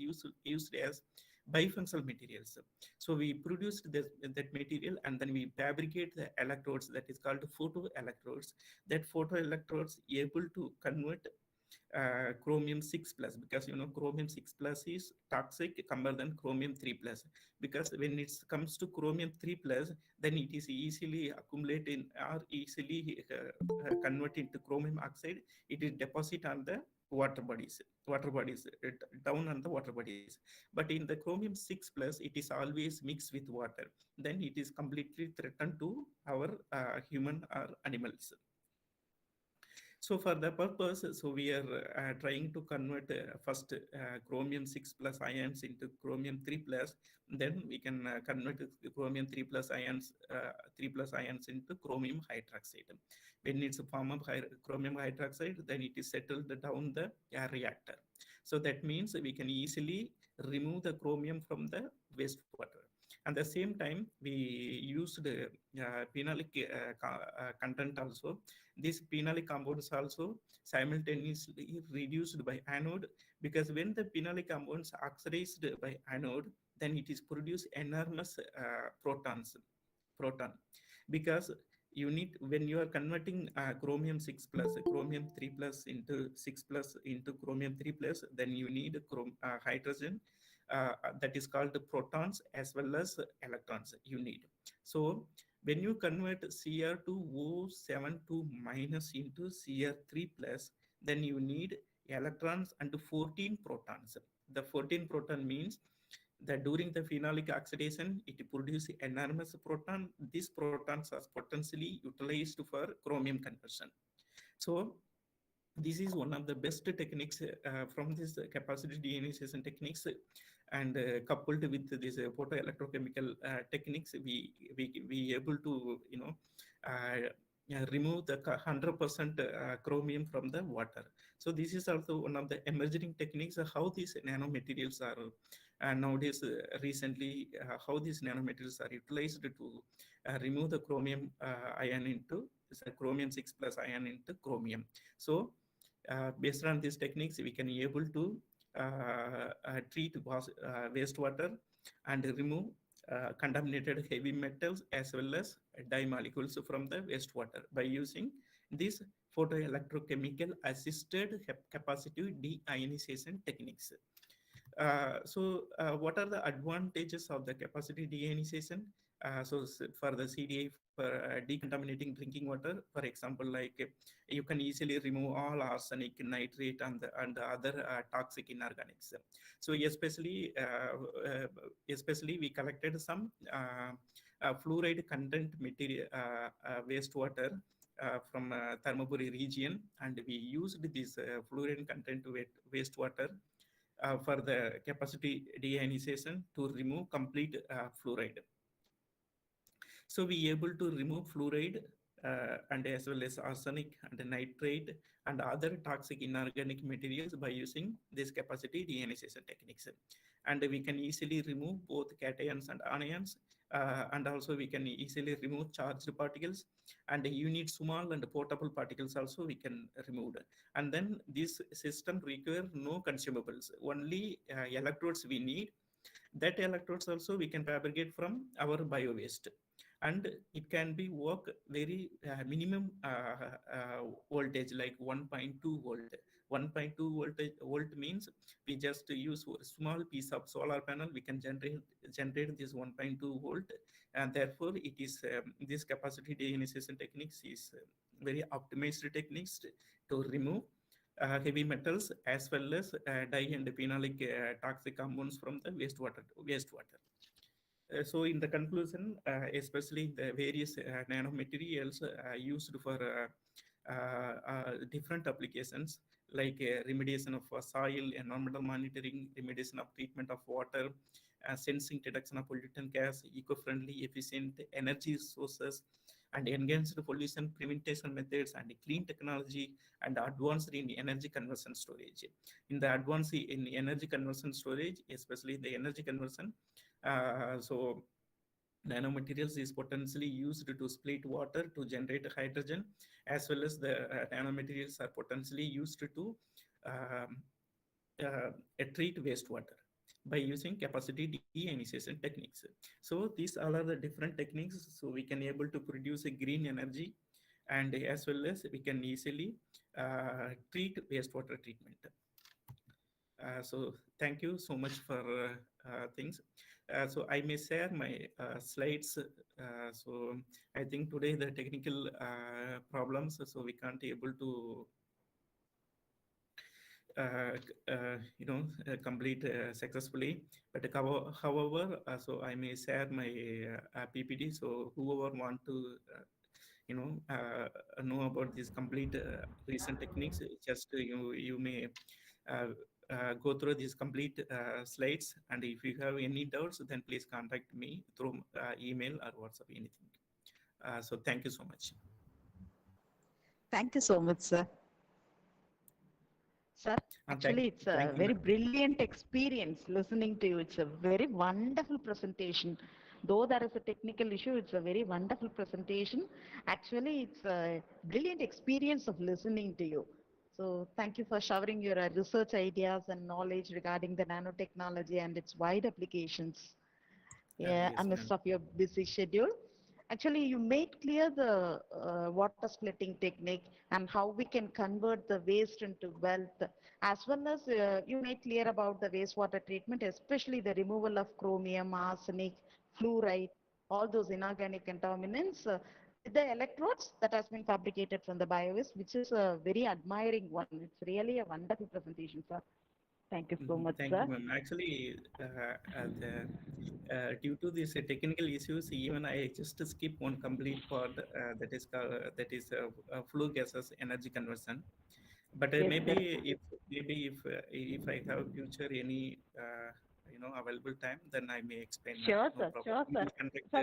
used as bifunctional materials. So we produced that material, and then we fabricate the electrodes, that is called photo electrodes. That photo electrodes able to convert chromium 6 plus, because chromium 6 plus is toxic compared than chromium 3 plus, because when it comes to chromium 3 plus, then it is easily accumulate in or easily convert into chromium oxide. It is deposit on the water bodies down on the water bodies. But in the chromium 6 plus, it is always mixed with water, then it is completely threatened to our human or animals. So for the purpose, so we are trying to convert first chromium 6 plus ions into chromium 3 plus. Then we can convert the chromium 3 plus ions into chromium hydroxide. When it's a form of chromium hydroxide, then it is settled down the reactor. So that means we can easily remove the chromium from the wastewater. At the same time, we used phenolic content also. These phenolic compounds also simultaneously reduced by anode, because when the phenolic compounds oxidized by anode, then it is produce enormous proton, because you need, when you are converting chromium 6 plus chromium 3 plus into 6 plus into chromium 3 plus, then you need hydrogen that is called protons as well as electrons you need. So when you convert Cr2O72 minus into Cr3 plus, then you need electrons and 14 protons. The 14 proton means that during the phenolic oxidation, it produces enormous proton. These protons are potentially utilized for chromium conversion. So this is one of the best techniques from this capacity deionization techniques, and coupled with this photoelectrochemical techniques, we able to remove the 100% chromium from the water. So this is also one of the emerging techniques how these nanomaterials are nowadays recently how these nanomaterials are utilized to remove the chromium ion into chromium 6 plus ion into chromium. So based on these techniques, we can be able to treat wastewater and remove contaminated heavy metals as well as dye molecules from the wastewater by using these photoelectrochemical assisted capacitive deionization techniques. So what are the advantages of the capacity deionization? So for the CDI, for decontaminating drinking water, for example, like you can easily remove all arsenic, nitrate, and the other toxic inorganics. So especially we collected some fluoride content material wastewater from Thermopuri region, and we used this fluoride content wastewater for the capacity deionization to remove complete fluoride. So we able to remove fluoride and as well as arsenic and nitrate and other toxic inorganic materials by using this capacity deionization techniques. And we can easily remove both cations and anions, and also we can easily remove charged particles, and you need small and portable particles also we can remove. And then this system require no consumables, only electrodes we need. That electrodes also we can fabricate from our bio waste, and it can be work very minimum voltage like 1.2 volt. 1.2 volt means we just use a small piece of solar panel, we can generate this 1.2 volt, and therefore it is this capacity deionization techniques is very optimized techniques to remove heavy metals as well as dye and phenolic toxic compounds from the wastewater. So in the conclusion, especially the various nanomaterials used for different applications like remediation of soil, environmental monitoring, remediation of treatment of water, sensing detection of pollutant gas, eco-friendly, efficient energy sources, and enhanced pollution prevention methods, and clean technology, and advanced in energy conversion storage. In the advance in energy conversion storage, especially the energy conversion, so nanomaterials is potentially used to split water to generate hydrogen, as well as the nanomaterials are potentially used to treat wastewater by using capacity deionization techniques. So these all are the different techniques, so we can able to produce a green energy and as well as we can easily treat wastewater treatment. So thank you so much for things. So I may share my slides. So I think today the technical problems, so we can't able to complete successfully. But however, so I may share my PPT. So whoever want to know about these complete recent techniques, just you may uh, go through these complete slides, and if you have any doubts, then please contact me through email or WhatsApp, anything. So thank you so much. Thank you so much, sir. Sir, actually, it's a thank you, very ma'am. brilliant experience listening to you. It's a very wonderful presentation. Though there is a technical issue, it's a very wonderful presentation. Actually, it's a brilliant experience of listening to you. So thank you for showering your research ideas and knowledge regarding the nanotechnology and its wide applications. Yeah, Yes, amidst ma'am. of your busy schedule. Actually, you made clear the water splitting technique and how we can convert the waste into wealth, as well as you made clear about the wastewater treatment, especially the removal of chromium, arsenic, fluoride, all those inorganic contaminants with the electrodes that has been fabricated from the bio-waste, which is a very admiring one. It's really a wonderful presentation, sir. Thank you so much, Thank you, sir. ma'am. Actually, due to these technical issues, even I just skip one complete part that is flue gases energy conversion. But Yes, maybe sir. if I have future any available time, then I may explain, ma'am. Sure, No sir. problem. Sure, We sir. will conduct. So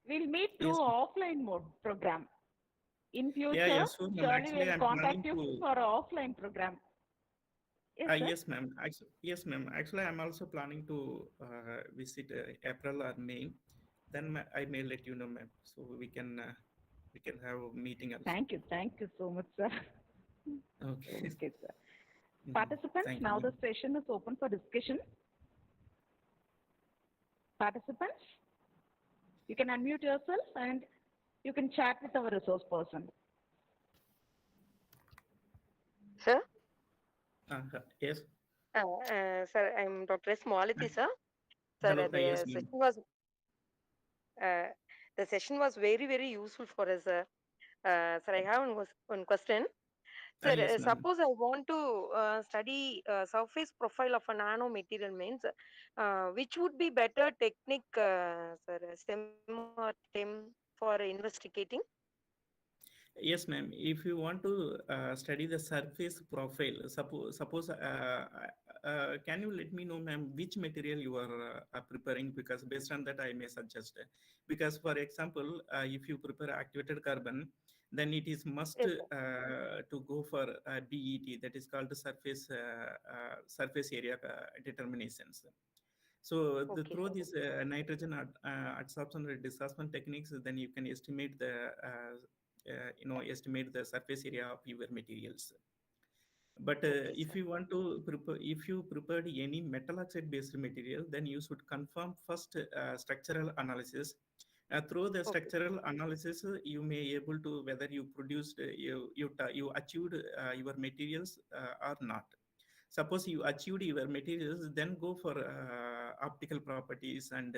we'll meet through Yes, ma'am. offline mode program. In Yeah, future, yeah, sure, ma'am. surely Actually, we'll I'm contact planning you to. for an offline program. Yes, sir. Yes, ma'am. Actually, yes, ma'am. Actually, I'm also planning to visit April or May. Then I may let you know, ma'am. So we can have a meeting also. Thank you. Thank you so much, sir. Okay. Okay, sir. Participants, Thank you, now the ma'am. session is open for discussion. Participants, you can unmute yourself and you can chat with our resource person. Sir? Yes. Sir, I'm Dr. S. Malati, sir. Sir, Hello. Yes, ma'am. the session was very, very useful for us, sir. Sir, I have one question. Sir, Yes, ma'am. suppose I want to study surface profile of a nano material means, which would be better technique, sir, STEM or TEM for investigating? Yes, ma'am. If you want to study the surface profile, suppose can you let me know, ma'am, which material you are preparing? Because based on that, I may suggest. Because, for example, if you prepare activated carbon, then it is must Yes, sir. to go for BET, that is called the surface area determinations. So Okay, through sir. these nitrogen adsorption or displacement techniques, then you can estimate the estimate the surface area of your materials. But Okay, if sir. you want to prepare, if you prepared any metal oxide based material, then you should confirm first structural analysis. Through the Okay. structural analysis, you may able to whether you produced you achieved your materials or not. Suppose you achieved your materials, then go for optical properties, and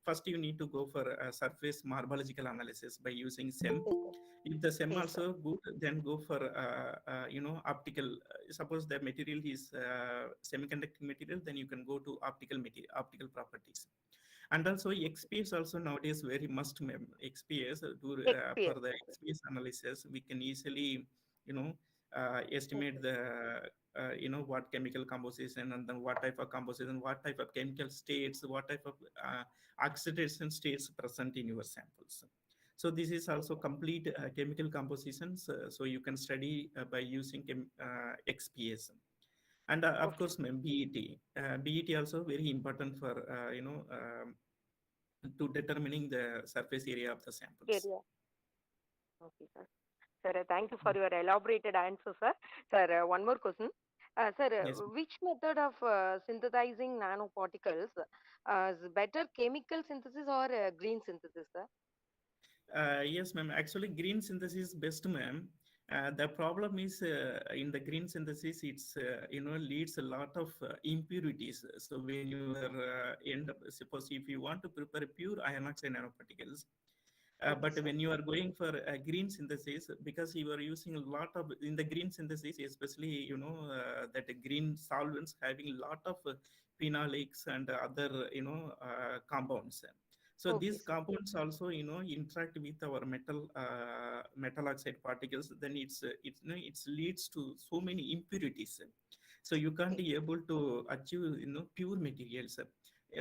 first you need to go for a surface morphological analysis by using SEM. Yes, sir. If the SEM Yes, sir. also good, then go for optical. Suppose the material is semiconductor material, then you can go to optical properties. And also XPS also nowadays very must, ma'am. XPS for XPS. the Okay. XPS analysis, we can easily estimate Okay. the what chemical composition, and then what type of composition, what type of chemical states, what type of oxidation states present in your samples. So this is also Okay. complete chemical compositions. So you can study by using XPS. And of Okay. course, ma'am, BET. BET also very important for to determining the surface area of the samples. Area. Okay, sir. Sir, thank you for your elaborated answer, sir. Sir, one more question. Sir, Yes. which method of synthesizing nanoparticles is better, chemical synthesis or green synthesis, sir? Yes, ma'am. Actually, green synthesis best, ma'am. The problem is in the green synthesis, it's leads a lot of impurities. So when you are end up, suppose if you want to prepare pure iron oxide nanoparticles, Okay, but sir. when you are going for green synthesis, because you are using a lot of in the green synthesis, especially that green solvents having a lot of phenolics and other compounds. So Okay, these sir. compounds also interact with our metal oxide particles. Then it leads to so many impurities. So you can't Okay. be able to achieve pure materials.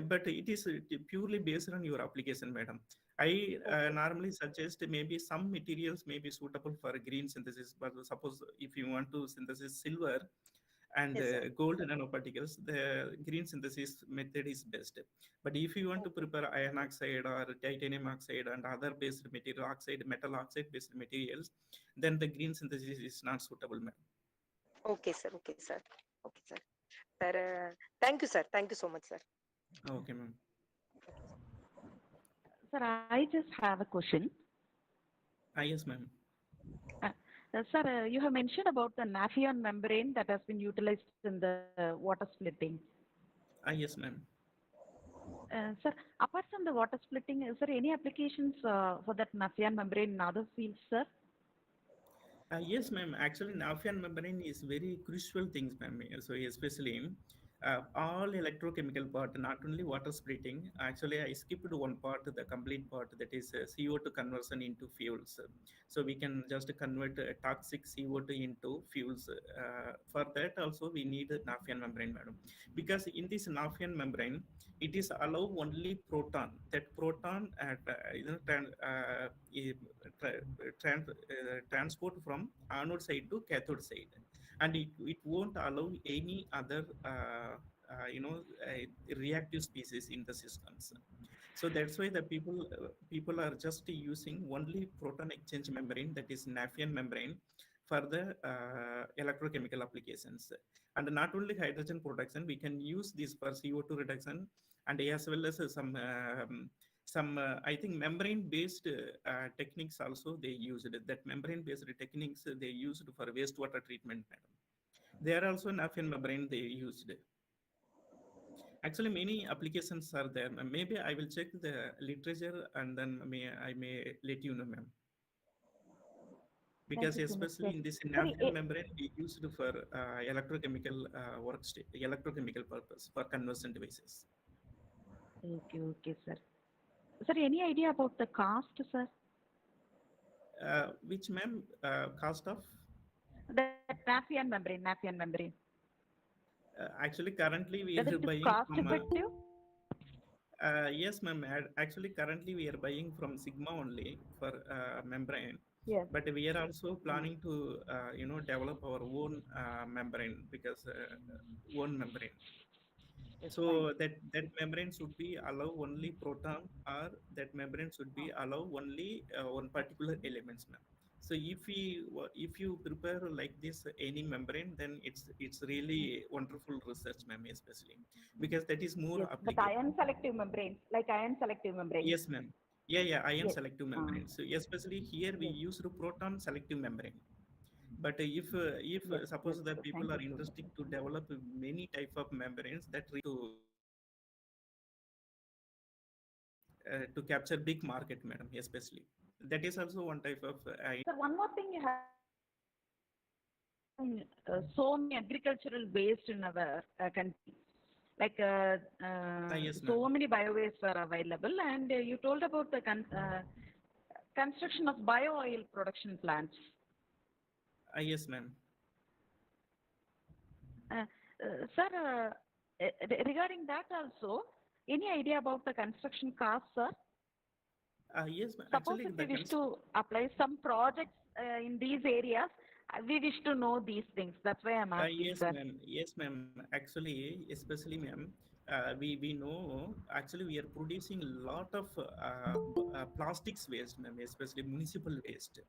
But it is purely based on your application, madam. I Okay. normally suggest maybe some materials may be suitable for green synthesis, but suppose if you want to synthesis silver and Yes, sir. gold nanoparticles, the green synthesis method is best. But if you want to Okay. prepare iron oxide or titanium oxide and other based material oxide, metal oxide based materials, then the green synthesis is not suitable, ma'am. Okay, sir. Okay, sir. Okay, sir. Sir, thank you, sir. Thank you so much, sir. Okay, ma'am. Sir, I just have a question. Yes, ma'am. Sir, you have mentioned about the Nafion membrane that has been utilized in the water splitting. Yes, ma'am. Sir, apart from the water splitting, is there any applications for that Nafion membrane in other fields, sir? Yes, ma'am. Actually, Nafion membrane is very crucial things, ma'am. So especially all electrochemical part, not only water splitting. Actually, I skipped one part, the complete part, that is CO2 conversion into fuels. So we can just convert toxic CO2 into fuels. For that also we need a Nafion membrane, madam. Because in this Nafion membrane, it is allow only proton. That proton at transport from anode side to cathode side, and it won't allow any other reactive species in the systems. So that's why the people are just using only proton exchange membrane, that is Nafion membrane, for the electrochemical applications. And not only hydrogen production, we can use this for CO2 reduction, and as well as some I think membrane based techniques also they used. That membrane based techniques they used for wastewater treatment, madam. There also Nafion membrane they used. Actually, many applications are there. Maybe I will check the literature and then I may let you know, ma'am. Thank Because you so much, sir. especially in this Sorry, Nafion membrane, we used for electrochemical electrochemical purpose for conversion devices. okay, sir. Sir, any idea about the cost, sir? Which, ma'am, cost of? That Nafion membrane. Actually, currently we Whether are it is buying cost from. effective? Yes, ma'am. Actually, currently we are buying from Sigma only for membrane. Yes. But we are also planning to, develop our own membrane, because own membrane. Yes, So fine. that membrane should be allow only proton, or that membrane should be allow only one particular elements, ma'am. So if you prepare like this any membrane, then it's really wonderful research, ma'am, especially because that is more Yes, but applicable. ion selective membranes, like ion selective membranes. Yes, ma'am. Yeah, ion Yes. selective membrane. So especially here we Yes. use the proton selective membrane. But if Yes, suppose the sir. people Thank are you so much. interested to develop many type of membranes that to capture big market, madam, especially that is also one type of Sir, one more thing you have. So many agricultural waste in our country. Like yes, so ma'am. many bio waste are available, and you told about the construction of bio oil production plants. Yes, ma'am. Sir, regarding that also, any idea about the construction cost, sir? Yes, ma'am. Suppose Actually, if we wish to apply some projects in these areas, we wish to know these things. That's why I'm asking, yes, sir. ma'am. Yes, ma'am. Actually, especially, ma'am, we know actually we are producing a lot of plastics waste, ma'am, especially municipal waste.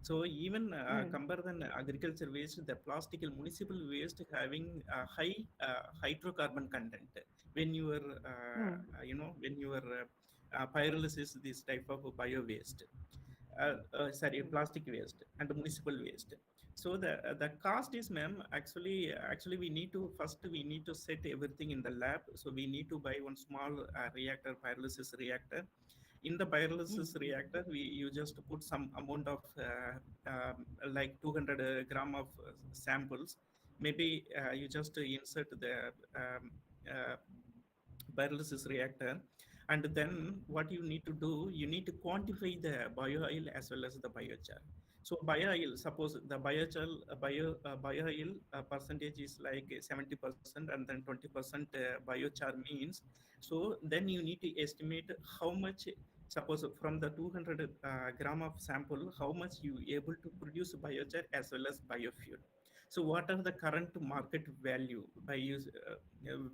So even compared than agriculture waste, the plastic and municipal waste having a high hydrocarbon content. When you are, when you are pyrolysis this type of bio waste. plastic waste and municipal waste. So the cost is, ma'am, actually we need to set everything in the lab. So we need to buy one small reactor, pyrolysis reactor. In the pyrolysis reactor, you just put some amount of like 200 gram of samples. Maybe you just insert the uh, pyrolysis reactor, and then what you need to do, you need to quantify the bioil as well as the biochar. So bioil, suppose the bioil percentage is like 70%, and then 20% biochar means. So then you need to estimate how much, suppose from the 200 gram of sample, how much you able to produce biochar as well as biofuel. So what are the current market value by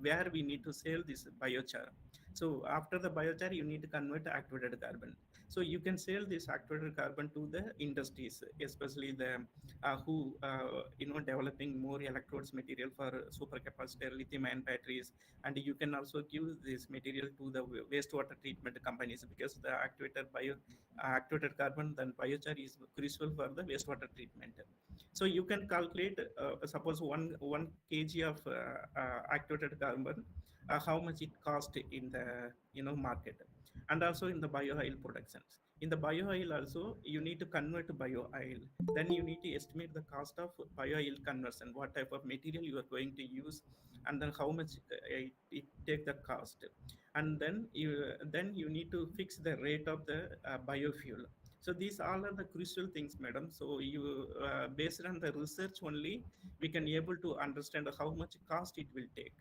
where we need to sell this biochar? So after the biochar, you need to convert activated carbon. So you can sell this activated carbon to the industries, especially the who developing more electrodes material for supercapacitor lithium-ion batteries, and you can also give this material to the wastewater treatment companies, because the activated carbon, then biochar is crucial for the wastewater treatment. So you can calculate, suppose one kg of activated carbon, how much it cost in the market, and also in the bioil productions. In the bioil also, you need to convert to bioil. Then you need to estimate the cost of bioil conversion, what type of material you are going to use, and then how much it take the cost. And then you need to fix the rate of the biofuel. So these all are the crucial things, madam. So you based on the research only, we can able to understand how much cost it will take,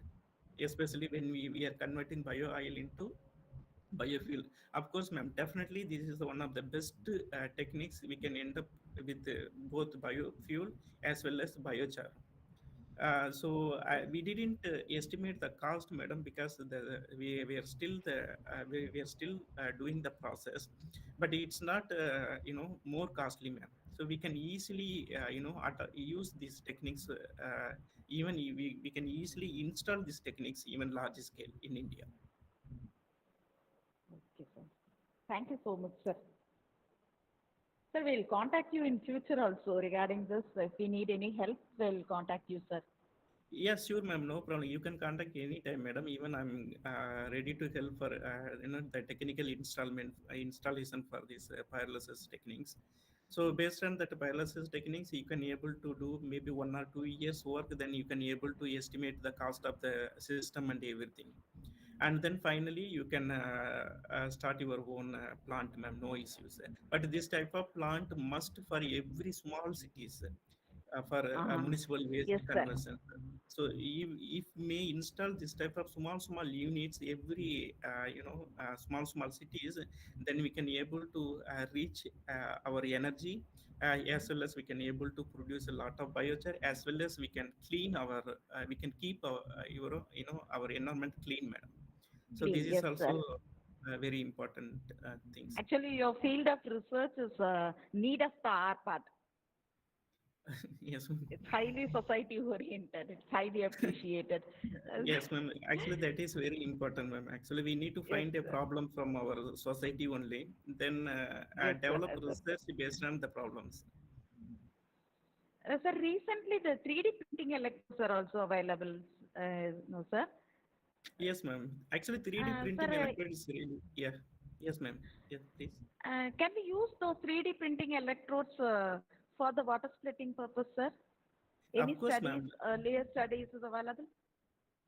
especially when we are converting bioil into biofuel. Of course, ma'am, definitely this is one of the best techniques. We can end up with both biofuel as well as biochar. We didn't estimate the cost, madam, because we are still we are still doing the process, but it's not more costly, ma'am. So we can easily use these techniques. Even we can easily install these techniques even large scale in India. Okay, sir. Thank you so much, sir. Sir, we'll contact you in future also regarding this. If we need any help, we'll contact you, sir. Yes, sure, ma'am. No problem. You can contact anytime, madam. Even I'm ready to help for the technical installation for these pyrolysis techniques. So based on that pyrolysis techniques, you can able to do maybe 1 or 2 years work. Then you can able to estimate the cost of the system and everything. And then finally you can start your own plant, ma'am. No issues. But this type of plant must for every small cities. For municipal waste conversion. So if may install this type of small units every small cities, then we can able to reach our energy, as well as we can able to produce a lot of biochar, as well as we can clean our we can keep our our environment clean, madam. So this is also very important things. Actually, your field of research is need of the R part. Yes, it's highly society oriented. It's highly appreciated. Yes, ma'am. Actually, that is very important, ma'am. Actually, we need to find a problem from our society only, then develop research based on the problems. Sir, recently the 3D printing electrodes are also available. No, sir. Yes, ma'am. Actually, 3D printing electrodes is really, yeah. Yes, ma'am. Yes, please. Can we use those 3D printing electrodes for the water splitting purpose, sir? Any studies, earlier studies is available?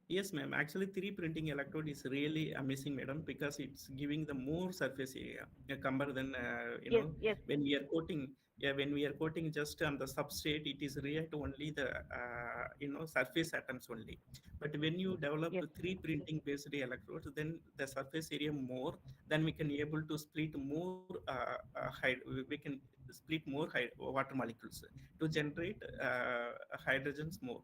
Yes, ma'am. Actually, 3D printing electrode is really amazing, madam, because it's giving the more surface area compared than when we are coating. Yeah, when we are coating just on the substrate, it is react only the surface atoms only. But when you develop 3D printing based electrodes, then the surface area more, then we can able to split more we can split more water molecules to generate hydrogens more.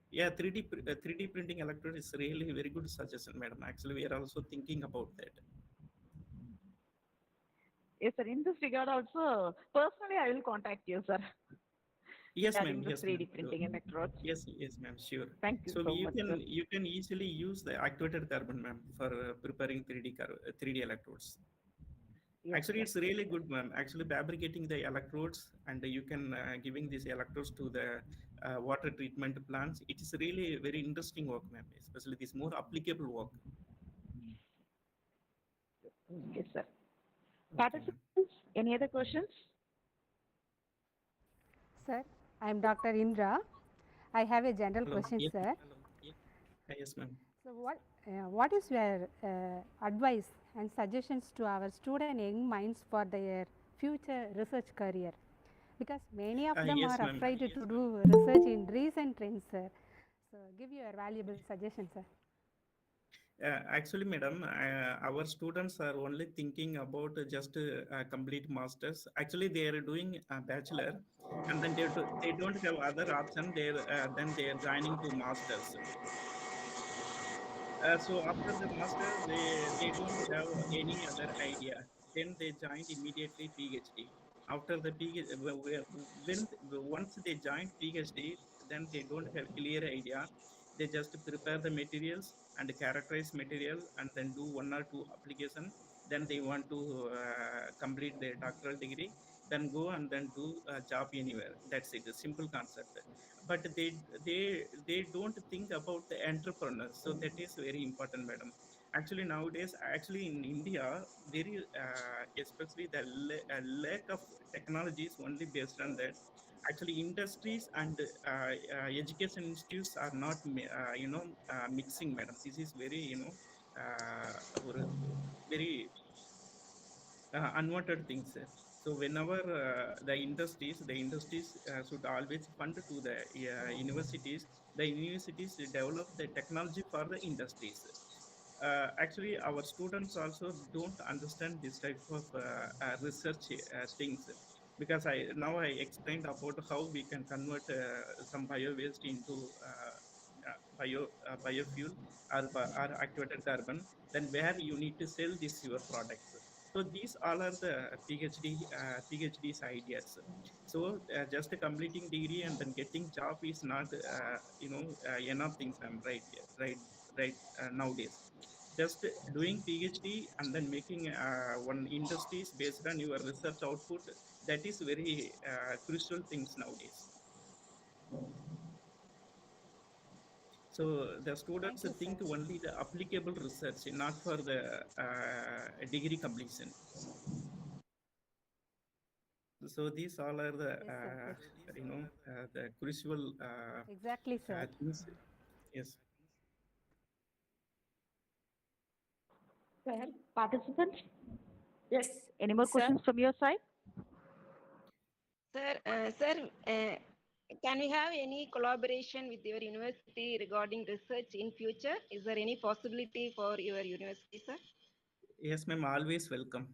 Yeah, 3D printing electrode is really very good suggestion, madam. Actually, we are also thinking about that. Yes, sir. In this regard also, personally, I will contact you, sir. Yes, ma'am. Yes, 3D printing electrodes. Yes, ma'am. Sure. Thank you so much, sir. You can easily use the activated carbon, ma'am, for preparing 3D electrodes. Yes, Actually, sir. it's really good, ma'am. Actually, fabricating the electrodes and you can giving these electrodes to the water treatment plants. It is really very interesting work, ma'am. Especially this more applicable work. Yes, sir. Okay, ma'am. Participants, any other questions? Sir, I am Dr. Indra. I have a general Hello. question, Yes. sir. Hello. Yes, ma'am. So, what is your advice and suggestions to our student young minds for their future research career? Because many of them Yes, are ma'am. afraid to do research in recent trends, sir. So, give your valuable suggestions, sir. Actually, madam, our students are only thinking about just complete masters. Actually, they are doing a bachelor, and then they don't have other option. Then they are joining to masters. So after the master, they don't have any other idea. Then they joined immediately PhD. After the PhD, when once they joined PhD, then they don't have clear idea. They just prepare the materials and characterize material, and then do one or two application. Then they want to complete their doctoral degree. Then go and then do a job anywhere. That's it. A simple concept, but they don't think about the entrepreneurs, so that is very important, madam. Actually, nowadays, actually in India, there is especially the lack of technology is only based on that. Actually, industries and education institutes are not mixing, madam. This is very very unwanted things. So whenever the industries should always fund to the universities. The universities develop the technology for the industries. Actually, our students also don't understand this type of research things, because I explained about how we can convert some bio waste into biofuel or activated carbon. Then where you need to sell this your products. So these all are the PhD's ideas. So just completing degree and then getting job is not enough things. I'm right nowadays. Just doing PhD and then making one industries based on your research output, that is very crucial things nowadays. So the students Thank you, think sir. only the applicable research, not for the degree completion. So these all are the Yes, sir. Yes. the crucial Exactly, sir. things. Yes. Sir, Participants, yes, any more sir. questions from your side? Sir, can we have any collaboration with your university regarding research in future? Is there any possibility for your university, sir? Yes, ma'am. Always welcome.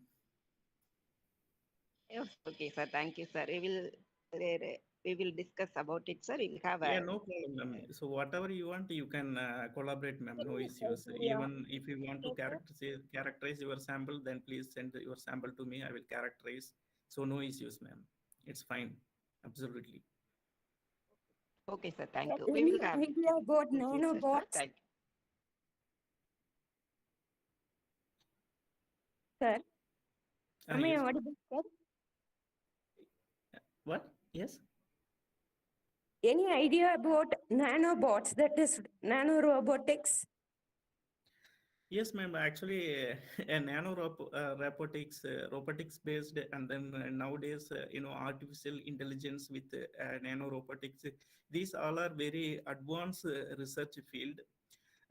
Yes. Okay, sir. Thank you, sir. We will discuss about it, sir. We'll have Yeah, a no problem, ma'am. So whatever you want, you can collaborate, ma'am. No issues. Even if you want to characterize your sample, then please send your sample to me. I will characterize. So no issues, ma'am. It's fine. Absolutely. okay, sir. Thank you. We Any will have idea about in future, sir. nanobots? Thank you. Sir, am I Yes. audible, sir? What? Yes. Any idea about nanobots, that is nanorobotics? Yes, ma'am. Actually, a robotics based, and then nowadays, artificial intelligence with nanorobotics. These all are very advanced research field,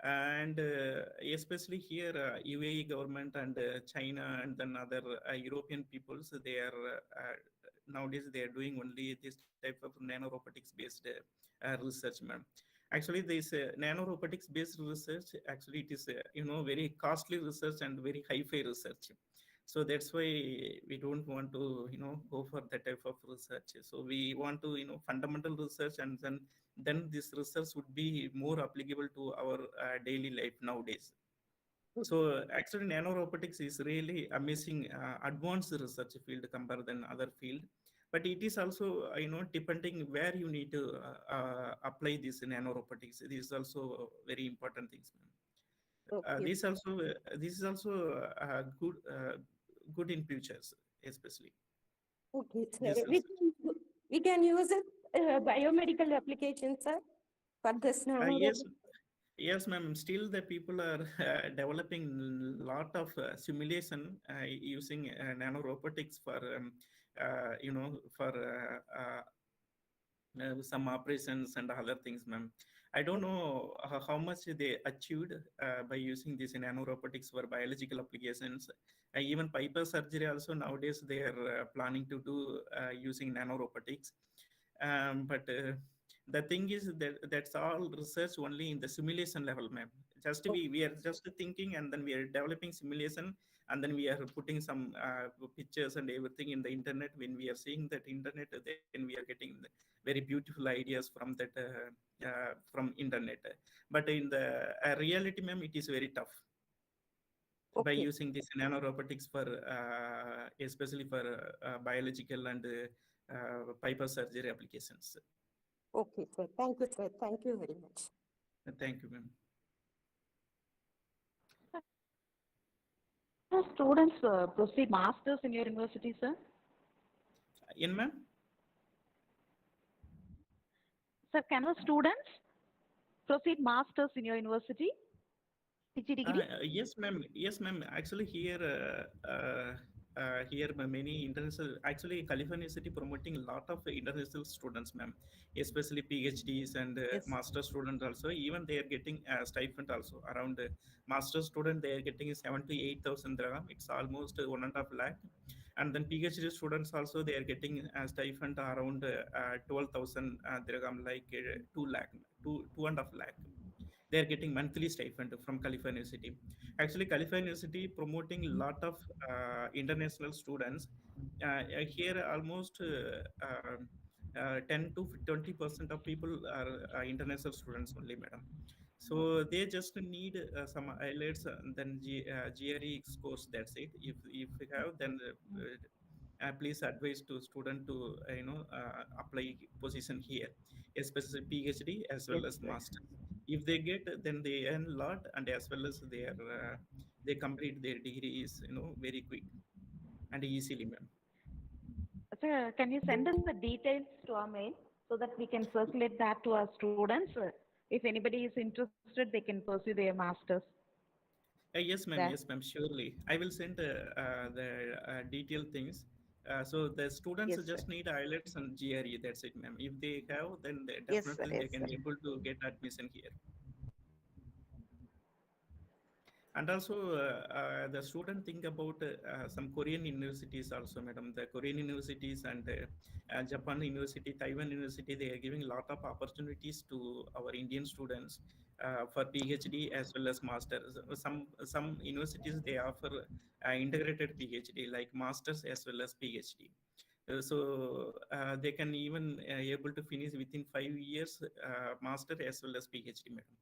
and especially here, UAE government and China and then other European peoples, they are nowadays they are doing only this type of nanorobotics based research, ma'am. Actually, this nanorobotics based research, actually it is very costly research and very high-fi research. So that's why we don't want to go for that type of research. So we want to fundamental research, and then this research would be more applicable to our daily life nowadays. So actually, nanorobotics is really amazing, advanced research field compared than other field. But it is also, depending where you need to apply this nanorobotics. This is also very important things. Okay. This is also good good in futures, especially. Okay, sir. Yes, We can use it biomedical applications, sir, for this now. yes, yes, ma'am. Still, the people are developing lot of simulation using nanorobotics for for some operations and other things, ma'am. I don't know how much they achieved by using this nanorobotics for biological applications. Even Piper surgery also nowadays they are planning to do using nanorobotics. But the thing is that that's all research only in the simulation level, ma'am. Just we are just thinking, and then we are developing simulation, and then we are putting some pictures and everything in the internet. When we are seeing that internet, then we are getting very beautiful ideas from that from internet. But in the reality, ma'am, it is very tough by using this nanorobotics for especially for biological and Piper surgery applications. Okay, sir. Thank you, sir. Thank you very much. Thank you, ma'am. Students proceed masters in your university, sir? In, ma'am? Sir, can our students proceed masters in your university? PG degree? Yes, ma'am. Yes, ma'am. Actually, here many international. Actually, California University promoting a lot of international students, ma'am. Especially PhDs and master students also. Even they are getting a stipend also. Around master student they are getting 7,000 to 8,000 dirham. It's almost 1.5 lakh. And then PhD students also they are getting a stipend around 12,000 dirham, like 2 lakh, 2.5 lakh. They are getting monthly stipend from California University. Actually, California University promoting a lot of international students. Here, almost 10 to 20% of people are international students only, madam. So they just need some IELTS and then GRE scores. That's it. If you have, then please advise to student to apply position here, especially PhD as well as master. If they get, then they earn a lot, and as well as they complete their degrees very quick and easily, ma'am. Sir, can you send us the details to our mail so that we can circulate that to our students? If anybody is interested, they can pursue their masters. Yes, ma'am. Yes, ma'am. Surely, I will send the detailed things. So the students just need IELTS and GRE. That's it, ma'am. If they have, then definitely they can able to get admission here. And also, the student think about some Korean universities also, madam. The Korean universities and Japan University, Taiwan University, they are giving a lot of opportunities to our Indian students for PhD as well as masters. Some universities they offer integrated PhD, like masters as well as PhD. So they can even able to finish within 5 years master as well as PhD, madam.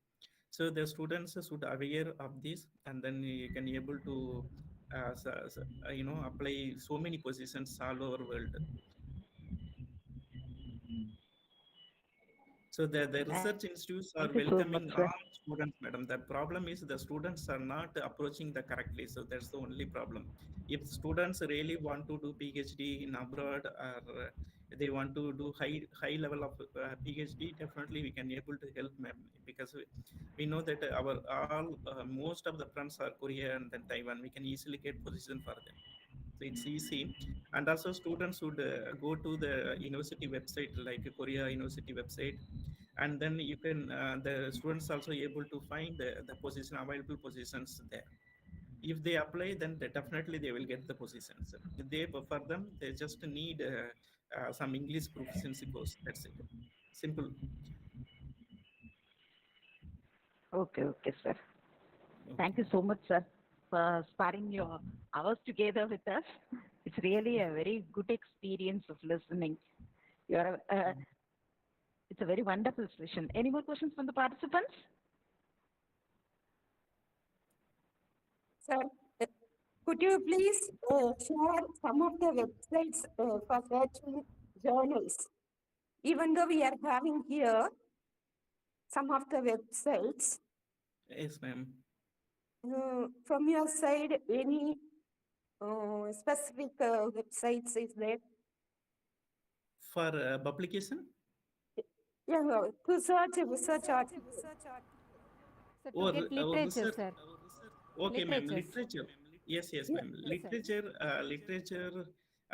So the students should aware of this, and then you can able to apply so many positions all over world. So the research institutes are welcoming all students, madam. The problem is the students are not approaching the correctly. So that's the only problem. If students really want to do PhD in abroad, or they want to do high level of PhD, definitely we can able to help them, because we know that most of the friends are Korea and then Taiwan. We can easily get position for them. So it's easy. And also students would go to the university website, like Korea University website, and then you can the students also able to find the position, available positions there. If they apply, then definitely they will get the positions. For them, they just need some English proficiency course. That's it. Simple. Okay, sir. Thank you so much, sir, for sparing your hours together with us. It's really a very good experience of listening. It's a very wonderful session. Any more questions from the participants? Sir, could you please share some of the websites for searching journals? Even though we are having here some of the websites. Yes, ma'am. From your side, any specific websites is there? For publication? Yeah, to search research articles. So to Or get literature, sir. okay, ma'am. Literatures. Literature. Yes, Yeah, ma'am. Yes, sir. Literature.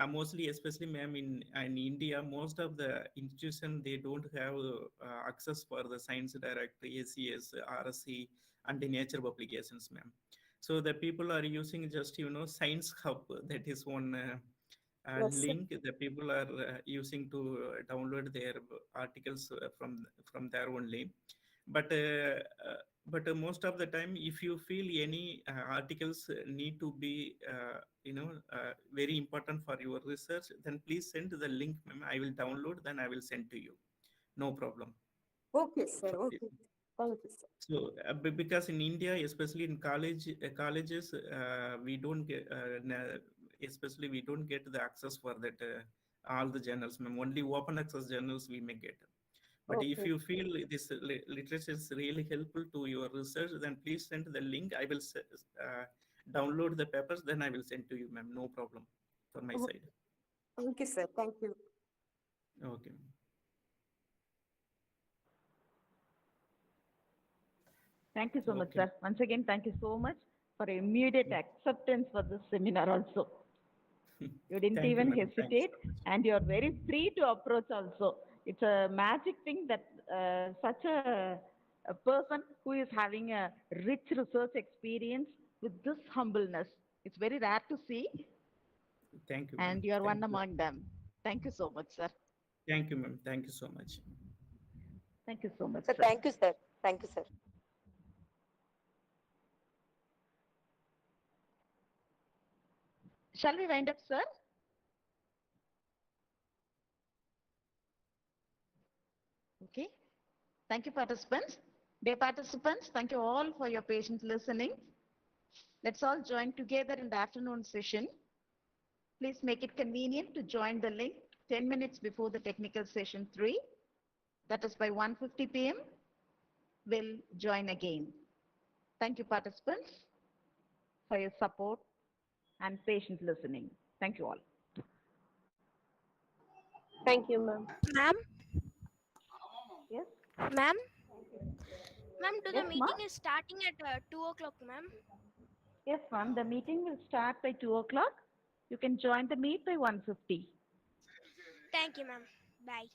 Mostly, especially, ma'am, in India, most of the institution they don't have access for the Science Direct, ACS, RSC, and the nature publications, ma'am. So the people are using just Science Hub. That is one yes, sir. link the people are using to download their articles from there only. But most of the time, if you feel any articles need to be very important for your research, then please send the link, ma'am. I will download, then I will send to you. No problem. Okay, sir. Okay. Thank you, sir. So because in India, especially in colleges, we don't get, especially we don't get the access for that all the journals, ma'am. Only open access journals we may get. But if Okay. you feel this literature is really helpful to your research, then please send the link. I will download the papers, then I will send to you, ma'am. No problem for my Oh, side. thank you, sir. Thank you. Okay. Thank you so much, Okay. sir. Once again, thank you so much for immediate acceptance for this seminar also. You didn't Thank you, even madam. Thanks hesitate, so much. and you're very free to approach also. It's a magic thing that such a person who is having a rich research experience with this humbleness, it's very rare to see, Thank you, ma'am. and you're one Thank you. among them. Thank you so much, sir. Thank you, ma'am. Thank you so much. Thank you so much, Sir, sir. thank you, sir. Thank you, sir. Shall we wind up, sir? Okay. Thank you, participants. Dear participants, thank you all for your patient listening. Let's all join together in the afternoon session. Please make it convenient to join the link 10 minutes before the technical session 3. That is by 1:50 p.m. We'll join again. Thank you, participants, for your support and patient listening. Thank you all. Thank you, ma'am. Ma'am, Yes, ma'am, ma'am, the yes, ma'am. meeting is starting at 2 o'clock, ma'am. Yes, ma'am. The meeting will start by 2 o'clock. You can join the meet by 1:50. Thank you, ma'am. Bye.